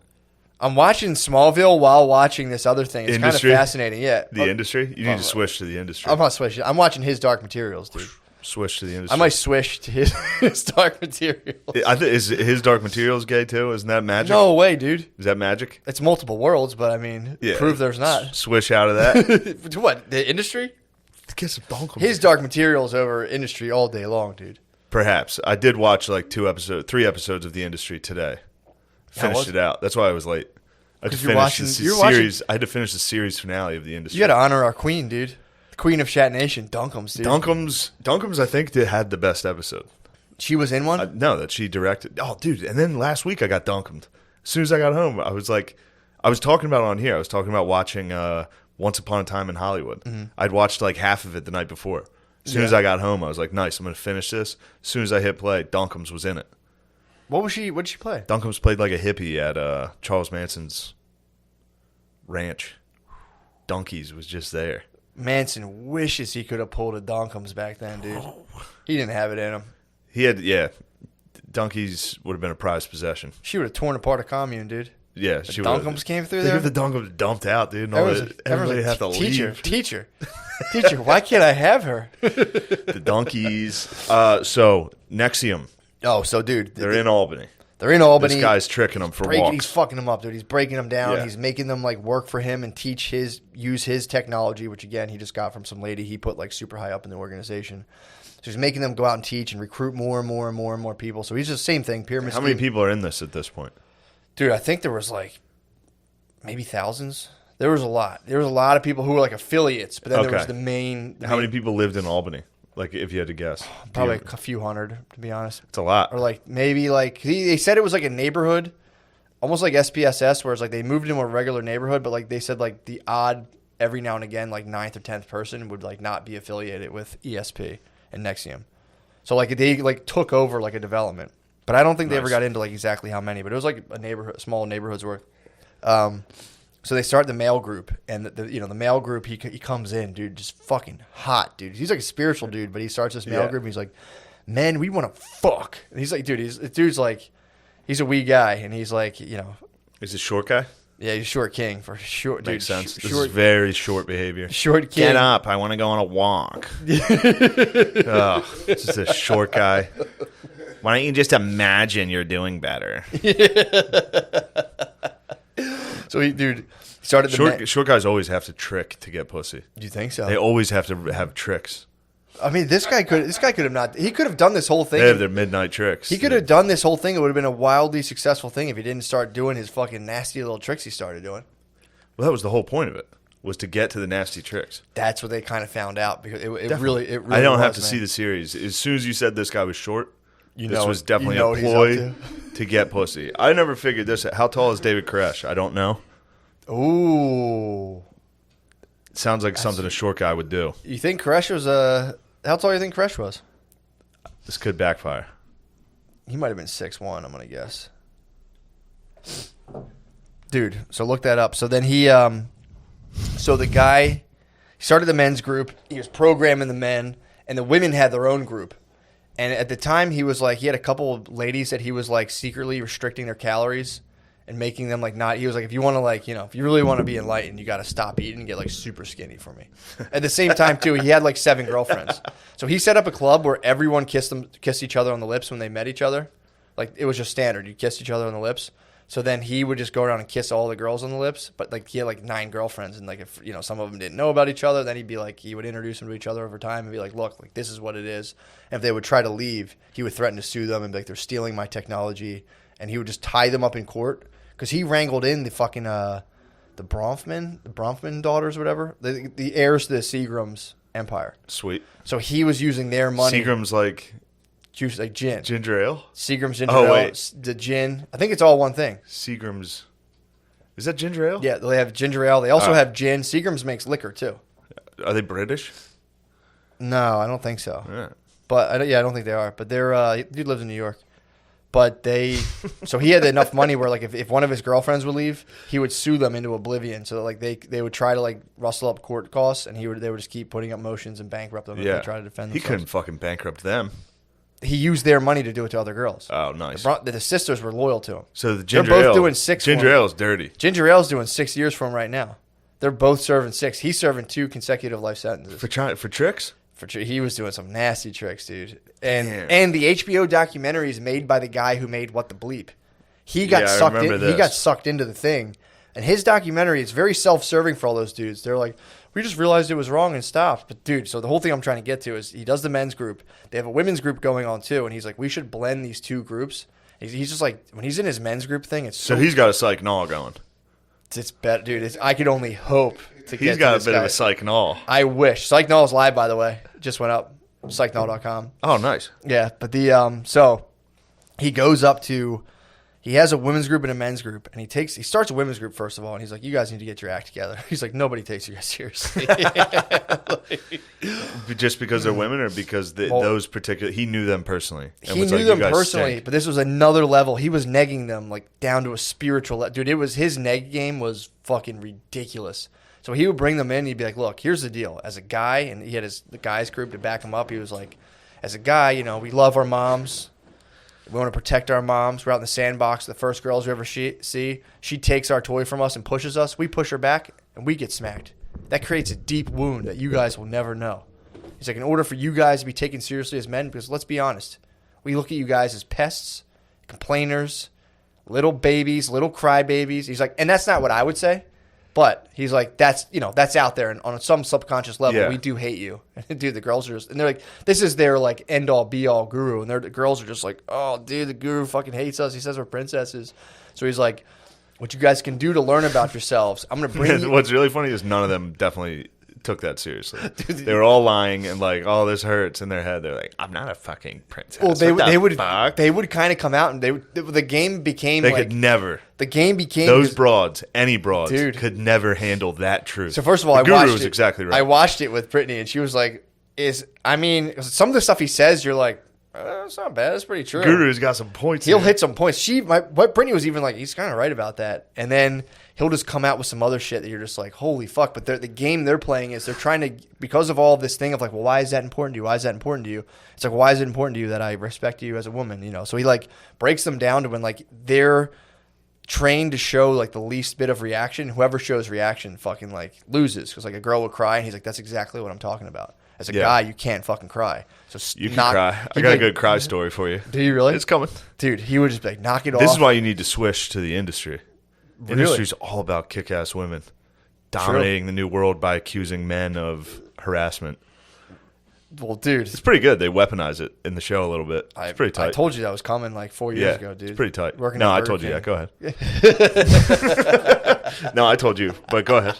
S1: I'm watching Smallville while watching this other thing. It's
S2: Industry?
S1: kind of fascinating. Yeah.
S2: The industry? You need to swish to the industry.
S1: I'm not switching. I'm watching his Dark Materials, dude.
S2: Swish to the industry.
S1: I might swish to his Dark Materials.
S2: Is his Dark Materials gay too? Isn't that magic?
S1: No way, dude.
S2: Is that magic?
S1: It's multiple worlds, but I mean, prove there's not.
S2: Swish out of that.
S1: What? The industry?
S2: Get some donkum.
S1: His Dark Materials over industry all day long, dude.
S2: Perhaps. I did watch like 3 episodes of the industry today. Finished it out. That's why I was late. I had to finish the series. I had to finish the series finale of the industry.
S1: You got to honor our queen, dude. The queen of Shat Nation, Dunkums, dude.
S2: Dunkums, I think, had the best episode.
S1: She was in one?
S2: No, that she directed. Oh, dude. And then last week I got Dunkumed. As soon as I got home, I was talking about it on here. I was talking about watching Once Upon a Time in Hollywood. Mm-hmm. I'd watched like half of it the night before. As soon as I got home, I was like, nice, I'm going to finish this. As soon as I hit play, Dunkums was in it.
S1: What did she play?
S2: Dunkums played like a hippie at Charles Manson's ranch. Donkeys was just there.
S1: Manson wishes he could have pulled a Dunkums back then, dude. He didn't have it in him.
S2: He had, yeah. Donkeys would have been a prized possession.
S1: She would have torn apart a commune, dude.
S2: Yeah,
S1: she would. Dunkums came through
S2: there.
S1: There.
S2: The Dunkums dumped out, dude. Everybody had to leave.
S1: Teacher. Why can't I have her?
S2: The donkeys. So Nexium.
S1: Oh, so dude,
S2: they're in Albany.
S1: They're in Albany.
S2: This guy's tricking them for walks.
S1: He's fucking them up, dude. He's breaking them down.
S2: Yeah.
S1: He's making them like work for him and use his technology, which again he just got from some lady he put like super high up in the organization. So he's making them go out and teach and recruit more and more and more and more people. So he's just the same thing. Pyramid.
S2: How many people are in this at this point?
S1: Dude, I think there was like maybe thousands. There was a lot. There was a lot of people who were like affiliates, but then there was the main.
S2: How many people lived in Albany? Like, if you had to guess,
S1: probably a few hundred, to be honest.
S2: It's a lot.
S1: Or like maybe like they said it was like a neighborhood, almost like SPSS, where it's like they moved into a regular neighborhood, but like they said like the odd every now and again like 9th or 10th person would like not be affiliated with ESP and Nexium. So like they like took over like a development, but I don't think they ever got into like exactly how many, but it was like a small neighborhood's worth. So they start the male group, and the male group, he comes in, dude, just fucking hot, dude. He's like a spiritual dude, but he starts this male group, and he's like, "Men, we want to fuck." And he's like, dude, this dude's like, he's a wee guy, and he's like,
S2: Is it short guy?
S1: Yeah, he's a short king for short.
S2: Makes
S1: dude,
S2: sense. This is very short behavior.
S1: Short king.
S2: Get up! I want to go on a walk. It's just a short guy. Why don't you just imagine you're doing better?
S1: So he started the
S2: short guys always have to trick to get pussy.
S1: Do you think so?
S2: They always have to have tricks.
S1: I mean, this guy could have not. He could have done this whole thing.
S2: They have their midnight tricks.
S1: He could have done this whole thing. It would have been a wildly successful thing if he didn't start doing his fucking nasty little tricks he started doing.
S2: Well, that was the whole point of it, was to get to the nasty tricks.
S1: That's what they kind of found out, because it really
S2: I don't have to see the series. As soon as you said this guy was short, this was definitely a ploy to get pussy. I never figured this out. How tall is David Koresh? I don't know.
S1: Ooh.
S2: Sounds like something a short guy would do.
S1: You think Koresh was how tall do you think Koresh was?
S2: This could backfire.
S1: He might have been 6'1", I'm going to guess. Dude, so look that up. So then the guy started the men's group. He was programming the men, and the women had their own group. And at the time, he had a couple of ladies that he was like secretly restricting their calories and making them like not. He was like, if you want to like, if you really want to be enlightened, you got to stop eating and get like super skinny for me. At the same time, too, he had like 7 girlfriends. So he set up a club where everyone kissed each other on the lips when they met each other. Like, it was just standard. You kissed each other on the lips. So then he would just go around and kiss all the girls on the lips, but like he had like 9 girlfriends, and like if some of them didn't know about each other, then he'd be like he would introduce them to each other over time and be like, look, like this is what it is. And if they would try to leave, he would threaten to sue them and be like they're stealing my technology, and he would just tie them up in court because he wrangled in the fucking the Bronfman daughters or whatever, the heirs to the Seagram's empire.
S2: Sweet.
S1: So he was using their money.
S2: Seagram's like
S1: juice, like gin.
S2: ginger ale.
S1: Seagram's ginger ale.
S2: Wait.
S1: The gin. I think it's all one thing.
S2: Seagram's. Is that ginger ale?
S1: Yeah, they have ginger ale. They also have gin. Seagram's makes liquor too.
S2: Are they British?
S1: No, I don't think so.
S2: Yeah.
S1: But I don't think they are. But they're dude lives in New York. But so he had enough money where like if one of his girlfriends would leave, he would sue them into oblivion. So like they would try to like rustle up court costs, and they would just keep putting up motions and bankrupt them.
S2: Yeah.
S1: And try to defend
S2: He
S1: themselves.
S2: couldn't fucking bankrupt them.
S1: He used their money to do it to other girls.
S2: Oh, nice.
S1: The sisters were loyal to him.
S2: So the ginger
S1: They're both
S2: ale,
S1: doing 6 for
S2: Ginger
S1: him.
S2: ale is dirty.
S1: Ginger Ale's doing 6 years for him right now. They're both serving 6. He's serving 2 consecutive life sentences.
S2: For tricks?
S1: He was doing some nasty tricks, dude. And
S2: Damn.
S1: and the HBO documentary is made by the guy who made What the Bleep. He got
S2: Yeah, I
S1: sucked
S2: remember
S1: in.
S2: this.
S1: He got sucked into the thing. And his documentary is very self-serving for all those dudes. They're like, we just realized it was wrong and stopped. But dude, so the whole thing I'm trying to get to is he does the men's group. They have a women's group going on too, and he's like, we should blend these 2 groups. He's just like, when he's in his men's group thing, it's
S2: So he's got a psych null going.
S1: it's better, dude. I could only hope to get
S2: He's
S1: to
S2: got a
S1: this
S2: bit
S1: guy.
S2: of a psych null.
S1: I wish. Psych Null is live, by the way. Just went up. PsychNull.com.
S2: Oh, nice.
S1: Yeah, but so he goes up to, he has a women's group and a men's group, and he starts a women's group first of all, and he's like, you guys need to get your act together. He's like, nobody takes you guys seriously.
S2: Just because they're women, or because those particular, he knew them personally. And
S1: He
S2: was
S1: knew
S2: like,
S1: them
S2: "You guys
S1: personally,
S2: stink."
S1: but this was another level. He was negging them like down to a spiritual level. Dude, his neg game was fucking ridiculous. So he would bring them in, and he'd be like, look, here's the deal. As a guy, and he had the guys group to back him up, he was like, as a guy, we love our moms. We want to protect our moms. We're out in the sandbox. The first girls we ever see, she takes our toy from us and pushes us. We push her back, and we get smacked. That creates a deep wound that you guys will never know. He's like, in order for you guys to be taken seriously as men, because let's be honest, we look at you guys as pests, complainers, little babies, little crybabies. He's like, and that's not what I would say. But he's like, that's out there, and on some subconscious level,
S2: Yeah.
S1: we do hate you. Dude, the girls are just, and they're like, this is their like end all be all guru, and the girls are just like, oh, dude, the guru fucking hates us. He says we're princesses. So he's like, what you guys can do to learn about yourselves, I'm gonna bring you.
S2: What's really funny is none of them definitely took that seriously. They were all lying and like, oh, this hurts in their head. They're like, I'm not a fucking princess.
S1: Well,
S2: What the fuck?
S1: they would kind of come out, and the game became
S2: They
S1: like
S2: could never.
S1: the game became
S2: Those broads, any broads,
S1: Dude.
S2: could never handle that truth.
S1: So first of all,
S2: the
S1: I
S2: guru
S1: watched
S2: is
S1: it.
S2: exactly right.
S1: I watched it with Brittany, and she was like, some of the stuff he says, you're like, it's not bad. It's pretty true.
S2: Guru's got some points.
S1: He'll
S2: there.
S1: hit some points. What Brittany was even like, he's kind of right about that. And then he'll just come out with some other shit that you're just like, holy fuck. But the game they're playing is they're trying to, because of all this thing of like, well, why is that important to you? Why is that important to you? It's like, why is it important to you that I respect you as a woman? So he like breaks them down to when like they're trained to show like the least bit of reaction. Whoever shows reaction fucking like loses, because like a girl would cry, and he's like, that's exactly what I'm talking about. As a guy, you can't fucking cry. So
S2: You can cry. I got a good cry story for you.
S1: Do you really?
S2: It's coming.
S1: Dude, he would just be like, knock it off.
S2: This is why you need to switch to the industry. The
S1: Really?
S2: industry's all about kick-ass women dominating the new world by accusing men of harassment.
S1: Well, dude,
S2: It's pretty good. They weaponize it in the show a little bit. It's pretty tight.
S1: I told you that was coming like 4 years ago, dude.
S2: It's pretty tight.
S1: Working
S2: No,
S1: at
S2: I
S1: Burger
S2: told you
S1: King.
S2: that. Go ahead. No, I told you, but go ahead.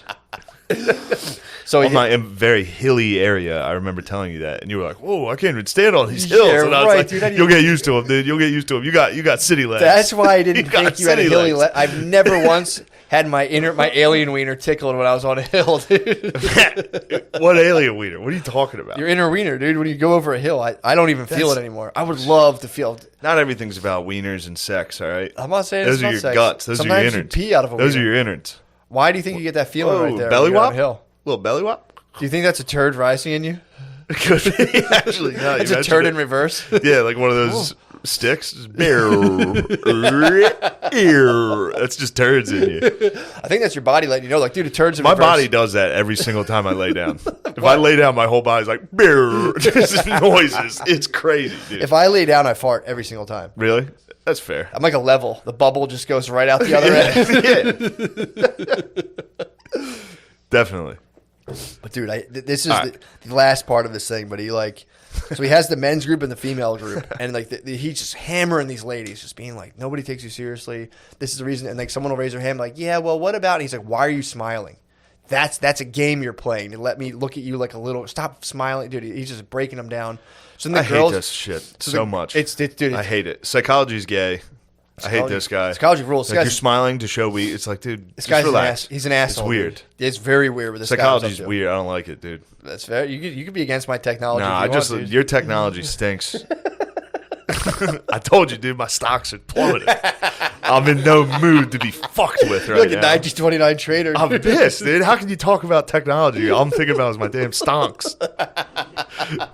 S1: So
S2: On my very hilly area, I remember telling you that, and you were like, "Whoa, I can't even stand on these hills."
S1: Yeah,
S2: And I was
S1: right,
S2: like,
S1: dude, I didn't
S2: "You'll
S1: even-
S2: get used to them, dude. You'll get used to them. You got city legs."
S1: that's why I didn't
S2: got
S1: think you had a
S2: city
S1: hilly.
S2: legs.
S1: I've never once had my alien wiener tickled when I was on a hill, dude.
S2: What alien wiener? What are you talking about?
S1: Your inner wiener, dude. When you go over a hill, I don't even feel it anymore. I would love to feel.
S2: Not everything's about wieners and sex, all right?
S1: I'm not saying
S2: Those
S1: it's
S2: are
S1: not
S2: your
S1: sex.
S2: guts. Those
S1: Sometimes
S2: are your
S1: you
S2: innards.
S1: pee out of a
S2: Those are
S1: wiener.
S2: your innards.
S1: Why do you think you get that feeling right there?
S2: Belly
S1: when you're on
S2: whop?
S1: a hill?
S2: Little belly whop?
S1: Do you think that's a turd rising in you?
S2: Could be, actually. No,
S1: It's
S2: you
S1: a turd in
S2: mentioned
S1: reverse.
S2: it. Yeah, like one of those sticks. Just That's just turds in you.
S1: I think that's your body letting you know, like, dude, a turd's in
S2: My
S1: reverse.
S2: body does that every single time I lay down. If I lay down, my whole body's like, just noises. It's crazy, dude.
S1: If I lay down, I fart every single time.
S2: Really? That's fair.
S1: I'm like a level. The bubble just goes right out the other end.
S2: Definitely.
S1: But dude, this is the last part of this thing. But he so he has the men's group and the female group, and like he's just hammering these ladies, just being like, nobody takes you seriously. This is the reason. And like someone will raise their hand, like, yeah, well, what about? And he's like, why are you smiling? That's a game you're playing to let me look at you like a little. Stop smiling, dude. He's just breaking them down. So then
S2: I hate this shit so much.
S1: Dude,
S2: I hate it. Psychology's gay. I hate this guy.
S1: Psychology rules.
S2: Like you're smiling to show weak. It's like, dude,
S1: this guy's
S2: relax.
S1: he's an asshole.
S2: It's weird.
S1: Dude. It's very weird with this.
S2: Psychology's weird. I don't like it, dude.
S1: That's fair. You could be against my technology.
S2: Nah, your technology stinks. I told you, dude. My stocks are plummeting. I'm in no mood to be fucked with right
S1: like
S2: now.
S1: A 1929 trader. Dude.
S2: I'm pissed, dude. How can you talk about technology? All I'm thinking about is my damn stonks.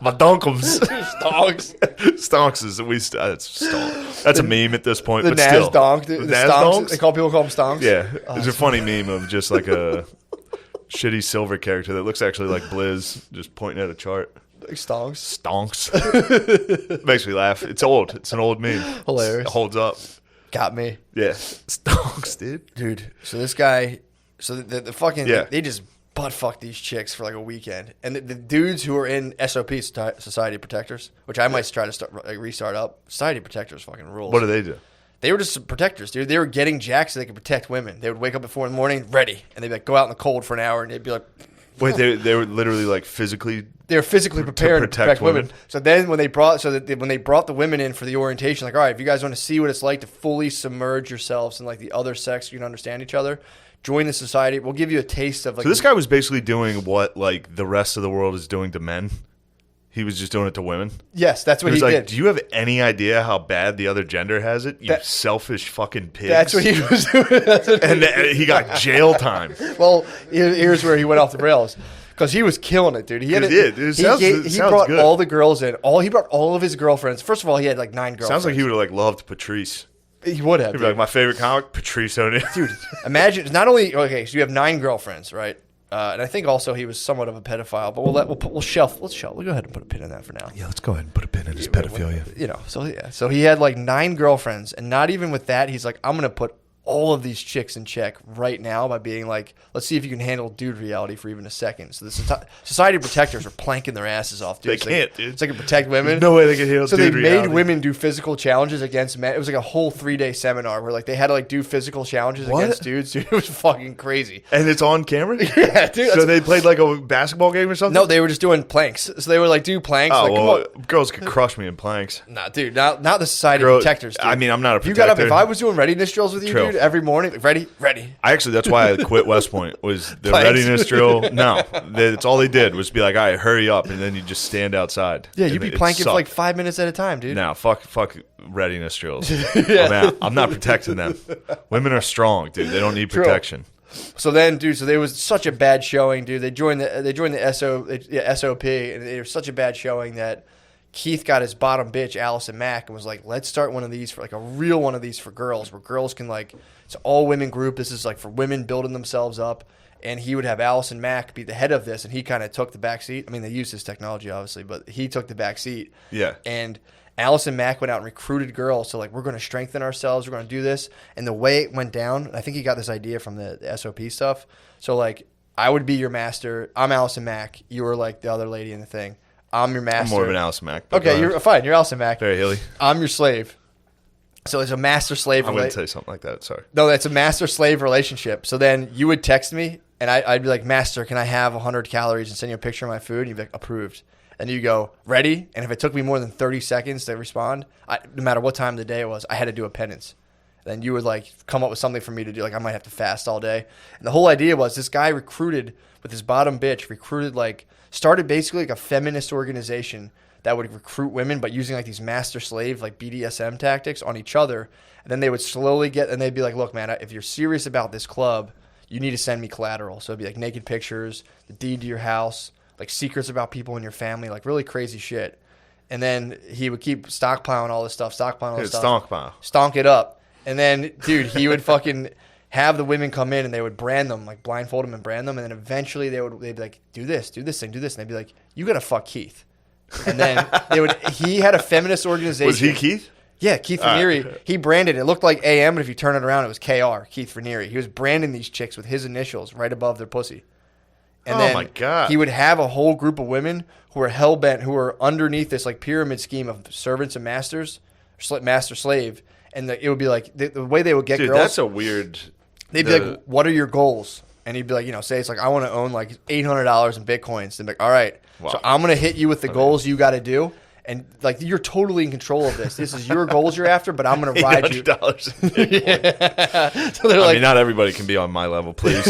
S2: My donkums.
S1: Stonks.
S2: Stonks is that's a meme at this point.
S1: The
S2: but
S1: Nas
S2: still.
S1: donk. The stonks. People call them stonks.
S2: Yeah. There's a funny meme of just like a shitty silver character that looks actually like Blizz just pointing at a chart.
S1: Like stonks.
S2: Stonks. Makes me laugh. It's old. It's an old meme.
S1: Hilarious.
S2: It holds up.
S1: Got me.
S2: Yeah. Stonks, dude.
S1: So this guy, the fucking, they just butt fuck these chicks for like a weekend. And the dudes who are in SOP, Society of Protectors, which I might try to restart up. Society of Protectors fucking rules.
S2: What do they do?
S1: They were just protectors, dude. They were getting jacked so they could protect women. They would wake up at 4 a.m, ready. And they'd like go out in the cold for an hour and they'd be like...
S2: Wait, they were literally like physically...
S1: They were physically prepared to protect women. So then when they brought the women in for the orientation, like, all right, if you guys want to see what it's like to fully submerge yourselves in like the other sex, you can understand each other, join the society. We'll give you a taste of like...
S2: So this guy was basically doing what like the rest of the world is doing to men? He was just doing it to women?
S1: Yes, that's what he did.
S2: Do you have any idea how bad the other gender has it? You selfish fucking pigs.
S1: That's what he was doing.
S2: And he got jail time.
S1: Well, here's where he went off the rails. Because he was killing it, dude. He brought
S2: good.
S1: all the girls in. He brought all of his girlfriends. First of all, he had like 9 girlfriends.
S2: Sounds like he would have like loved Patrice.
S1: He would have.
S2: He'd be like, my favorite comic, Patrice O'Neal.
S1: Dude, imagine, not only, okay, so you have 9 girlfriends, right? And I think also he was somewhat of a pedophile, but let's go ahead and put a pin in that for now.
S2: Yeah, let's go ahead and put a pin in his pedophilia.
S1: You know, so he had like 9 girlfriends, and not even with that, he's like, I'm going to put all of these chicks in check right now by being like, let's see if you can handle dude reality for even a second. So the Society of Protectors are planking their asses off, dude.
S2: They can't, dude.
S1: It's like to protect women.
S2: There's no way they can handle
S1: so
S2: dude
S1: they
S2: reality.
S1: made women do physical challenges against men. It was like a whole 3-day seminar where like they had to like do physical challenges against dudes. Dude, it was fucking crazy.
S2: And it's on camera?
S1: Yeah, dude.
S2: So they played like a basketball game or something?
S1: No, they were just doing planks. So they were like, do planks.
S2: Oh,
S1: like,
S2: well, girls could crush me in planks.
S1: Nah, dude, not the Society of Protectors, dude.
S2: I mean, I'm not a protector.
S1: You got up, if I was doing readiness drills with you,
S2: True.
S1: dude, every morning, like, ready.
S2: That's why I quit West Point, was the
S1: Planks.
S2: readiness drill. No, that's all they did was be like, all right, hurry up, and then you just stand outside.
S1: Yeah, you'd be planking for like 5 minutes at a time, dude.
S2: No, fuck readiness drills. I'm out. I'm not protecting them. Women are strong, dude. They don't need protection.
S1: So then, dude, there was such a bad showing, dude. They joined the SOP, and it was such a bad showing that Keith got his bottom bitch, Allison Mack, and was like, let's start one of these for like a real one of these for girls, where girls can like, it's an all women group. This is like for women building themselves up. And he would have Allison Mack be the head of this, and he kind of took the back seat. I mean, they used his technology, obviously, but he took the back seat.
S2: Yeah.
S1: And Allison Mack went out and recruited girls. So, like, we're going to strengthen ourselves. We're going to do this. And the way it went down, I think he got this idea from the SOP stuff. So, like, I would be your master. I'm Allison Mack. You were, like, the other lady in the thing. I'm your master.
S2: I'm more of an Allison Mack.
S1: Okay, you're fine. You're Allison Mack.
S2: Very hilly.
S1: I'm your slave. So it's a master-slave
S2: I wouldn't say something like that. Sorry.
S1: No, that's a master-slave relationship. So then you would text me, and I'd be like, Master, can I have 100 calories and send you a picture of my food? And you'd be like, approved. And you go, ready? And if it took me more than 30 seconds to respond, no matter what time of the day it was, I had to do a penance. Then you would like come up with something for me to do. Like I might have to fast all day. And the whole idea was this guy recruited with his bottom bitch, started basically like a feminist organization that would recruit women, but using like these master slave, like BDSM tactics on each other. And then they would slowly and they'd be like, look, man, if you're serious about this club, you need to send me collateral. So it'd be like naked pictures, the deed to your house, like secrets about people in your family, like really crazy shit. And then he would keep stockpiling all this stuff. Stonk it up. And then, dude, he would fucking have the women come in and they would brand them, like blindfold them and brand them. And then eventually they'd be like, do this thing, do this. And they'd be like, you got to fuck Keith. And then he had a feminist organization.
S2: Was he Keith?
S1: Yeah, Keith Raniere, he branded it. It looked like AM, but if you turn it around, it was KR, Keith Raniere. He was branding these chicks with his initials right above their pussy. And then
S2: my God.
S1: he would have a whole group of women who were hell-bent, who were underneath this like pyramid scheme of servants and masters, master-slave. And it would be like, the way they would get girls.
S2: That's a weird...
S1: They'd be like, what are your goals? And he'd be like, say it's like, I want to own like $800 in Bitcoins. They'd be like, all right, so I'm going to hit you with the goals you got to do. And like, you're totally in control of this. This is your goals you're after, but I'm going to ride you.
S2: $800 in Bitcoin.
S1: Yeah. So they're like,
S2: not everybody can be on my level, please.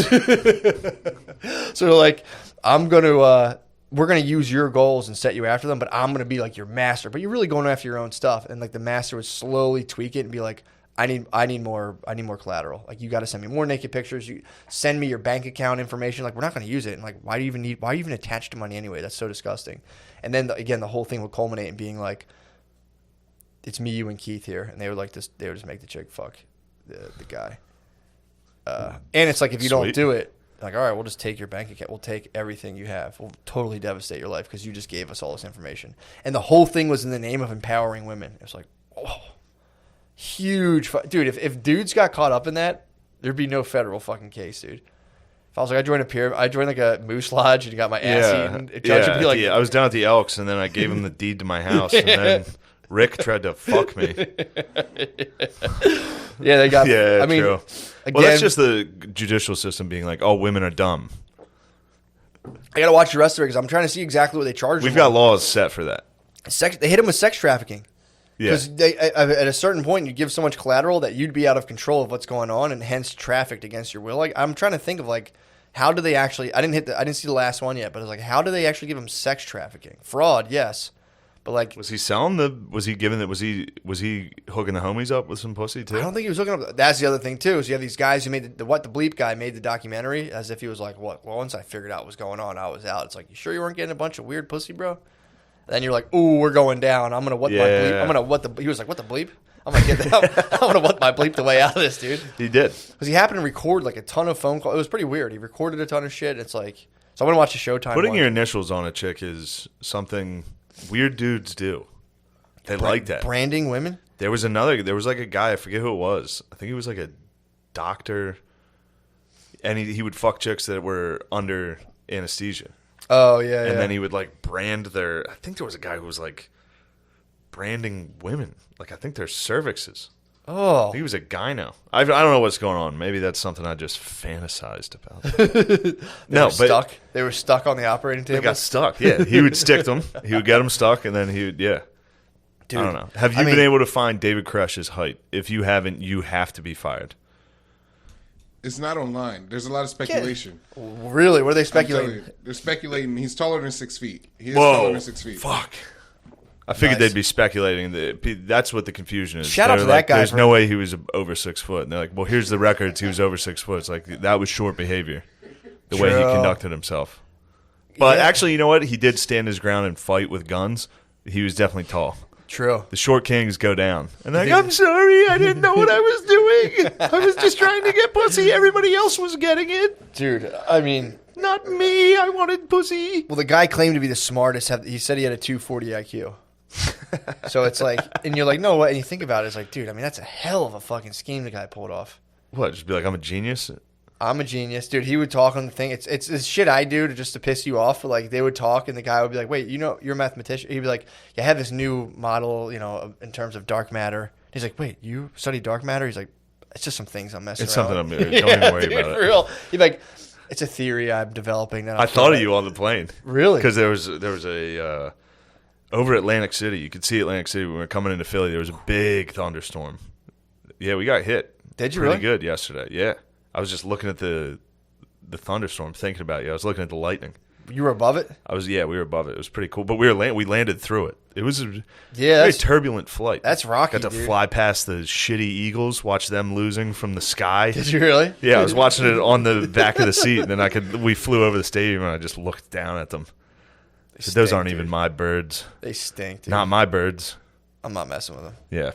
S1: So they're like, we're going to use your goals and set you after them, but I'm going to be like your master. But you're really going after your own stuff. And like the master would slowly tweak it and be like, I need more collateral. Like, you got to send me more naked pictures. You send me your bank account information. Like, we're not going to use it. And like, why are you even attached to money anyway? That's so disgusting. And then again, the whole thing would culminate in being like, it's me, you, and Keith here. And they would just make the chick fuck the guy. And it's like, if you don't do it, like, all right, we'll just take your bank account. We'll take everything you have. We'll totally devastate your life because you just gave us all this information. And the whole thing was in the name of empowering women. It was like, oh. Huge, dude. If dudes got caught up in that, there'd be no federal fucking case, dude. If I was like, I joined like a moose lodge and got my ass eaten. Judge would be like,
S2: I was down at the Elks, and then I gave him the deed to my house, and then Rick tried to fuck me.
S1: Yeah, they got.
S2: Yeah,
S1: I mean,
S2: true.
S1: Again,
S2: Well, that's just the judicial system being like, oh, women are dumb.
S1: I gotta watch the rest of it because I'm trying to see exactly what they charge.
S2: We've got laws set for that.
S1: They hit them with sex trafficking.
S2: Yeah.
S1: Because at a certain point, you give so much collateral that you'd be out of control of what's going on, and hence trafficked against your will. Like, I'm trying to think of like, how do they actually? I didn't see the last one yet, but it's like, how do they actually give them sex trafficking? Fraud, yes, but like,
S2: was he selling the? Was he giving it? Was he hooking the homies up with some pussy too?
S1: I don't think he was hooking up. That's the other thing too. Is you have these guys who made the bleep guy made the documentary as if he was like, what? Well, once I figured out what was going on, I was out. It's like, you sure you weren't getting a bunch of weird pussy, bro? Then you're like, ooh, we're going down. I'm gonna what my bleep. I'm gonna what the. He was like, what the bleep? I'm gonna get that. I'm gonna what my bleep the way out of this, dude.
S2: He did,
S1: because he happened to record like a ton of phone calls. It was pretty weird. He recorded a ton of shit. It's like, so I'm gonna watch the Showtime.
S2: Putting your initials on a chick is something weird dudes do. They like that.
S1: Branding women.
S2: There was like a guy, I forget who it was. I think he was like a doctor, and he would fuck chicks that were under anesthesia.
S1: Oh, yeah,
S2: and then he would like brand their. I think there was a guy who was like branding women. Like, I think their cervixes.
S1: Oh,
S2: I think he was a gyno. I don't know what's going on. Maybe that's something I just fantasized about.
S1: They were stuck on the operating table.
S2: They got stuck. Yeah, he would stick them. He would get them stuck, and then he would. Yeah. Dude, I don't know. Have you been able to find David Koреш's height? If you haven't, you have to be fired.
S3: It's not online. There's a lot of speculation.
S1: Really? What are they speculating?
S3: They're speculating he's taller than 6 feet. He is taller than 6 feet.
S2: Fuck. I figured they'd be speculating. That's what the confusion is.
S1: Shout out to that guy.
S2: There's no way he was over 6 foot. And they're like, well, here's the records. He was over 6 foot. It's like, that was short behavior, the way he conducted himself. But actually, you know what? He did stand his ground and fight with guns. He was definitely tall.
S1: True.
S2: The short kings go down. And they're like, I'm sorry, I didn't know what I was doing. I was just trying to get pussy. Everybody else was getting it.
S1: Dude, I mean...
S2: Not me. I wanted pussy.
S1: Well, the guy claimed to be the smartest. He said he had a 240 IQ. So it's like... And you're like, no, what? And you think about it, it's like, dude, I mean, that's a hell of a fucking scheme the guy pulled off.
S2: What? Just be like, I'm a genius?
S1: I'm a genius. Dude, he would talk on the thing. It's this shit I do to piss you off. But like, they would talk, and the guy would be like, wait, you're a mathematician? He'd be like, yeah, I have this new model, in terms of dark matter. He's like, wait, you study dark matter? He's like, it's just some things I'm messing around with.
S2: Don't even worry about it.
S1: For real. He'd be like, it's a theory I'm developing.
S2: I thought of you on the plane.
S1: Really?
S2: Because there was a... over Atlantic City, you could see Atlantic City when we were coming into Philly, there was a big thunderstorm. Yeah, we got hit.
S1: Did you
S2: Pretty
S1: really?
S2: good yesterday, yeah. I was just looking at the thunderstorm, thinking about it. I was looking at the lightning.
S1: You were above it?
S2: We were above it. It was pretty cool. But we landed through it. It was a
S1: very
S2: very turbulent flight.
S1: That's rocky,
S2: Got to fly past the shitty Eagles, watch them losing from the sky.
S1: Did you really?
S2: Yeah, I was watching it on the back of the seat, and then we flew over the stadium, and I just looked down at them. Those aren't even my birds.
S1: They stink, dude.
S2: Not my birds.
S1: I'm not messing with them.
S2: Yeah.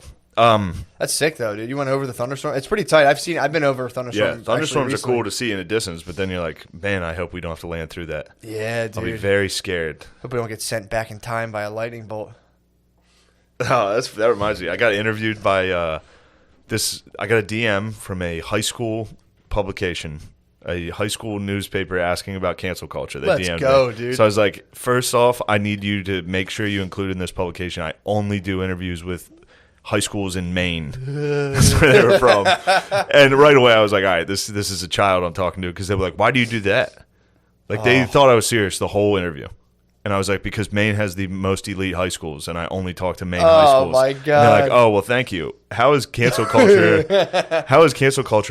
S1: That's sick though, dude. You went over the thunderstorm. It's pretty tight. I've been over thunderstorms.
S2: Yeah, thunderstorms are cool to see in a distance, but then you're like, man, I hope we don't have to land through that.
S1: Yeah, dude.
S2: I'll be very scared.
S1: Hope we don't get sent back in time by a lightning bolt.
S2: Oh, that reminds me. I got interviewed by I got a DM from a high school publication, a high school newspaper asking about cancel culture. They
S1: Let's
S2: DM'd
S1: go,
S2: me.
S1: dude.
S2: So I was like, first off, I need you to make sure you include in this publication, I only do interviews with high schools in Maine. That's where they were from. And right away I was like, all right, this is a child I'm talking to, because they were like, why do you do that? Like, they thought I was serious the whole interview. And I was like, because Maine has the most elite high schools, and I only talk to Maine high schools.
S1: Oh, my
S2: And they're like,
S1: God.
S2: oh, well, thank you. How has cancel culture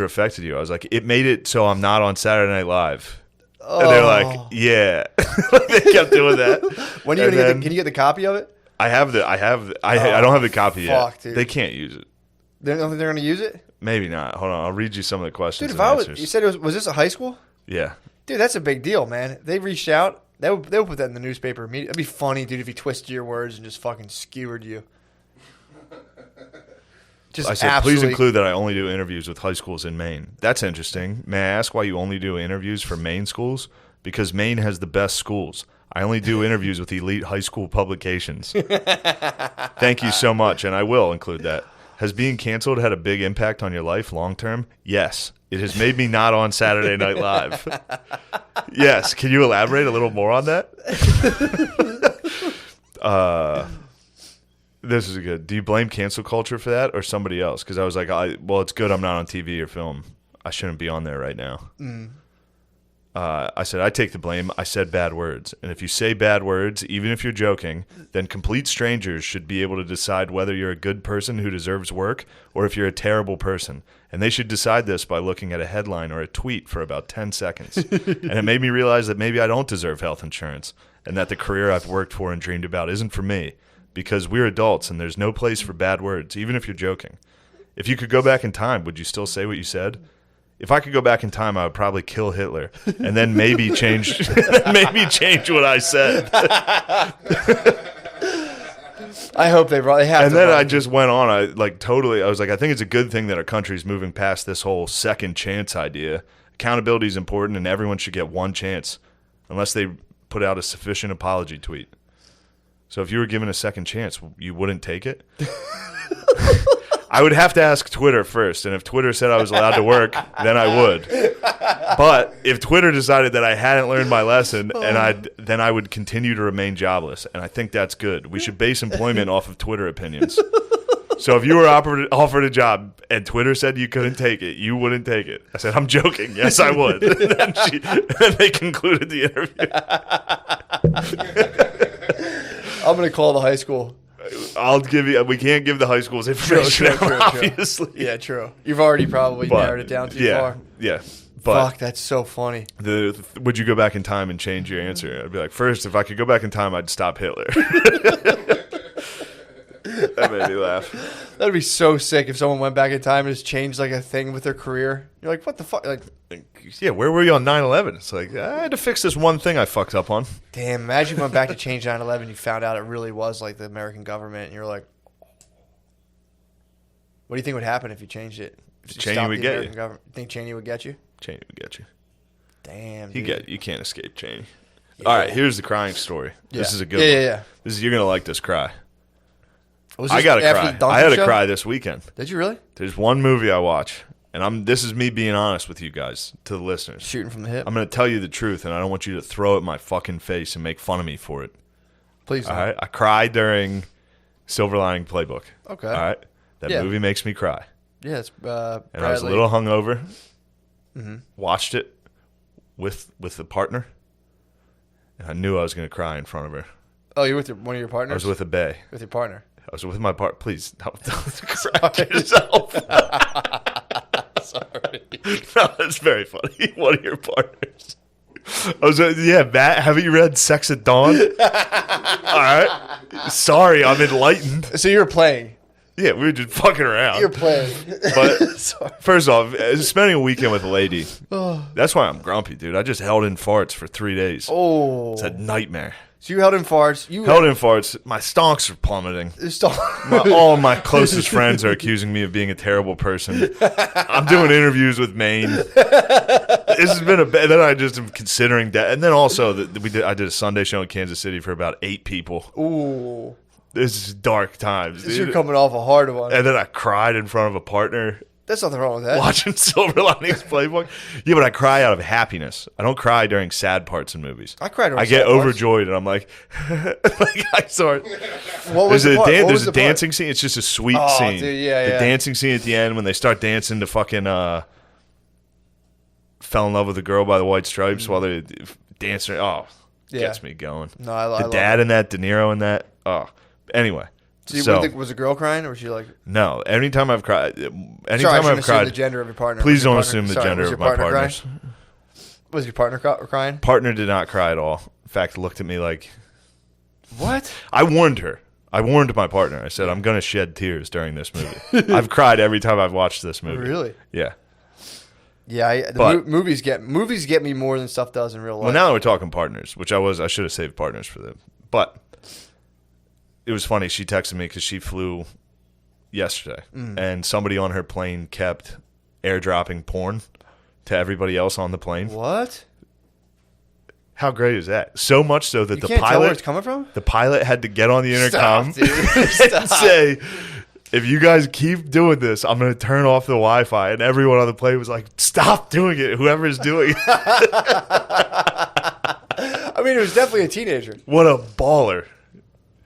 S2: affected you? I was like, it made it so I'm not on Saturday Night Live. And they're like, yeah. They kept doing that.
S1: When are you gonna can you get the copy of it?
S2: I don't have the copy
S1: fuck,
S2: yet.
S1: dude.
S2: They can't use it.
S1: They don't think they're gonna use it?
S2: Maybe not. Hold on, I'll read you some of the questions
S1: Dude,
S2: and
S1: if I
S2: answers.
S1: you said was this a high school?
S2: Yeah.
S1: Dude, that's a big deal, man. They reached out. They would put that in the newspaper immediately. That'd be funny, dude, if he twisted your words and just fucking skewered you. Just
S2: I said, please
S1: absolutely-
S2: include that I only do interviews with high schools in Maine. That's interesting. May I ask why you only do interviews for Maine schools? Because Maine has the best schools. I only do interviews with elite high school publications. Thank you so much, and I will include that. Has being canceled had a big impact on your life long term? Yes. It has made me not on Saturday Night Live. Yes. Can you elaborate a little more on that? This is good. Do you blame cancel culture for that or somebody else? Because I was like, well, it's good I'm not on TV or film. I shouldn't be on there right now. I said, I take the blame. I said bad words. And if you say bad words, even if you're joking, then complete strangers should be able to decide whether you're a good person who deserves work or if you're a terrible person. And they should decide this by looking at a headline or a tweet for about 10 seconds. And it made me realize that maybe I don't deserve health insurance and that the career I've worked for and dreamed about isn't for me, because we're adults and there's no place for bad words, even if you're joking. If you could go back in time, would you still say what you said? If I could go back in time, I would probably kill Hitler and then maybe change what I said.
S1: I hope they have.
S2: And then I just went on. I was like, I think it's a good thing that our country is moving past this whole second chance idea. Accountability is important, and everyone should get one chance, unless they put out a sufficient apology tweet. So if you were given a second chance, you wouldn't take it? I would have to ask Twitter first, and if Twitter said I was allowed to work, then I would. But if Twitter decided that I hadn't learned my lesson, then I would continue to remain jobless, and I think that's good. We should base employment off of Twitter opinions. So if you were offered a job and Twitter said you couldn't take it, you wouldn't take it. I said, I'm joking. Yes, I would. And then they concluded the interview.
S1: I'm going to call the high school.
S2: I'll give you. We can't give the high schools information, obviously.
S1: Yeah, true. You've already probably narrowed it down too far.
S2: Yeah. But
S1: fuck, that's so funny.
S2: Would you go back in time and change your answer? I'd be like, first, if I could go back in time, I'd stop Hitler. That made me laugh.
S1: That'd be so sick if someone went back in time and just changed like a thing with their career. You're like, what the fuck? Like,
S2: yeah, where were you on 9/11? It's like, I had to fix this one thing I fucked up on.
S1: damn, imagine you went back to change 9/11, you found out it really was like the American government, and you're like, what do you think would happen if you changed it? If you
S2: Cheney
S1: stopped
S2: would
S1: the
S2: get
S1: American
S2: you.
S1: government? You think Cheney would get you?
S2: Cheney would get you.
S1: Damn,
S2: You can't escape Cheney. All right, here's the crying story. This is a good one.
S1: Yeah.
S2: You're going to like this cry.
S1: Was
S2: I
S1: this
S2: got to
S1: after
S2: cry.
S1: the Dunham
S2: I had to
S1: show?
S2: cry this weekend.
S1: Did you really?
S2: There's one movie I watch, and this is me being honest with you guys, to the listeners.
S1: Shooting from the hip?
S2: I'm going to tell you the truth, and I don't want you to throw it in my fucking face and make fun of me for it.
S1: Please
S2: All
S1: don't.
S2: right? I cried during Silver Lining Playbook.
S1: Okay.
S2: All right? That
S1: Yeah.
S2: movie makes me cry.
S1: Yeah, it's
S2: And I was a
S1: Bradley.
S2: little hungover. Watched it with the partner, and I knew I was going to cry in front of her.
S1: Oh, you're with one of your partners?
S2: I was with a bae.
S1: With your partner.
S2: I was with my partner. Please, don't correct yourself.
S1: Sorry.
S2: No, that's very funny. One of your partners. I was Matt, haven't you read Sex at Dawn? All right. Sorry, I'm enlightened.
S1: So you were playing.
S2: Yeah, we were just fucking around.
S1: You're playing.
S2: But
S1: Sorry.
S2: first off, spending a weekend with a lady, that's why I'm grumpy, dude. I just held in farts for 3 days.
S1: Oh.
S2: It's a nightmare.
S1: So you held in farts.
S2: Held in farts. My stonks are plummeting. All of my closest friends are accusing me of being a terrible person. I'm doing interviews with Maine. This has been then I just am considering that. And then also, I did a Sunday show in Kansas City for about 8 people.
S1: Ooh.
S2: This is dark times, dude.
S1: You're coming off a hard one.
S2: And then I cried in front of a partner
S1: There's nothing wrong with that.
S2: watching Silver Linings Playbook. Yeah, but I cry out of happiness. I don't cry during sad parts in movies.
S1: I cried during
S2: I get
S1: sad parts.
S2: overjoyed, and I'm like, I saw it.
S1: What was
S2: There's
S1: the part? What
S2: there's
S1: was
S2: a
S1: the part?
S2: dancing scene. It's just a sweet
S1: Oh,
S2: scene.
S1: dude, yeah,
S2: the
S1: yeah.
S2: dancing scene at the end when they start dancing to fucking fell in love with the girl by the white stripes while they're dancing. Oh,
S1: Yeah.
S2: gets me going.
S1: No, I
S2: The
S1: love
S2: dad
S1: it.
S2: in that, De Niro in that. Oh, anyway.
S1: So, was the girl crying, or was she like?
S2: No, anytime I've cried,
S1: Sorry, I
S2: anytime
S1: shouldn't
S2: I've
S1: assume
S2: cried,
S1: the gender of your partner.
S2: please
S1: Was your
S2: don't
S1: partner-
S2: assume the
S1: sorry,
S2: gender
S1: was
S2: of
S1: your
S2: my
S1: partner
S2: partners.
S1: crying? Was your partner crying?
S2: Partner did not cry at all. In fact, looked at me like,
S1: What?
S2: I warned her. I warned my partner. I said, I'm going to shed tears during this movie. I've cried every time I've watched this movie.
S1: Really?
S2: Yeah.
S1: Yeah,
S2: But-
S1: movies get me more than stuff does in real life.
S2: Well, now that we're talking partners, which I should have saved partners for them. But it was funny. She texted me because she flew yesterday, and somebody on her plane kept airdropping porn to everybody else on the plane.
S1: What?
S2: How great is that? So much so that
S1: You
S2: the
S1: can't tell where
S2: pilot,
S1: it's coming from.
S2: the pilot had to get on the intercom
S1: Stop, dude. Stop.
S2: and say, if you guys keep doing this, I'm going to turn off the Wi-Fi. And everyone on the plane was like, stop doing it, whoever is doing it.
S1: I mean, it was definitely a teenager.
S2: What a baller.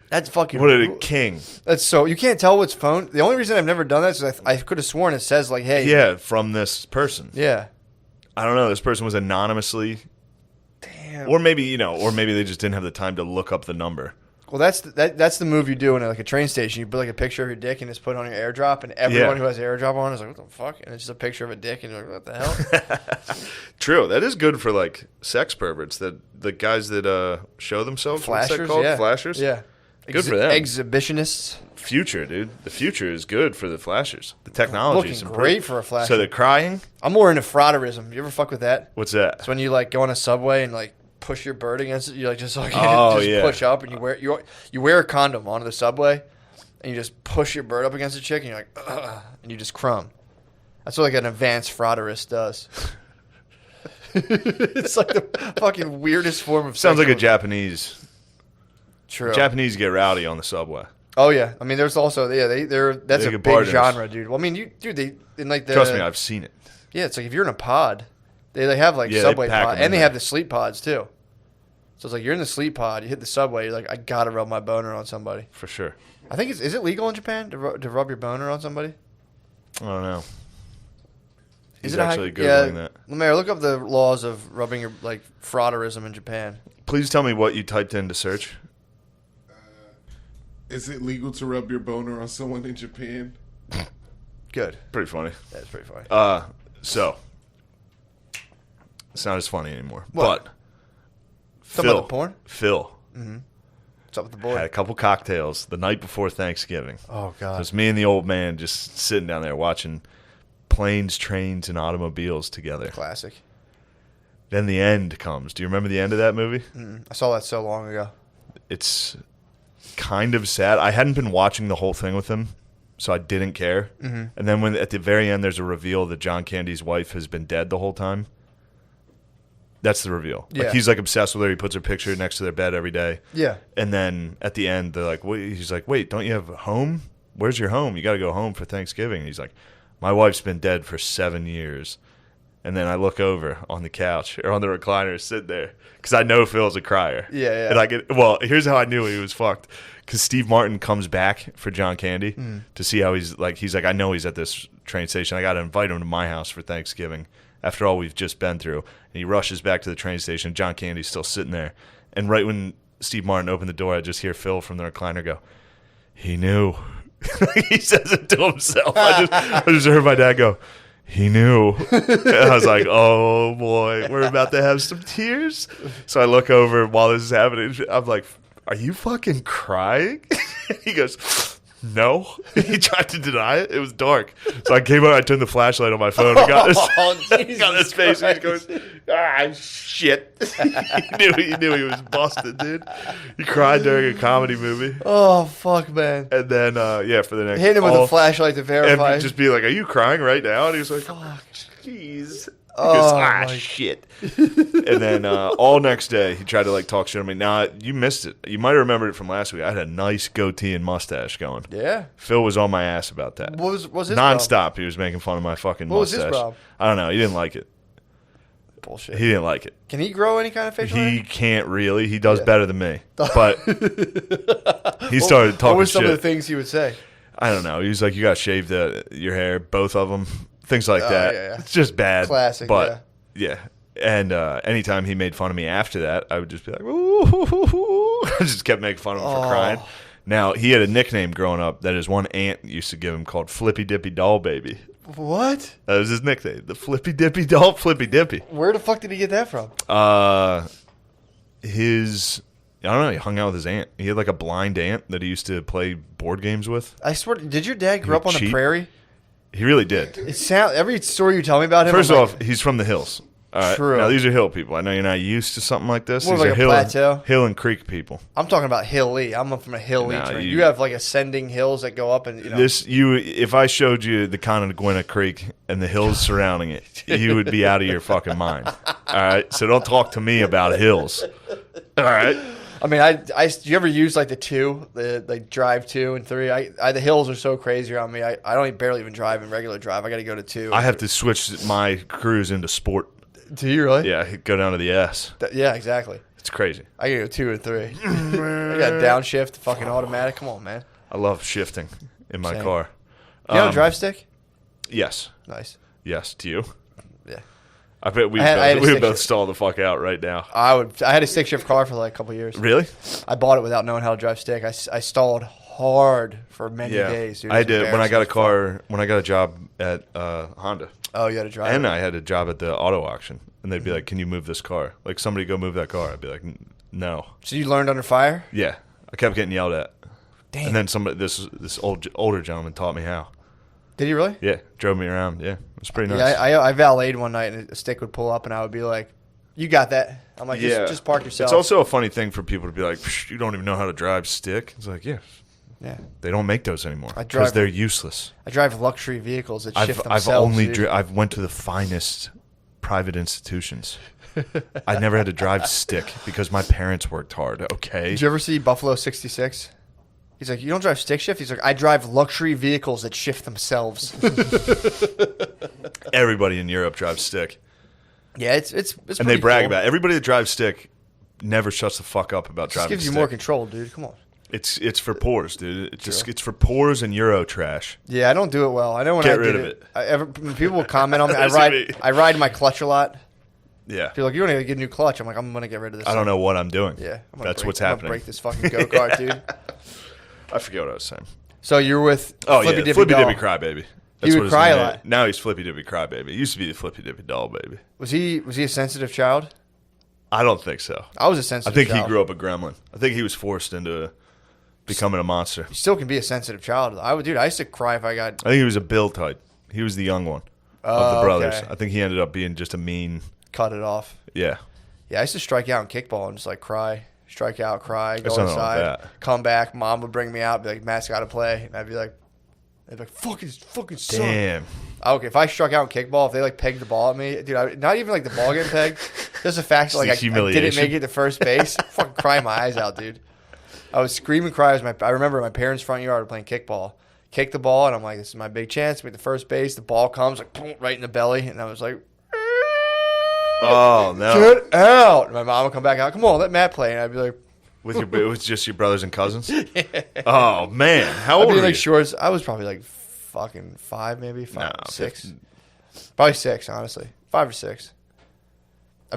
S1: That's fucking.
S2: What a king.
S1: That's so you can't tell what's phone. The only reason I've never done that is I could have sworn it says like, hey,
S2: Yeah, from this person.
S1: yeah.
S2: I don't know. This person was anonymously,
S1: Damn.
S2: or maybe they just didn't have the time to look up the number.
S1: Well, that's the move you do in like a train station. You put like a picture of your dick and it's put on your AirDrop, and everyone
S2: Yeah.
S1: who has AirDrop on is like, what the fuck? And it's just a picture of a dick, and you're like, what the hell?
S2: True. That is good for like sex perverts. That the guys that show themselves. What's that
S1: Flashers,
S2: called?
S1: yeah,
S2: Flashers.
S1: yeah.
S2: Good for them.
S1: Exhibitionists.
S2: Future, dude. The future is good for the flashers. The technology is
S1: Looking great for a flasher.
S2: So they're crying.
S1: I'm more into frauderism. You ever fuck with that?
S2: What's that?
S1: It's when you like go on a subway and like push your bird against it. You like just like
S2: Oh,
S1: just
S2: yeah.
S1: push up, and you wear a condom onto the subway, and you just push your bird up against a chick, and you're like, ugh, and you just crumb. That's what like an advanced frauderist does. It's like the fucking weirdest form of.
S2: Sounds like a
S1: sexual-
S2: Japanese.
S1: True.
S2: Japanese get rowdy on the subway.
S1: Oh yeah, I mean, there's also they're that's
S2: They
S1: a
S2: get
S1: big
S2: partners.
S1: genre, dude. Well, I mean, they in like the
S2: Trust me, I've seen it.
S1: yeah, it's like if you're in a pod, they have like
S2: Yeah, they
S1: subway
S2: pack
S1: pod,
S2: 'em in
S1: and they
S2: there.
S1: have the sleep pods too. So it's like you're in the sleep pod, you hit the subway, you're like, I gotta rub my boner on somebody.
S2: For sure.
S1: I think is it legal in Japan to rub your boner on somebody?
S2: I don't know. He's
S1: Is it a
S2: actually
S1: high-
S2: Googling that.
S1: Lemaire, look up the laws of rubbing your like frauderism in Japan.
S2: Please tell me what you typed into search.
S3: Is it legal to rub your boner on someone in Japan?
S1: Good.
S2: Pretty funny.
S1: That's pretty funny.
S2: So it's not as funny anymore.
S1: What?
S2: But
S1: Talking about the porn?
S2: Phil
S1: What's up with the boy?
S2: had a couple cocktails the night before Thanksgiving.
S1: Oh
S2: It
S1: god.
S2: was me and the old man just sitting down there watching planes, trains, and automobiles together.
S1: Classic.
S2: Then the end comes. Do you remember the end of that movie?
S1: I saw that so long ago.
S2: It's kind of sad. I hadn't been watching the whole thing with him, so I didn't care. And then when at the very end there's a reveal that John Candy's wife has been dead the whole time. That's the reveal.
S1: Yeah.
S2: Like he's like obsessed with her. He puts her picture next to their bed every day.
S1: Yeah.
S2: And then at the end they're like, wait, he's like, wait, don't you have a home? Where's your home? You got to go home for Thanksgiving. And he's like, my wife's been dead for 7 years. And then I look over on the couch or on the recliner, sit there because I know Phil's a crier.
S1: Yeah, yeah.
S2: And I get here's how I knew he was fucked because Steve Martin comes back for John Candy to see how he's like. He's like, I know he's at this train station. I got to invite him to my house for Thanksgiving after all we've just been through. And he rushes back to the train station. John Candy's still sitting there. And right when Steve Martin opened the door, I just hear Phil from the recliner go, "He knew." He says it to himself. I just heard my dad go, "He knew." And I was like, oh boy, we're about to have some tears. So I look over while this is happening. I'm like, are you fucking crying? He goes, no. He tried to deny it. It was dark. So I came out, I turned the flashlight on my phone and got this, got this face. And he goes, shit. He knew he was busted, dude. He cried during a comedy movie.
S1: Oh fuck, man.
S2: And then, for the next
S1: Hit him with a flashlight to verify.
S2: and just be like, are you crying right now? And he was like, oh, jeez. goes, shit. And then all next day, he tried to like talk shit on me. Now, you missed it. You might have remembered it from last week. I had a nice goatee and mustache going.
S1: Yeah.
S2: Phil was on my ass about that.
S1: What was his
S2: nonstop?
S1: problem?
S2: He was making fun of my fucking
S1: What was
S2: mustache.
S1: his problem?
S2: I don't know. He didn't like it.
S1: Bullshit.
S2: He didn't like it.
S1: Can he grow any kind of facial hair?
S2: He can't really. He does better than me. But he started talking
S1: What were some
S2: shit.
S1: of the things he would say?
S2: I don't know. He was like, "You got to shave your hair, both of them." Things like that.
S1: Yeah.
S2: It's just bad.
S1: Classic,
S2: But yeah. And anytime he made fun of me after that, I would just be like, "Ooh." I just kept making fun of him for crying. Now, he had a nickname growing up that his one aunt used to give him called Flippy Dippy Doll Baby.
S1: What?
S2: That was his nickname. The Flippy Dippy Doll Flippy Dippy.
S1: Where the fuck did he get that from?
S2: I don't know, he hung out with his aunt. He had like a blind aunt that he used to play board games with.
S1: I swear, did your dad grow up on the
S2: cheap.
S1: prairie?
S2: He really did.
S1: Every story you tell me about him.
S2: First
S1: I'm
S2: off,
S1: like,
S2: he's from the hills. All right.
S1: True.
S2: Now, these are hill people. I know you're not used to something like this.
S1: More
S2: These
S1: like
S2: are
S1: a plateau.
S2: Hill and creek people.
S1: I'm talking about hilly. I'm from a hilly.
S2: No,
S1: terrain.
S2: you-
S1: You have like ascending hills that go up and
S2: If I showed you the Conagwina Creek and the hills surrounding it, you would be out of your fucking mind. All right. So don't talk to me about hills. All right.
S1: I mean, do you ever use like the two, the like drive 2 and 3? The hills are so crazy around me. I don't barely even drive in regular drive. I got to go to 2.
S2: I have to switch my cruise into sport.
S1: Do you really?
S2: Yeah, go down to the S.
S1: Yeah, exactly.
S2: It's crazy.
S1: I gotta go 2 and 3. I got downshift, fucking automatic. Come on, man.
S2: I love shifting in my
S1: Same.
S2: car.
S1: You have a drive stick?
S2: Yes.
S1: Nice.
S2: Yes. Do you?
S1: Yeah.
S2: I bet we
S1: I had a
S2: would
S1: stick
S2: both
S1: shift.
S2: stall the fuck out right now.
S1: I had a stick shift car for like a couple years.
S2: Really?
S1: I bought it without knowing how to drive stick. I stalled hard for many days. Dude. It
S2: I
S1: was
S2: did when I got a
S1: embarrassing.
S2: car. When I got a job at Honda,
S1: Oh, you had to drive.
S2: and
S1: it.
S2: I had a job at the auto auction, and they'd be like, "Can you move this car? Like somebody go move that car." I'd be like, "No."
S1: So you learned under fire?
S2: Yeah, I kept getting yelled at.
S1: Damn.
S2: And then this older gentleman taught me how.
S1: Did you really?
S2: Yeah, drove me around. Yeah, it was pretty nice.
S1: Yeah, I valeted one night and a stick would pull up and I would be like, "You got that?" I'm like, just park yourself."
S2: It's also a funny thing for people to be like, "Psh, "You don't even know how to drive stick." It's like, yeah, they don't make those anymore because they're useless.
S1: I drive luxury vehicles that shift
S2: I've
S1: themselves.
S2: only
S1: dude.
S2: I've went to the finest private institutions. I never had to drive stick because my parents worked hard. Okay.
S1: Did you ever see Buffalo 66? He's like, "You don't drive stick shift?" He's like, "I drive luxury vehicles that shift themselves."
S2: Everybody in Europe drives stick,
S1: Yeah, it's
S2: and they brag about it. Everybody that drives stick never shuts the fuck up about
S1: It just
S2: driving.
S1: gives you
S2: stick.
S1: more control, dude. Come on.
S2: It's for pores, dude. It's for pores and Euro trash.
S1: Yeah, I don't do it well. I know when
S2: Get
S1: I
S2: rid
S1: did
S2: of
S1: it. When people will comment on me.
S2: That's me.
S1: I ride my clutch a lot.
S2: Yeah.
S1: People are like, "You want to get a new clutch?" I'm like, "I'm gonna get rid of this."
S2: I don't know what I'm doing.
S1: Yeah,
S2: That's what's
S1: I'm
S2: happening.
S1: gonna break this fucking go kart, dude.
S2: I forget what I was saying.
S1: So you're with
S2: Oh
S1: Flippy
S2: yeah,
S1: Dippy
S2: Flippy
S1: Doll.
S2: Dippy Crybaby.
S1: He would
S2: his
S1: cry a
S2: name
S1: lot.
S2: is. Now he's Flippy Dippy Crybaby. It used to be the Flippy Dippy Doll Baby.
S1: Was he a sensitive child?
S2: I don't think so.
S1: I was a
S2: I
S1: sensitive
S2: think
S1: child.
S2: he grew up a gremlin. I think he was forced into becoming a monster.
S1: You still can be a sensitive child. I used to cry if I got.
S2: I think he was a Bill type. He was the young one of
S1: Oh,
S2: the brothers.
S1: okay.
S2: I think he ended up being just a mean.
S1: Cut it off.
S2: Yeah.
S1: Yeah, I used to strike out in kickball and just like cry. Strike out, cry,
S2: There's
S1: go
S2: nothing wrong with
S1: inside,
S2: that.
S1: come back. Mom would bring me out, be like, "Matt's got to play." And I'd be like, fucking son.
S2: Damn.
S1: Okay, if I struck out in kickball, if they like pegged the ball at me, dude, not even like the ball getting pegged, just the fact that like
S2: the
S1: I didn't
S2: humiliation.
S1: make it to first base, fucking crying my eyes out, dude. I was screaming, cry. I remember my parents' front yard were playing kickball. Kicked the ball, and I'm like, "This is my big chance to make the first base." The ball comes like boom, right in the belly, and I was like,
S2: Oh no.
S1: "Get out!" And my mom would come back out. "Come on, let Matt play." And I'd be like,
S2: It was just your brothers and cousins? Oh man. How
S1: I'd
S2: old
S1: be
S2: were
S1: in like
S2: you?
S1: shorts. I was probably like fucking 5, maybe 5,
S2: No,
S1: 6, probably 6, honestly, 5 or 6.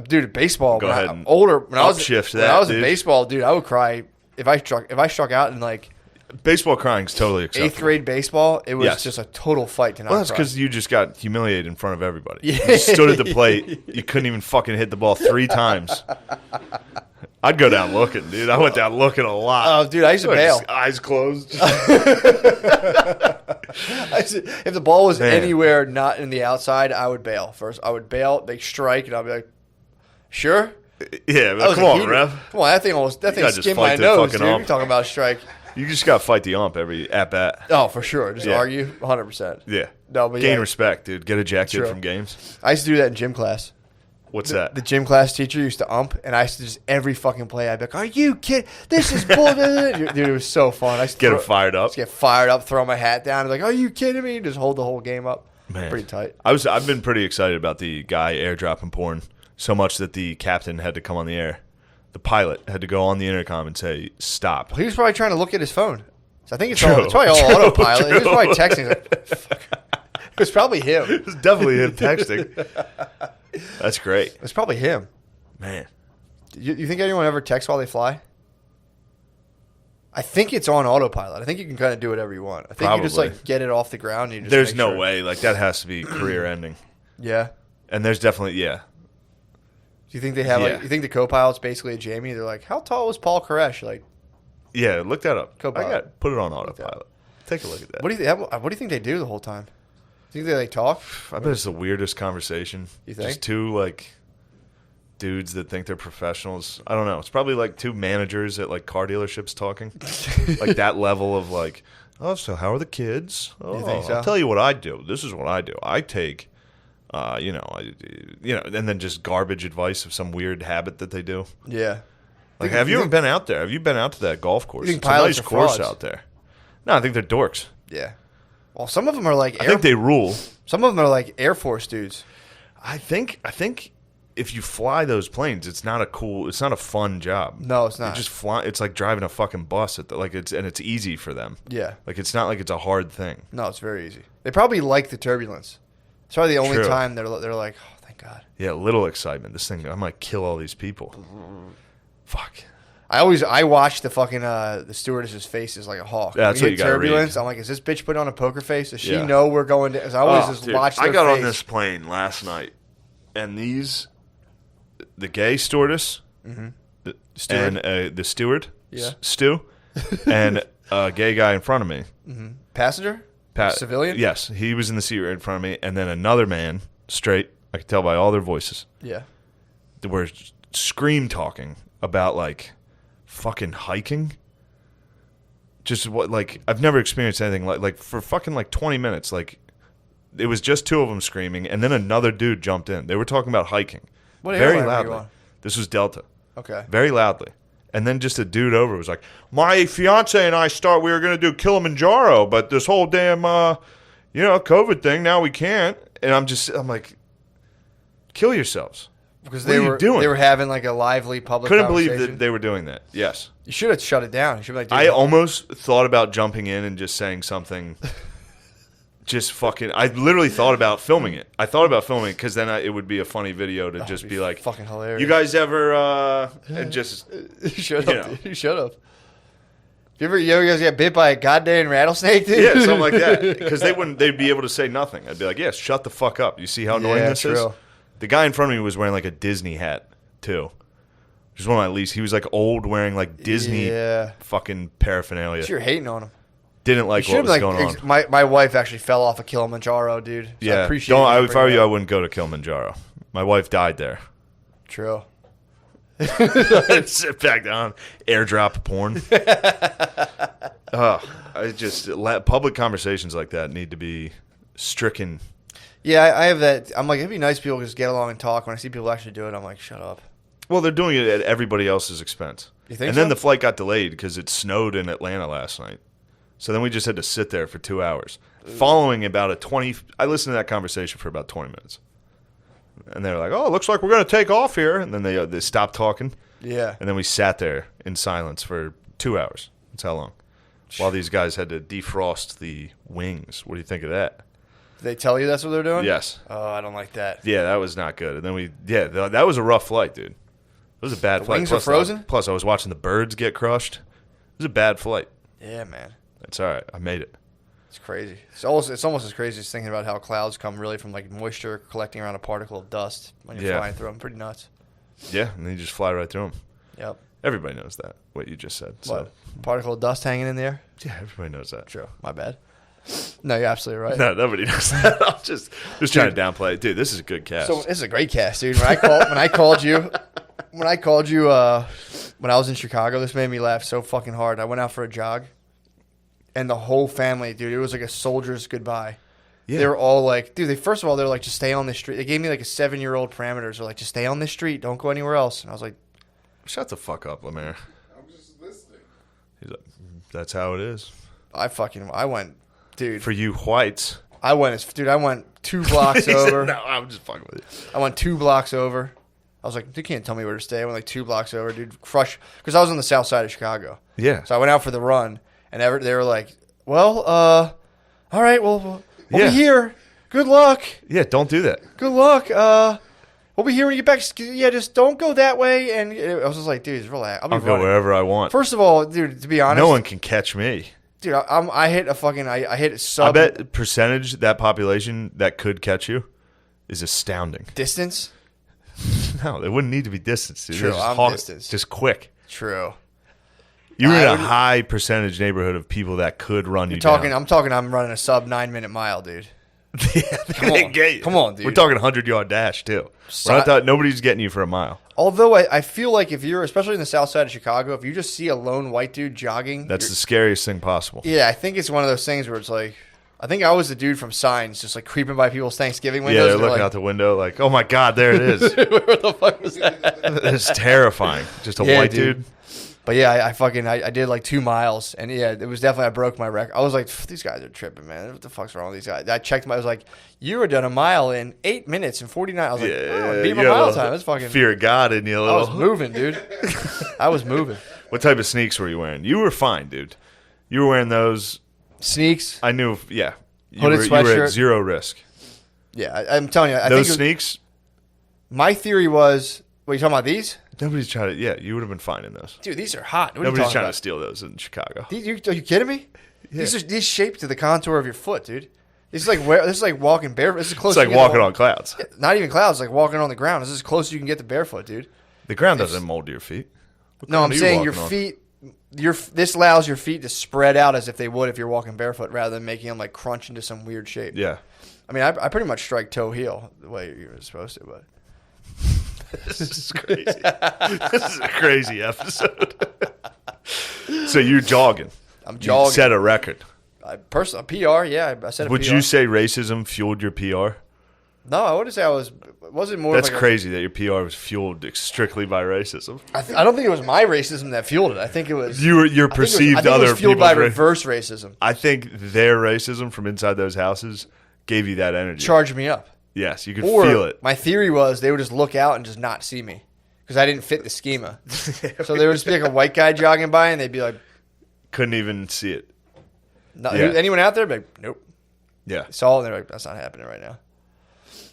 S1: Dude, baseball.
S2: Go
S1: when
S2: ahead
S1: I,
S2: and
S1: older. When I was
S2: upshift
S1: when
S2: that,
S1: I was in
S2: dude.
S1: baseball, dude, I would cry if I struck out in like
S2: Baseball crying's totally acceptable.
S1: 8th grade baseball. It was
S2: Yes.
S1: just a total fight to not
S2: Well, that's
S1: cry.
S2: because you just got humiliated in front of everybody.
S1: Yeah.
S2: You stood at the plate. You couldn't even fucking hit the ball 3 times. I'd go down looking, dude. I went down looking a lot.
S1: Oh, dude, I used to bail.
S2: Just eyes closed.
S1: If the ball was
S2: Man.
S1: anywhere not in the outside, I would bail first. I would bail, they strike, and I'd be like, "Sure."
S2: Yeah,
S1: That
S2: but
S1: was
S2: come
S1: a
S2: on,
S1: heater.
S2: ref.
S1: Come on, that thing
S2: gotta
S1: skimmed
S2: just
S1: my
S2: fight the
S1: nose,
S2: fucking
S1: dude.
S2: ump.
S1: You're talking about a strike.
S2: You just got to fight the ump every at bat.
S1: Oh, for sure. Just
S2: Yeah.
S1: argue 100%.
S2: Yeah.
S1: No, but
S2: Gain
S1: yeah.
S2: respect, dude. Get ejected
S1: True.
S2: from games.
S1: I used to do that in gym class.
S2: What's that?
S1: The gym class teacher used to ump, and I used to just every fucking play, I'd be like, "Are you kidding? This is bullshit." Dude, it was so fun. I used to
S2: Get him fired up.
S1: Just get fired up, throw my hat down, and be like, "Are you kidding me?" Just hold the whole game up.
S2: Man.
S1: Pretty tight.
S2: I've been pretty excited about the guy airdropping porn so much that the captain had to come on the air. The pilot had to go on the intercom and say, "Stop."
S1: He was probably trying to look at his phone. So I think it's
S2: True.
S1: probably all
S2: True.
S1: autopilot. He was
S2: True.
S1: probably texting. Like, fuck. It was probably him.
S2: It's definitely him texting. That's great.
S1: It's probably him.
S2: Man.
S1: You think anyone ever texts while they fly? I think it's on autopilot. I think you can kind of do whatever you want. I think you just
S2: Probably.
S1: like get it off the ground. And you just
S2: There's
S1: make
S2: no
S1: sure.
S2: way. Like, that has to be career ending.
S1: Yeah.
S2: And there's definitely,
S1: Do you think they have
S2: Yeah.
S1: like? You think the co-pilot's basically a Jamie? They're like, how tall was Paul Koresh? Like,
S2: Yeah, look that up.
S1: Co-pilot.
S2: Put it on autopilot. Take a look at that.
S1: what do you think they do the whole time? Do you think they like talk?
S2: I bet it's the weirdest conversation.
S1: You think?
S2: Just two, like, dudes that think they're professionals. I don't know. It's probably like two managers at, like, car dealerships talking. Like, that level of, like, oh, so how are the kids? Oh,
S1: You think so?
S2: I'll tell you what I do. This is what I do. I take, and then just garbage advice of some weird habit that they do.
S1: Yeah.
S2: Like, have you ever been out there? Have you been out to that golf course?
S1: You think
S2: It's a
S1: pilots
S2: nice
S1: are
S2: course
S1: frauds?
S2: out there. No, I think they're dorks.
S1: Yeah. Well, some of them are like
S2: I think they rule.
S1: some of them are like Air Force dudes.
S2: I think if you fly those planes, it's not a fun job.
S1: No, it's
S2: You
S1: not.
S2: just fly. It's like driving a fucking bus it's easy for them.
S1: Yeah.
S2: Like, it's not like it's a hard thing.
S1: No, it's very easy. They probably like the turbulence. It's probably the only
S2: True.
S1: time they're like, oh, thank God.
S2: Yeah, little excitement. This thing, I might kill all these people. Fuck.
S1: I watch the fucking the stewardess's faces like a hawk.
S2: Yeah, that's
S1: When
S2: what you gotta
S1: turbulence.
S2: read.
S1: I'm like, is this bitch putting on a poker face? Does she
S2: Yeah.
S1: know we're going to? I always just
S2: Dude,
S1: watch. Their
S2: I got
S1: face.
S2: on this plane last night, and the gay stewardess,
S1: Steward?
S2: and the steward,
S1: Yeah.
S2: Stu, and a gay guy in front of me.
S1: Passenger, civilian.
S2: Yes, he was in the seat right in front of me, and then another man, straight. I could tell by all their voices.
S1: Yeah.
S2: They were scream talking about, like, fucking hiking. Just what, like, I've never experienced anything like for fucking like 20 minutes. Like, it was just two of them screaming, and then another dude jumped in. They were talking about hiking,
S1: What
S2: very
S1: airline were you
S2: loudly.
S1: on?
S2: This was Delta,
S1: Okay.
S2: very loudly. And then just a dude over was like, "My fiance and I we were gonna do Kilimanjaro, but this whole damn COVID thing, now we can't." And I'm like, kill yourselves.
S1: Because
S2: What are you doing?
S1: They were having like a lively public.
S2: Couldn't believe
S1: conversation.
S2: that they were doing that. Yes.
S1: You should have shut it down. You should be like, dude,
S2: I almost thought about jumping in and just saying something. Just fucking. I literally thought about filming it. I thought about filming it because then it would be a funny video to just
S1: it'd
S2: be like,
S1: fucking hilarious.
S2: "You guys ever and just
S1: You should
S2: you
S1: have.
S2: know.
S1: You should have. You ever guys get bit by a goddamn rattlesnake, dude?
S2: yeah, something like that?" Because they'd be able to say nothing. I'd be like, "Yes, shut the fuck up. You see how annoying
S1: Yeah,
S2: this is?"
S1: true.
S2: The guy in front of me was wearing like a Disney hat too. Which is one of my least. He was like old, wearing like Disney
S1: Yeah.
S2: fucking paraphernalia.
S1: So you're hating on him.
S2: Didn't like
S1: You
S2: what
S1: should
S2: was
S1: have
S2: going on.
S1: my wife actually fell off a Kilimanjaro, dude. So I
S2: Yeah,
S1: appreciate
S2: if I were you, I wouldn't go to Kilimanjaro. My wife died there.
S1: True.
S2: Sit back down, airdrop porn. Public conversations like that need to be stricken.
S1: Yeah, I have that. I'm like, it'd be nice people just get along and talk. When I see people actually do it, I'm like, shut up.
S2: Well, they're doing it at everybody else's expense.
S1: You think
S2: and
S1: so?
S2: then the flight got delayed because it snowed in Atlanta last night. So then we just had to sit there for 2 hours. Following about I listened to that conversation for about 20 minutes. And they were like, "Oh, it looks like we're going to take off here." And then they stopped talking.
S1: Yeah.
S2: And then we sat there in silence for 2 hours. That's how long. While these guys had to defrost the wings. What do you think of that?
S1: Did they tell you that's what they're doing?
S2: Yes.
S1: Oh, I don't like that.
S2: Yeah, that was not good. And then that was a rough flight, dude. It was a bad flight.
S1: Wings were frozen?
S2: Plus, I was watching the birds get crushed. It was a bad flight.
S1: Yeah, man.
S2: It's all right. I made it.
S1: It's crazy. It's almost as crazy as thinking about how clouds come really from like moisture collecting around a particle of dust when you're
S2: Yeah.
S1: flying through them. Pretty nuts.
S2: Yeah, and then you just fly right through them.
S1: Yep.
S2: Everybody knows that, what you just said. So.
S1: What? Particle of dust hanging in the air?
S2: Yeah, everybody knows that.
S1: True. My bad. No, you're absolutely right.
S2: No, nobody knows that. I'm just trying to downplay it. Dude, this is a good cast.
S1: So this is a great cast, dude. When I called you when I was in Chicago, this made me laugh so fucking hard. I went out for a jog and the whole family, dude, it was like a soldier's goodbye.
S2: Yeah.
S1: They were all like, dude, first of all, they're like, just stay on this street. They gave me like a 7-year-old parameters. They're like, just stay on this street. Don't go anywhere else. And I was like,
S2: Shut the fuck up, Lemaire.
S3: I'm just listening.
S2: He's like, that's how it is.
S1: I went, dude.
S2: For you whites.
S1: I went 2 blocks over.
S2: No, I'm just fucking with you.
S1: I went 2 blocks over. I was like, you can't tell me where to stay. I went like 2 blocks over, dude. Crush. Because I was on the south side of Chicago.
S2: Yeah.
S1: So I went out for the run, and they were like, well, all right, well, we'll be here. Good luck.
S2: Yeah, don't do that.
S1: Good luck. We'll be here when you get back. Yeah, just don't go that way. And I was just like, dude, relax.
S2: I'll go wherever I want.
S1: First of all, dude, to be honest,
S2: No one can catch me.
S1: dude, I hit a fucking, I hit a sub.
S2: I bet percentage that population that could catch you is astounding.
S1: Distance.
S2: No, it wouldn't need to be distance. Dude.
S1: True,
S2: Just
S1: I'm distance.
S2: Just quick.
S1: True.
S2: You're in
S1: I
S2: a
S1: would-
S2: high percentage neighborhood of people that could run you
S1: Talking,
S2: down.
S1: I'm running a sub 9-minute mile, dude.
S2: Yeah,
S1: Come on. Come on, dude.
S2: We're talking 100-yard dash too. Nobody's getting you for a mile.
S1: Although I feel like if you're, especially in the south side of Chicago, if you just see a lone white dude jogging,
S2: That's the scariest thing possible.
S1: yeah, I think it's one of those things where it's like, I think I was the dude from Signs, just like creeping by people's Thanksgiving windows.
S2: Yeah, they're
S1: and
S2: looking
S1: like,
S2: out the window like, oh my God, there it is.
S1: where the fuck was that?
S2: It's terrifying. Just a
S1: Yeah,
S2: white
S1: dude.
S2: dude.
S1: But yeah, I did like 2 miles, and yeah, it was definitely, I broke my record. I was like, these guys are tripping, man. What the fuck's wrong with these guys? I checked, I was like, you were done a mile in 8 minutes and 49. I was like, oh, I beat my
S2: you got a
S1: mile
S2: little
S1: time. That's fucking.
S2: fear of God in you a
S1: I
S2: little.
S1: was moving, dude. I was moving.
S2: What type of sneaks were you wearing? You were fine, dude. You were wearing those.
S1: Sneaks.
S2: I knew, yeah. You
S1: Hooded
S2: were at
S1: sweatshirt.
S2: zero risk.
S1: Yeah, I'm telling you.
S2: Those sneaks,
S1: My theory was, what, you talking about these?
S2: nobody's trying to, yeah, you would have been fine in those.
S1: Dude, these are hot. What are you
S2: Nobody's
S1: talking
S2: trying
S1: about?
S2: to steal those in Chicago.
S1: Are you kidding me?
S2: Yeah.
S1: These shaped to the contour of your foot, dude. This is like walking barefoot. This is close.
S2: It's like walking on clouds.
S1: Not even clouds. Like walking on the ground. This is as close as you can get to barefoot, dude.
S2: The ground doesn't mold your feet. What
S1: No,
S2: ground
S1: I'm
S2: are you
S1: saying your
S2: walking on?
S1: feet. This allows your feet to spread out as if they would if you're walking barefoot, rather than making them like crunch into some weird shape.
S2: Yeah.
S1: I mean, I pretty much strike toe heel the way you were supposed to, but
S2: This is crazy. This is a crazy episode. So you're jogging.
S1: I'm
S2: You
S1: jogging.
S2: set a record.
S1: Personal PR, yeah. I said a
S2: Would
S1: PR.
S2: you say racism fueled your PR?
S1: No, I wouldn't say I was. Wasn't more.
S2: That's
S1: of like
S2: crazy that your PR was fueled strictly by racism.
S1: I don't think it was my racism that fueled it. I think it was
S2: Your
S1: I think it was-
S2: perceived
S1: I think it
S2: other
S1: was fueled by
S2: people's
S1: reverse racism.
S2: I think their racism from inside those houses gave you that energy.
S1: Charged me up.
S2: Yes, you could
S1: Or
S2: feel it.
S1: my theory was they would just look out and just not see me because I didn't fit the schema. So there would just be like a white guy jogging by and they'd be like,
S2: Couldn't even see it.
S1: no,
S2: Yeah.
S1: anyone out there? Be like, nope.
S2: Yeah.
S1: Saw it and they're like, that's not happening right now.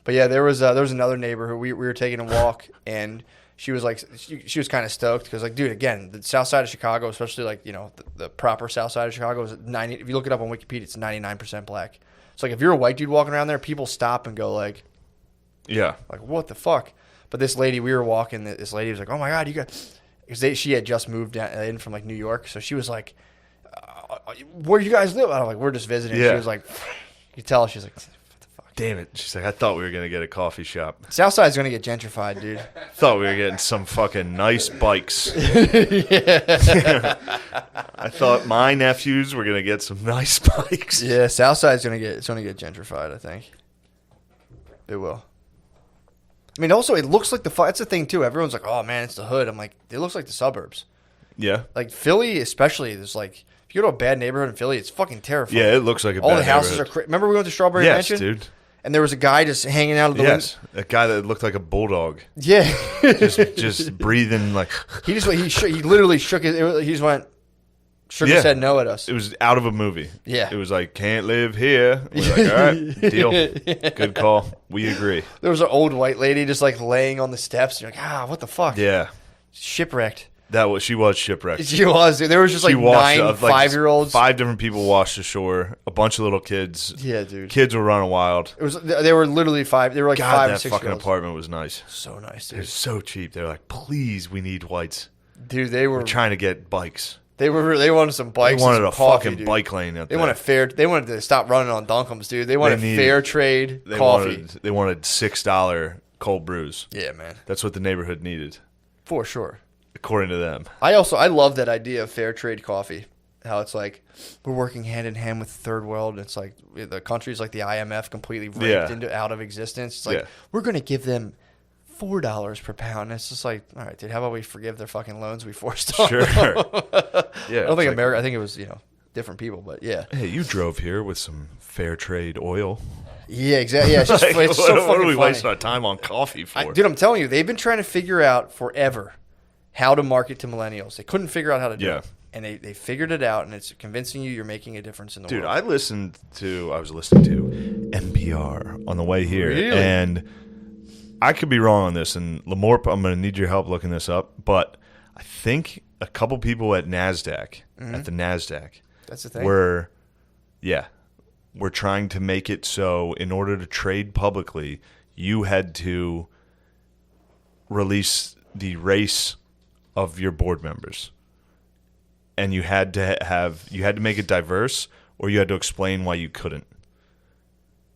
S1: But yeah, there was another neighbor who we were taking a walk and she was like, she was kind of stoked because like, dude, again, the south side of Chicago, especially like, you know, the proper south side of Chicago is 90. If you look it up on Wikipedia, it's 99% black. So like if you're a white dude walking around there, people stop and go like,
S2: Yeah.
S1: what the fuck? But this lady, we were walking, this lady was like, oh my God, you got, because she had just moved in from like New York. So she was like, where do you guys live? I was like, we're just visiting.
S2: Yeah.
S1: She was like, you could tell, she's like, what the fuck?
S2: Damn it. She's like, I thought we were going to get a coffee shop.
S1: Southside's going to get gentrified, dude.
S2: Thought we were getting some fucking nice bikes. I thought my nephews were going to get some nice bikes.
S1: Yeah, Southside's going to get gentrified, I think. It will. I mean, also, it looks like that's the thing, too. Everyone's like, oh, man, it's the hood. I'm like, it looks like the suburbs.
S2: Yeah.
S1: Like, Philly, especially, there's like, if you go to a bad neighborhood in Philly, it's fucking terrifying.
S2: Yeah, it looks like a
S1: All
S2: bad
S1: the houses
S2: neighborhood.
S1: are remember we went to Strawberry
S2: Yes,
S1: Mansion?
S2: dude.
S1: And there was a guy just hanging out of the
S2: Yes.
S1: window.
S2: A guy that looked like a bulldog.
S1: Yeah.
S2: Just breathing like...
S1: he literally shook his his head no at us.
S2: It was out of a movie.
S1: Yeah.
S2: It was like, can't live here. We're like, all right, deal. Good call. We agree.
S1: There was an old white lady just like laying on the steps. You're like, what the fuck?
S2: Yeah.
S1: Shipwrecked.
S2: She was shipwrecked.
S1: She was. There was just like
S2: She washed
S1: 9
S2: up, like,
S1: 5-year-olds.
S2: 5 different people washed ashore. A bunch of little kids.
S1: Yeah, dude.
S2: Kids were running wild.
S1: It was. They were literally 5. They were like
S2: God,
S1: 5 or
S2: that
S1: 6
S2: fucking
S1: year olds.
S2: apartment was nice.
S1: So nice,
S2: It
S1: dude.
S2: was so cheap. They're like, please, we need whites.
S1: Dude, they were
S2: We're trying to get bikes.
S1: They wanted some bikes.
S2: They wanted
S1: and
S2: a
S1: some coffee,
S2: fucking
S1: dude.
S2: bike lane out
S1: They
S2: there.
S1: They wanted to stop running on Dunkums, dude. They wanted
S2: needed-
S1: fair trade coffee.
S2: They wanted $6 cold brews.
S1: Yeah, man,
S2: That's what the neighborhood needed,
S1: for sure.
S2: according to them.
S1: I love that idea of fair trade coffee. how it's like we're working hand in hand with the third world. And it's like the countries like the IMF completely raped out of existence. It's like we're going to give them $4 per pound. And it's just like, all right, dude, how about we forgive their fucking loans we forced on them?
S2: Yeah.
S1: I don't think America. I think it was different people, but yeah.
S2: Hey, you drove here with some fair trade oil.
S1: Yeah, exactly. Yeah, it's just it's so fucking
S2: what are we
S1: funny.
S2: wasting our time on coffee for?
S1: Dude, I'm telling you, they've been trying to figure out forever how to market to millennials. They couldn't figure out how to do it. And they figured it out, and it's convincing you're making a difference in the world.
S2: Dude, I was listening to NPR on the way here.
S1: Really?
S2: And I could be wrong on this, and Lamorp, I'm going to need your help looking this up, but I think a couple people at NASDAQ, at the NASDAQ,
S1: that's the thing.
S2: We're trying to make it so in order to trade publicly, you had to release the race of your board members. And you had to make it diverse, or you had to explain why you couldn't.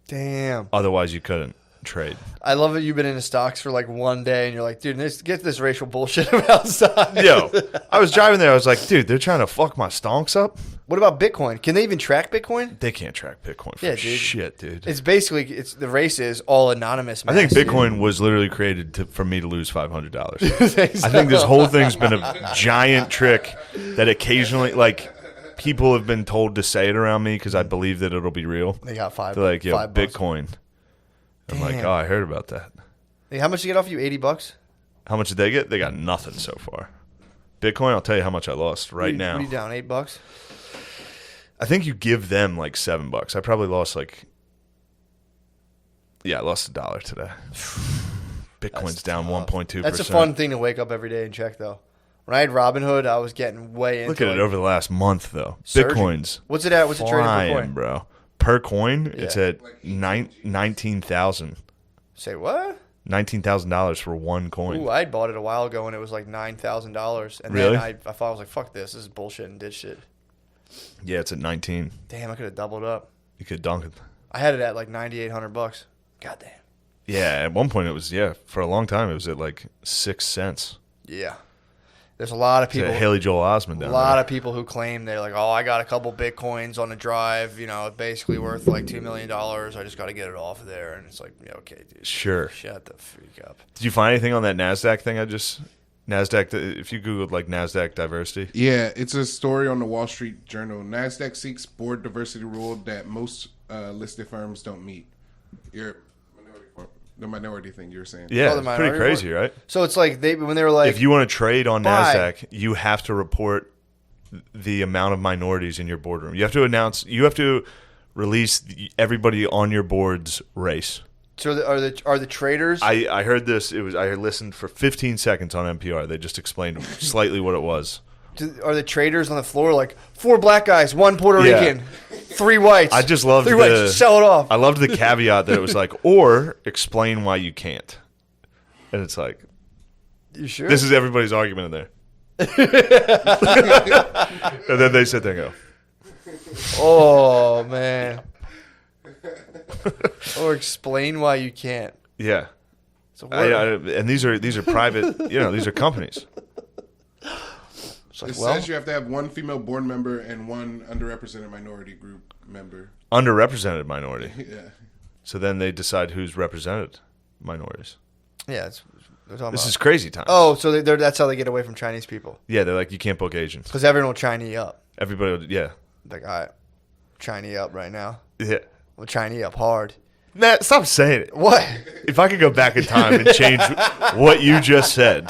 S1: Damn.
S2: Otherwise, you couldn't trade.
S1: I love that you've been into stocks for like one day, and you're like, dude, get this racial bullshit about stocks.
S2: Yo, I was driving there. I was like, dude, they're trying to fuck my stonks up.
S1: What about Bitcoin? Can they even track Bitcoin?
S2: They can't track Bitcoin for
S1: Yeah, dude.
S2: shit, dude.
S1: It's basically the race is all anonymous.
S2: I think
S1: mass,
S2: Bitcoin was literally created for me to lose $500.
S1: so.
S2: I think this whole thing's been a giant trick that occasionally, like, people have been told to say it around me because I believe that it'll be real.
S1: They got $5.
S2: They're like, yo,
S1: $5.
S2: Bitcoin. I'm like, oh, I heard about that.
S1: Hey, how much did you get off you? $80?
S2: How much did they get? They got nothing so far. Bitcoin, I'll tell you how much I lost now.
S1: What are you down, $8?
S2: I think you give them like $7. I probably lost I lost $1 today. Bitcoin's down 1.2%.
S1: That's a fun thing to wake up every day and check, though. When I had Robinhood, I was getting way into.
S2: Look at it over the last month, though.
S1: Surging.
S2: Bitcoin's
S1: What's it at? What's it trading per coin,
S2: bro? Per coin, it's at 19,000.
S1: Say what?
S2: $19,000 for one coin.
S1: Ooh, I bought it a while ago, and it was like $9,000. And
S2: really?
S1: then I thought, I was like, fuck this. This is bullshit, and ditched it.
S2: Yeah, it's at 19.
S1: Damn, I could have doubled up.
S2: You could dunk it.
S1: I had it at like $9,800. God damn.
S2: Yeah, at one point it was, for a long time it was at like 6 cents.
S1: Yeah. There's a lot of people.
S2: Haley Joel Osment down
S1: A lot
S2: there.
S1: of people who claim they're like, oh, I got a couple Bitcoins on the drive, basically worth like $2 million. I just got to get it off of there. And it's like, yeah, okay, dude.
S2: Sure.
S1: Shut the freak up.
S2: Did you find anything on that NASDAQ thing NASDAQ, if you Googled like NASDAQ diversity?
S3: Yeah, it's a story on the Wall Street Journal. NASDAQ seeks board diversity rule that most listed firms don't meet. The minority thing you were saying.
S2: Yeah,
S1: the
S2: it's pretty crazy, right?
S1: So it's like when they were like,
S2: if you want to trade on
S1: buy.
S2: NASDAQ, you have to report the amount of minorities in your boardroom. You have to release everybody on your board's race.
S1: So are the traders?
S2: I heard this. I listened for 15 seconds on NPR. They just explained slightly what it was.
S1: Are the traders on the floor like 4 black guys, 1 Puerto Rican, 3 whites?
S2: I just loved
S1: 3 whites. Sell it off.
S2: I loved the caveat that it was like, or explain why you can't. And it's like,
S1: you sure?
S2: This is everybody's argument in there. And then they sit there and go,
S1: oh man. Or explain why you can't.
S2: Yeah.
S1: So
S2: and these are private. These are companies.
S3: It says you have to have 1 female board member and 1 underrepresented minority group member.
S2: Underrepresented minority.
S3: Yeah.
S2: So then they decide who's represented minorities.
S1: Yeah,
S2: this is crazy time.
S1: Oh, so that's how they get away from Chinese people.
S2: Yeah, they're like, you can't book Asians.
S1: Because everyone will Chinese up.
S2: Everybody would, yeah.
S1: Like, all right, Chinese up right now.
S2: Yeah.
S1: Well, Chinese up hard.
S2: Matt, stop saying it.
S1: What?
S2: If I could go back in time and change what you just said.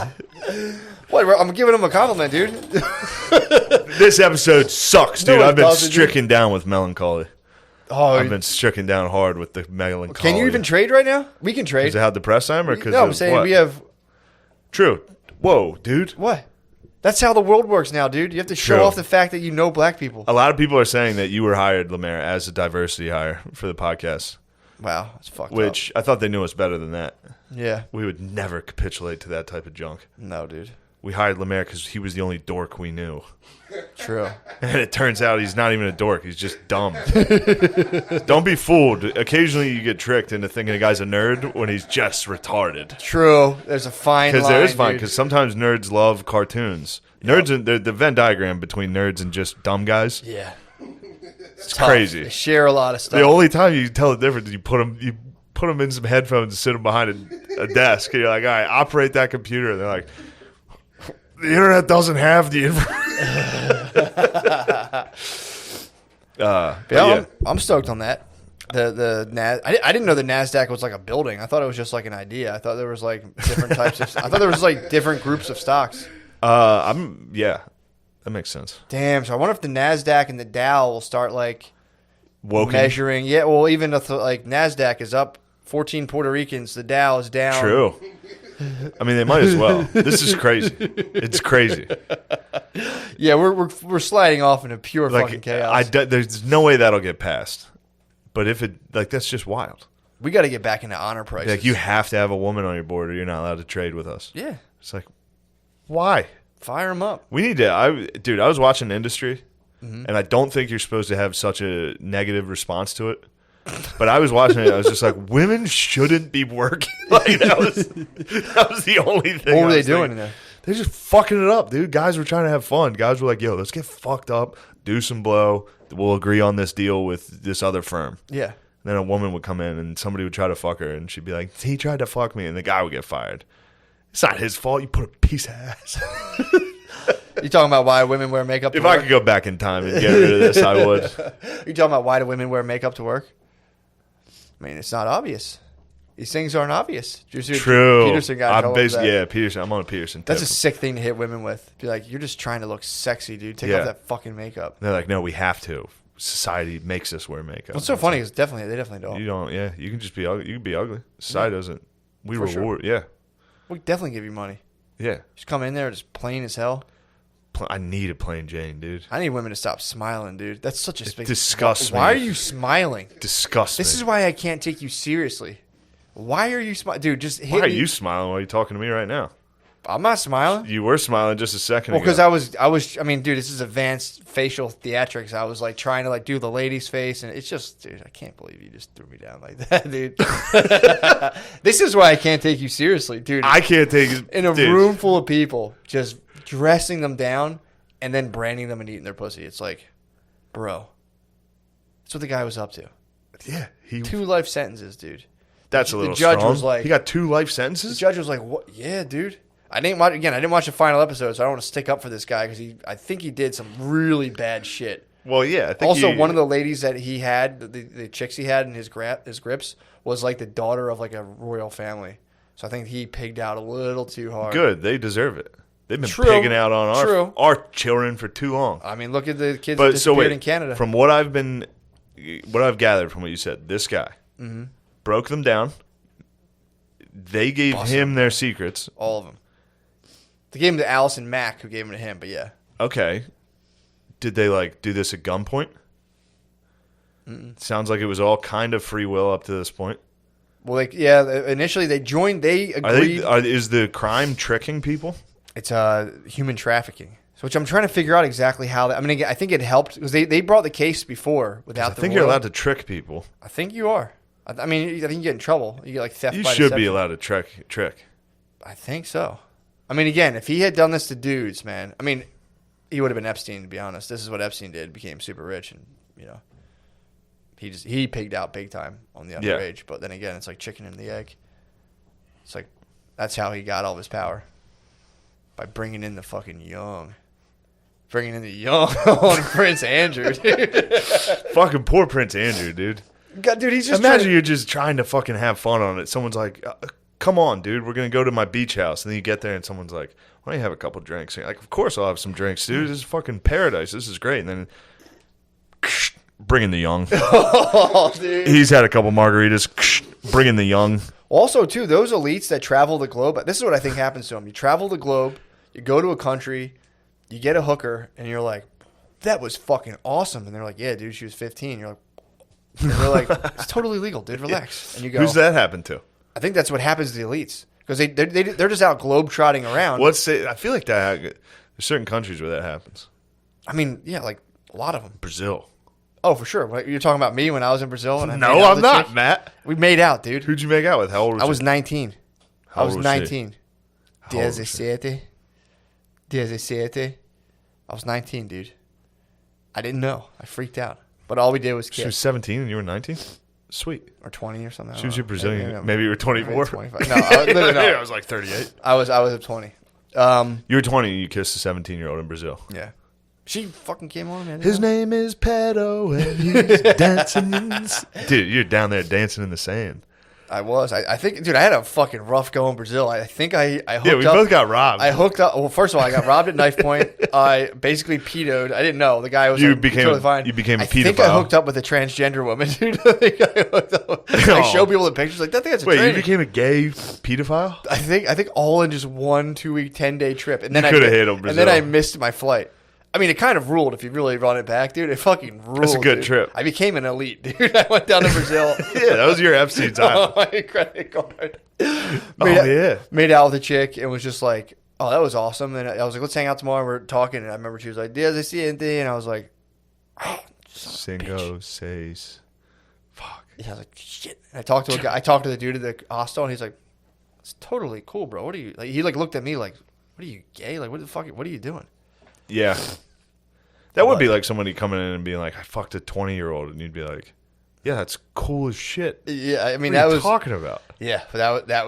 S1: What? I'm giving him a compliment, dude.
S2: This episode sucks, dude.
S1: No,
S2: I've been stricken down with melancholy.
S1: Oh,
S2: I've been stricken down hard with the melancholy.
S1: Can you even trade right now? We can trade.
S2: Because of how depressed I am, or because
S1: I'm saying we have.
S2: True. Whoa, dude.
S1: What? That's how the world works now, dude. You have to show off the fact that you know black people.
S2: A lot of people are saying that you were hired, Lemaire, as a diversity hire for the podcast.
S1: Wow, that's fucked up.
S2: Which I thought they knew us better than that.
S1: Yeah.
S2: We would never capitulate to that type of junk.
S1: No, dude.
S2: we hired Lemaire because he was the only dork we knew.
S1: True.
S2: And it turns out he's not even a dork. He's just dumb. Don't be fooled. Occasionally you get tricked into thinking a guy's a nerd when he's just retarded.
S1: True. There's a fine line.
S2: Because there is fine.
S1: Dude.
S2: Because sometimes nerds love cartoons. Nerds, the Venn diagram between nerds and just dumb guys.
S1: Yeah.
S2: It's crazy.
S1: They share a lot of stuff.
S2: The only time you can tell the difference is you put them in some headphones and sit them behind a desk. And you're like, all right, operate that computer. And they're like, the internet doesn't have the information.
S1: I'm stoked on that. I didn't know the NASDAQ was like a building. I thought it was just like an idea. I thought there was like different types of. I thought there was like different groups of stocks.
S2: That makes sense.
S1: Damn. So I wonder if the NASDAQ and the Dow will start like
S2: Woken.
S1: measuring. Yeah. Well, even if like NASDAQ is up 14 Puerto Ricans, the Dow is down.
S2: True. I mean, they might as well. This is crazy. It's crazy.
S1: Yeah, we're sliding off into pure fucking chaos.
S2: There's no way that'll get passed. But if it that's just wild.
S1: We got to get back into honor prices.
S2: Like you have to have a woman on your board, or you're not allowed to trade with us.
S1: Yeah.
S2: It's like, why?
S1: Fire them up.
S2: We need to. I was watching Industry, and I don't think you're supposed to have such a negative response to it. But I was watching it. I was just like, women shouldn't be working. Like that was the only thing.
S1: What were they doing in there?
S2: They're just fucking it up, dude. Guys were trying to have fun. Guys were like, yo, let's get fucked up, do some blow. We'll agree on this deal with this other firm.
S1: Yeah.
S2: And then a woman would come in and somebody would try to fuck her, and she'd be like, he tried to fuck me, and the guy would get fired. It's not his fault. You put a piece of ass.
S1: You talking about why women wear makeup to
S2: If
S1: work?
S2: I could go back in time and get rid of this, I would.
S1: You talking about why do women wear makeup to work? I mean, it's not obvious. These things aren't obvious.
S2: True.
S1: Peterson got
S2: Peterson. I'm on a Peterson.
S1: That's a sick thing to hit women with. Be like, you're just trying to look sexy, dude. Take off that fucking makeup.
S2: They're like, no, we have to. Society makes us wear makeup.
S1: What's so funny is they definitely don't.
S2: You don't. Yeah, you can just be ugly. You can be ugly. Society doesn't. We
S1: For
S2: reward.
S1: Sure.
S2: Yeah.
S1: We definitely give you money.
S2: Yeah.
S1: Just come in there just plain as hell.
S2: I need a plain Jane, dude.
S1: I need women to stop smiling, dude. That's such a big.
S2: Disgusts me.
S1: Why are you smiling?
S2: Disgust me.
S1: This is why I can't take you seriously. Why are you smiling, dude? Just hit me.
S2: Why are you smiling while you're talking to me right now?
S1: I'm not smiling.
S2: You were smiling just a second ago.
S1: Well, because I was. I mean, dude, this is advanced facial theatrics. I was like trying to like do the lady's face, and it's just, dude, I can't believe you just threw me down like that, dude. This is why I can't take you seriously, dude.
S2: I can't take it
S1: in a room full of people, just dressing them down and then branding them and eating their pussy. It's like, bro, that's what the guy was up to.
S2: Yeah,
S1: 2 life sentences, dude.
S2: That's a little
S1: the judge
S2: strong.
S1: was like,
S2: he got 2 life sentences.
S1: The judge was like, "What? Yeah, dude." I didn't watch the final episode, so I don't want to stick up for this guy because I think he did some really bad shit.
S2: Well, yeah. I think
S1: also, one of the ladies that he had, the chicks he had in his grips, was like the daughter of like a royal family. So I think he pigged out a little too hard.
S2: Good, they deserve it. They've been pigging out on our children for too long.
S1: I mean, look at the kids that disappeared in Canada.
S2: From what I've gathered from what you said, this guy broke them down. They gave him their secrets.
S1: All of them. They gave him to Allison Mack, who gave him to him, but yeah.
S2: Okay. Did they like do this at gunpoint? Sounds like it was all kind of free will up to this point.
S1: Well, initially they joined. They agreed.
S2: Is the crime tricking people?
S1: It's human trafficking. So, which I'm trying to figure out exactly how. I mean, I think it helped because they brought the case before without. I
S2: think you're allowed to trick people.
S1: I think you are. I mean, I think you get in trouble. You get like theft.
S2: You
S1: by
S2: should
S1: deception.
S2: be allowed to trick.
S1: I think so. I mean, again, if he had done this to dudes, man, I mean, he would have been Epstein, to be honest. This is what Epstein did, became super rich, and, you know, he pigged out big time on the underage. But then again, it's like chicken and the egg. It's like, that's how he got all of his power. By bringing in the fucking young. Bringing in the young on Prince Andrew, dude.
S2: Fucking poor Prince Andrew, dude.
S1: God, dude, he's just
S2: Imagine you're just trying to fucking have fun on it. Someone's like, come on, dude, we're going to go to my beach house. And then you get there and someone's like, why don't you have a couple drinks? And you're like, of course I'll have some drinks, dude. This is fucking paradise. This is great. And then bring in the young.
S1: Oh, dude.
S2: He's had a couple margaritas. Bring in the young.
S1: Also, too, those elites that travel the globe, this is what I think happens to them. You travel the globe, you go to a country, you get a hooker, and you're like, that was fucking awesome. And they're like, yeah, dude, she was 15. You're like, and they're like, it's totally legal, dude. Relax. And you go,
S2: who's that happen to?
S1: I think that's what happens to the elites. because they're just out globe-trotting around.
S2: I feel like there's certain countries where that happens.
S1: I mean, yeah, like a lot of them.
S2: Brazil.
S1: Oh, for sure. Like, you're talking about me when I was in Brazil? And
S2: No, I'm not, Matt.
S1: We made out, dude.
S2: Who'd you make out with? How old was
S1: I
S2: you?
S1: was 19.
S2: How
S1: I was
S2: old
S1: 19.
S2: How old was she?
S1: 17. I was 19, dude. I didn't know. I freaked out. But all we did was kiss.
S2: She was 17 and you were 19? Sweet.
S1: Or 20 or something.
S2: She was your Brazilian. Maybe you were 24?
S1: 25. No, I
S2: was like 38.
S1: I was at 20.
S2: You were 20 and you kissed a 17-year-old in Brazil.
S1: Yeah. She fucking came on, man.
S2: His name is Pedo and he's dancing in the... Dude, you're down there dancing in the sand.
S1: I was. I think, dude, I had a fucking rough go in Brazil. I think I hooked up.
S2: Yeah, we both got robbed.
S1: I hooked up. Well, first of all, I got robbed at knife point. I basically pedoed. I didn't know. The guy was totally fine.
S2: You became a pedophile.
S1: I think I hooked up with a transgender woman, dude. I think I hooked up. I show people the pictures. Like, I think that's a training.
S2: You became a gay pedophile?
S1: I think all in just 1 2-week 10-day trip. And then
S2: you could have hit him, Brazil.
S1: And then I missed my flight. I mean, it kind of ruled if you really run it back, dude. It fucking ruled.
S2: That's a good
S1: dude.
S2: trip.
S1: I became an elite, dude. I went down to Brazil.
S2: Yeah, that was your Epstein time.
S1: My credit card.
S2: Yeah.
S1: Made out with a chick and was just like, oh, that was awesome. And I was like, let's hang out tomorrow. And we're talking. And I remember she was like, Diaz, I see it. And I was like, oh,
S2: Cinco, seis. Fuck.
S1: Yeah, I was like, shit. And I talked to a guy. I talked to the dude at the hostel, and he's like, it's totally cool, bro. What are you, like, he like looked at me like, what are you, gay? Like, what the fuck, what are you doing?
S2: Yeah. That would be like somebody coming in and being like, I fucked a 20-year-old. And you'd be like, yeah, that's cool as shit.
S1: Yeah, I mean,
S2: what are
S1: that
S2: you
S1: was
S2: talking about.
S1: Yeah, but that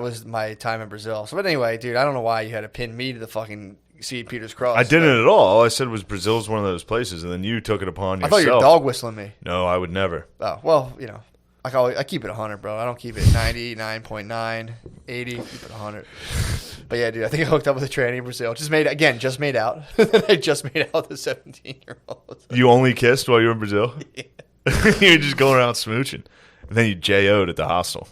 S1: was my time in Brazil. So, but anyway, dude, I don't know why you had to pin me to the fucking St. Peter's Cross.
S2: I didn't at all. All I said was Brazil's one of those places, and then you took it upon yourself.
S1: I thought you were dog whistling me.
S2: No, I would never.
S1: Oh, well, you know, I keep it 100, bro. I don't keep it 99.9, 80. Keep it 100. But yeah, dude, I think I hooked up with a tranny in Brazil. Just made out. I just made out with a 17-year-old.
S2: You only kissed while you were in Brazil?
S1: Yeah.
S2: You were just going around smooching. And then you J.O.'d at the hostel.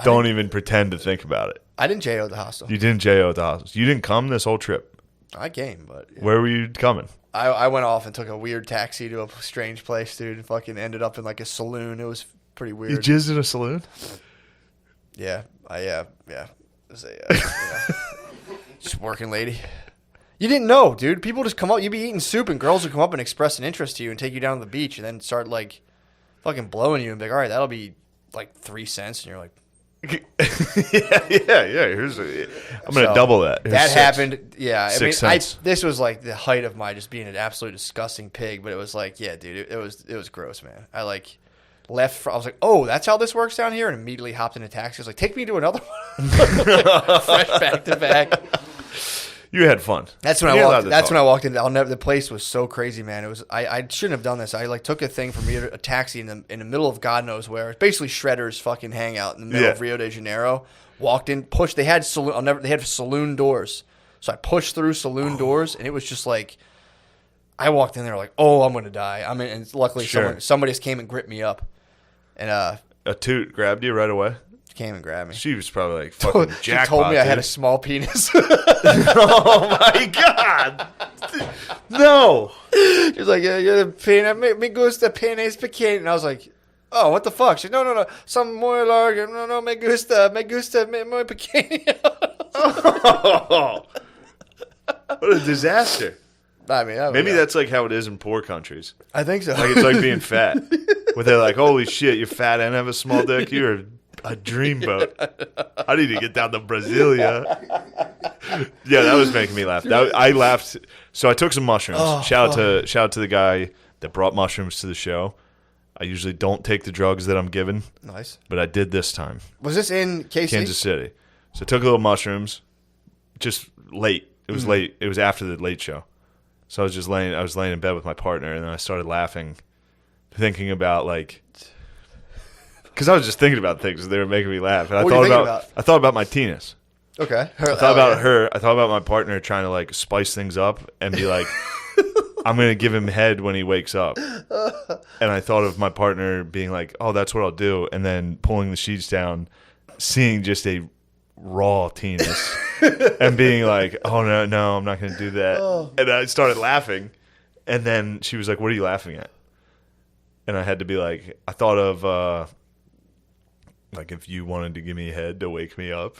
S2: Don't even pretend to think about it.
S1: I didn't J.O. at the hostel.
S2: You didn't J.O. at the hostel. You didn't come this whole trip.
S1: I came, but... Yeah.
S2: Where were you coming?
S1: I went off and took a weird taxi to a strange place, dude. And fucking ended up in like a saloon. It was pretty weird.
S2: You jizzed in a saloon?
S1: Yeah. Yeah. It was a just working lady. You didn't know, dude. People just come up. You'd be eating soup, and girls would come up and express an interest to you and take you down to the beach, and then start like fucking blowing you and be like, all right, that'll be like 3 cents, and you're like,
S2: yeah. I'm gonna double that.
S1: That happened. Yeah, I mean,
S2: 6 cents.
S1: this was like the height of my just being an absolute disgusting pig. But it was like, yeah, dude, it was gross, man. I like left. I was like, oh, that's how this works down here, and immediately hopped in a taxi. I was like, take me to another one, fresh back to back.
S2: You had fun.
S1: That's when I walked. That's when I walked in. The place was so crazy, man. It was. I shouldn't have done this. I like took a thing from a taxi in the middle of God knows where. It's basically Shredder's fucking hangout in the middle of Rio de Janeiro. Walked in, pushed. They had saloon. They had saloon doors. So I pushed through saloon doors, and it was just like, I walked in there like, oh, I'm gonna die. I mean, and luckily somebody just came and gripped me up, and
S2: a toot grabbed you right away.
S1: Came and grabbed me.
S2: She was probably like fucking jackpot.
S1: She told me I had a small penis.
S2: Oh my god! No.
S1: She was like, "You're the penis. Me gusta penis pequeño." And I was like, "Oh, what the fuck?" She said, "No. Some more large. No, me gusta muy pequeño."
S2: Oh. What a disaster!
S1: I mean,
S2: maybe that's like how it is in poor countries.
S1: I think so.
S2: Like it's like being fat, where they're like, "Holy shit, you're fat and have a small dick. You're a dreamboat. I need to get down to Brasilia." Yeah, that was making me laugh. I laughed. So I took some mushrooms. Shout out to the guy that brought mushrooms to the show. I usually don't take the drugs that I'm given.
S1: Nice.
S2: But I did this time.
S1: Was this in KC?
S2: Kansas City. So I took a little mushrooms. Just late. It was late. It was after the late show. So I was laying in bed with my partner, and then I started laughing, thinking about like, because I was just thinking about things, and they were making me laugh. And I thought about my penis.
S1: Okay.
S2: I thought about her. I thought about my partner trying to like spice things up and be like, I'm gonna give him head when he wakes up. And I thought of my partner being like, oh, that's what I'll do, and then pulling the sheets down, seeing just a raw penis, and being like, oh no, I'm not gonna do that. And I started laughing, and then she was like, what are you laughing at? And I had to be like, I thought of Like if you wanted to give me a head to wake me up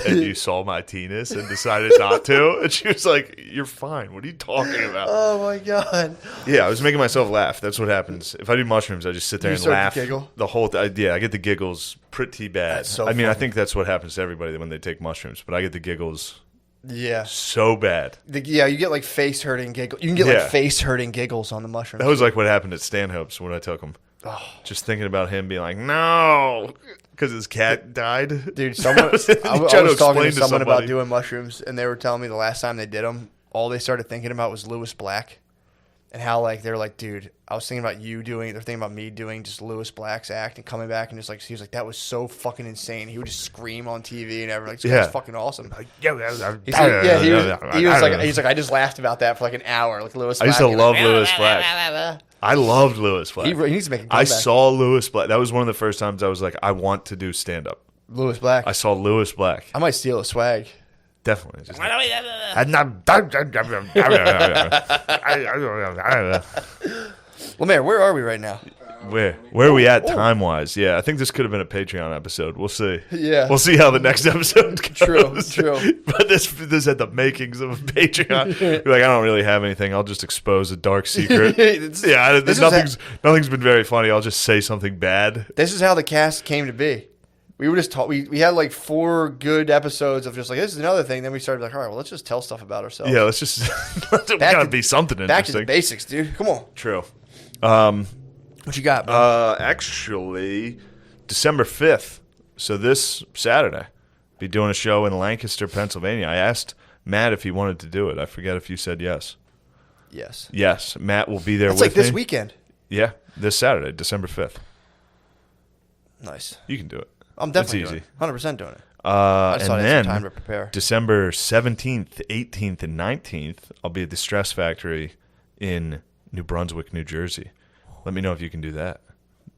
S2: and you saw my penis and decided not to, and she was like, "You're fine. What are you talking about?"
S1: Oh my god.
S2: Yeah, I was making myself laugh. That's what happens. If I do mushrooms, I just sit there
S1: You
S2: and
S1: start to
S2: laugh
S1: giggle?
S2: the whole time. Yeah, I get the giggles pretty bad.
S1: That's so
S2: I mean, I
S1: funny.
S2: think that's what happens to everybody when they take mushrooms, but I get the giggles
S1: Yeah.
S2: so bad.
S1: Yeah, you get like face hurting giggles. You can get
S2: Yeah.
S1: like face hurting giggles on the mushrooms.
S2: That was like what happened at Stanhope's when I took them.
S1: Oh.
S2: Just thinking about him being like, no, because his cat died.
S1: Dude, someone I was
S2: Trying to
S1: talking to
S2: explain to
S1: someone about
S2: somebody.
S1: doing mushrooms, and they were telling me the last time they did them, all they started thinking about was Lewis Black, and how like they were like, dude, I was thinking about you doing, they're thinking about me doing just Lewis Black's act and coming back and just like he was like that was so fucking insane. He would just scream on TV and everything. Like, this
S2: Yeah.
S1: guy's fucking awesome.
S2: He's
S1: He's like, yeah, he was like he's like I just laughed about that for like an hour. Like Lewis.
S2: I used
S1: Black,
S2: to
S1: and
S2: love
S1: like,
S2: Lewis Black. I loved Lewis Black.
S1: He needs to make a
S2: I
S1: comeback.
S2: saw Lewis Black. That was one of the first times I was like, I want to do stand up.
S1: Lewis Black.
S2: I saw Lewis Black.
S1: I might steal a swag.
S2: Definitely. Just
S1: Lemaire, where are we right now?
S2: where are we at time wise? Yeah, I think this could have been a Patreon episode. We'll see.
S1: Yeah.
S2: We'll see how the next episode goes.
S1: True.
S2: But this had the makings of a Patreon. You're like, I don't really have anything. I'll just expose a dark secret. Nothing's been very funny. I'll just say something bad.
S1: This is how the cast came to be. We were just we had like 4 good episodes of just like this is another thing. Then we started like, all right, well, let's just tell stuff about ourselves.
S2: Yeah, let's just we gotta be something
S1: Back to the
S2: interesting.
S1: basics, dude. Come on.
S2: True.
S1: What you got, bro?
S2: Actually, December 5th. So this Saturday, be doing a show in Lancaster, Pennsylvania. I asked Matt if he wanted to do it. I forget if you said yes.
S1: Yes.
S2: Yes, Matt will be there
S1: It's
S2: with
S1: like this
S2: me.
S1: weekend.
S2: Yeah, this Saturday, December 5th.
S1: Nice.
S2: You can do it.
S1: I'm definitely
S2: It's
S1: doing
S2: easy.
S1: it. 100% doing it. I just
S2: And
S1: thought I had
S2: then
S1: some time to prepare.
S2: December 17th, 18th, and 19th, I'll be at the Stress Factory in New Brunswick, New Jersey. Let me know if you can do that.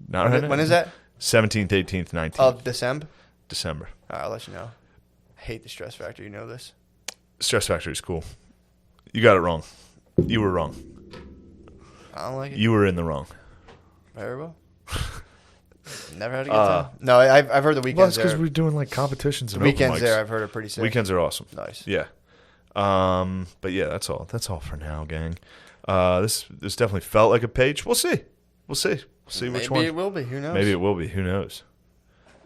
S1: When is that?
S2: 17th, 18th, 19th.
S1: Of December?
S2: December.
S1: All right, I'll let you know. I hate the Stress Factor. You know this.
S2: Stress Factory is cool. You got it wrong. You were wrong.
S1: I don't like it.
S2: You were in the wrong.
S1: Very well. Never had a good time. No, I've heard the
S2: Well,
S1: weekends
S2: it's because
S1: there.
S2: we're doing like competitions
S1: The
S2: and open
S1: weekends
S2: mics.
S1: there, I've heard are pretty sick.
S2: Weekends are awesome.
S1: Nice.
S2: Yeah. But yeah, that's all. That's all for now, gang. This definitely felt like a page. We'll see. We'll see which one.
S1: Maybe it will be. Who knows?
S2: Maybe it will be. Who knows?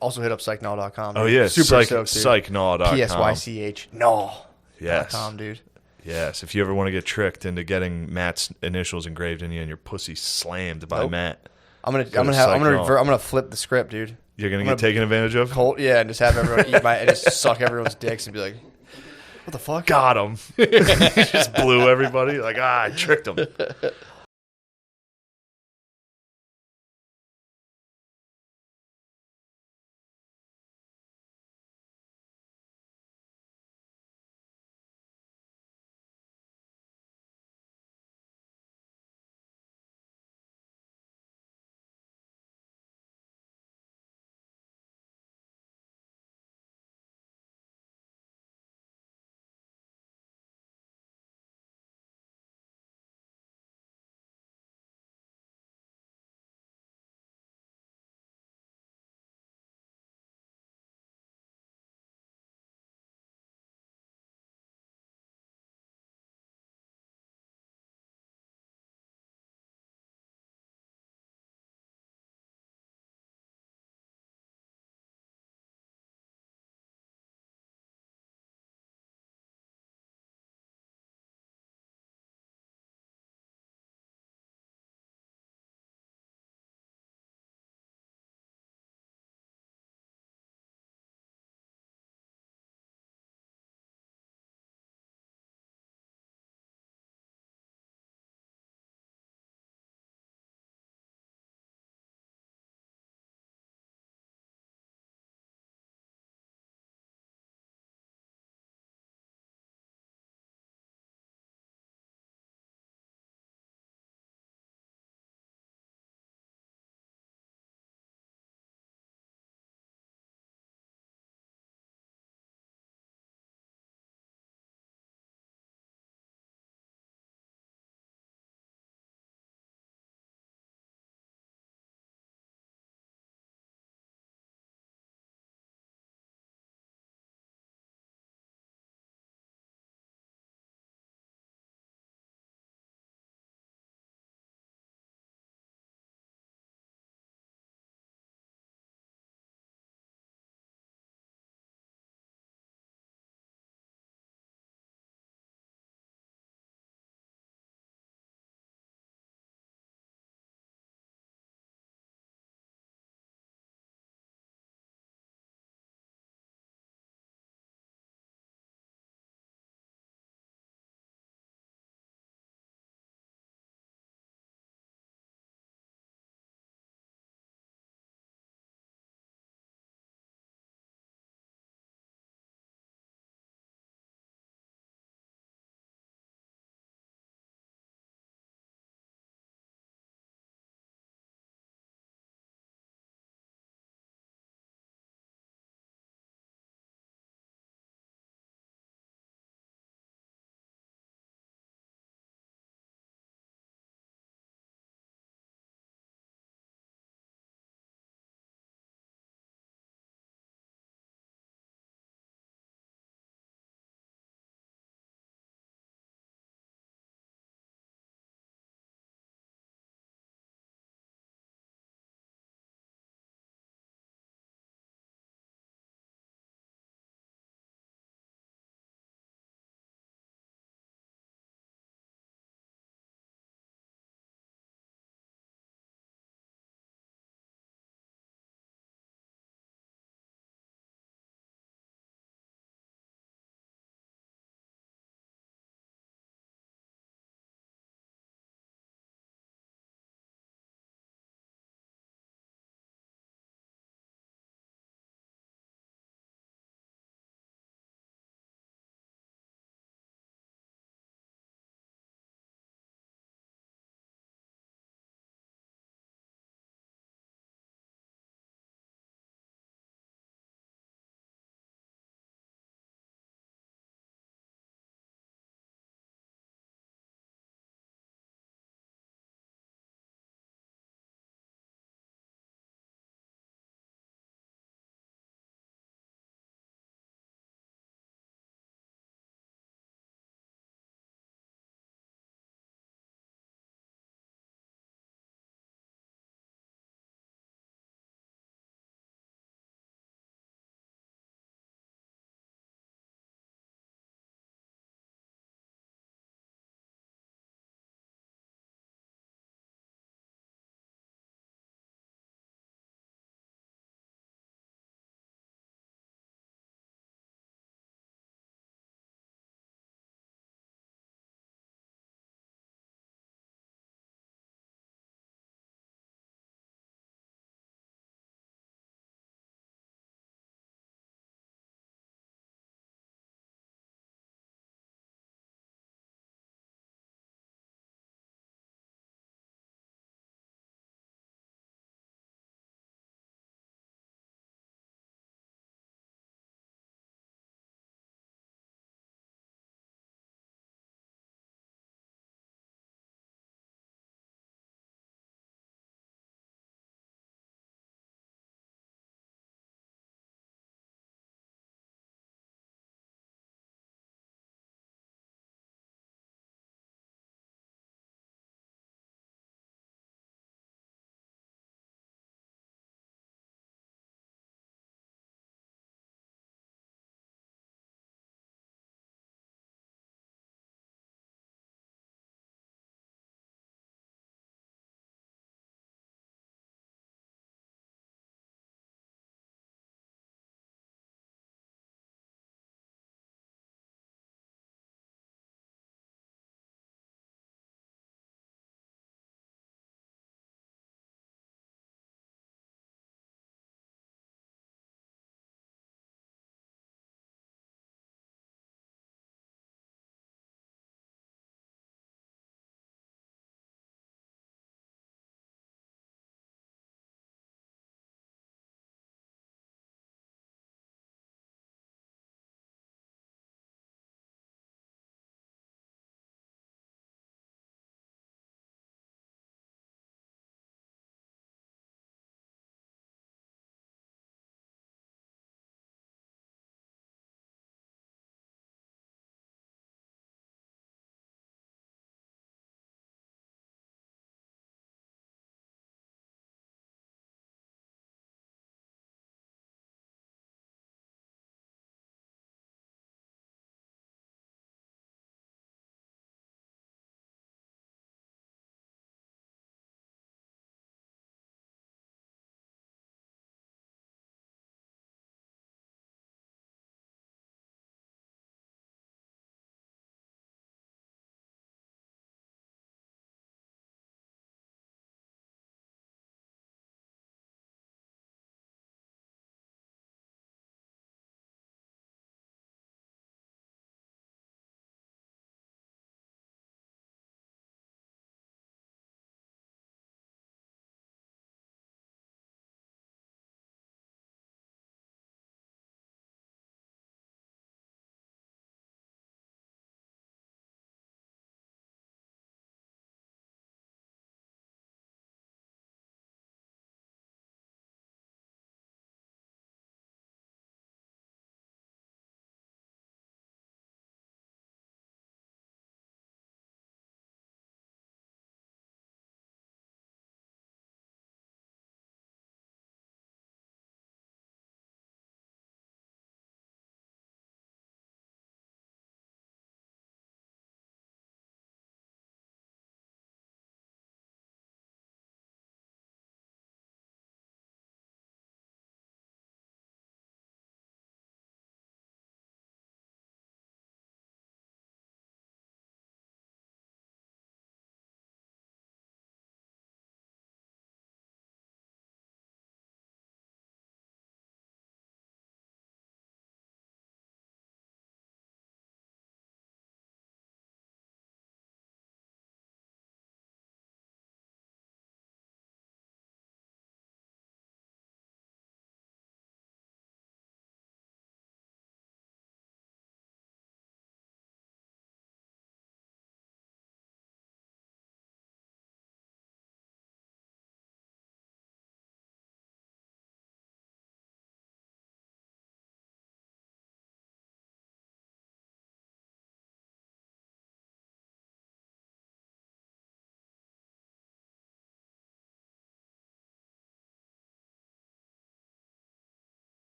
S1: Also hit up psychnaw.com.
S2: Oh yeah,
S1: Super stoked, dude.
S2: psychnaw.com.
S1: PSYCH. No.
S2: Yes.
S1: .com, dude.
S2: Yes. If you ever want to get tricked into getting Matt's initials engraved in you and your pussy slammed by
S1: Nope.
S2: Matt,
S1: I'm
S2: to psychnaw.
S1: gonna flip the script, dude.
S2: you're gonna
S1: I'm
S2: get
S1: gonna-
S2: taken advantage of.
S1: Yeah, and just have everyone eat and just suck everyone's dicks and be like, what the fuck?
S2: Got him. Just blew everybody. Like I tricked him.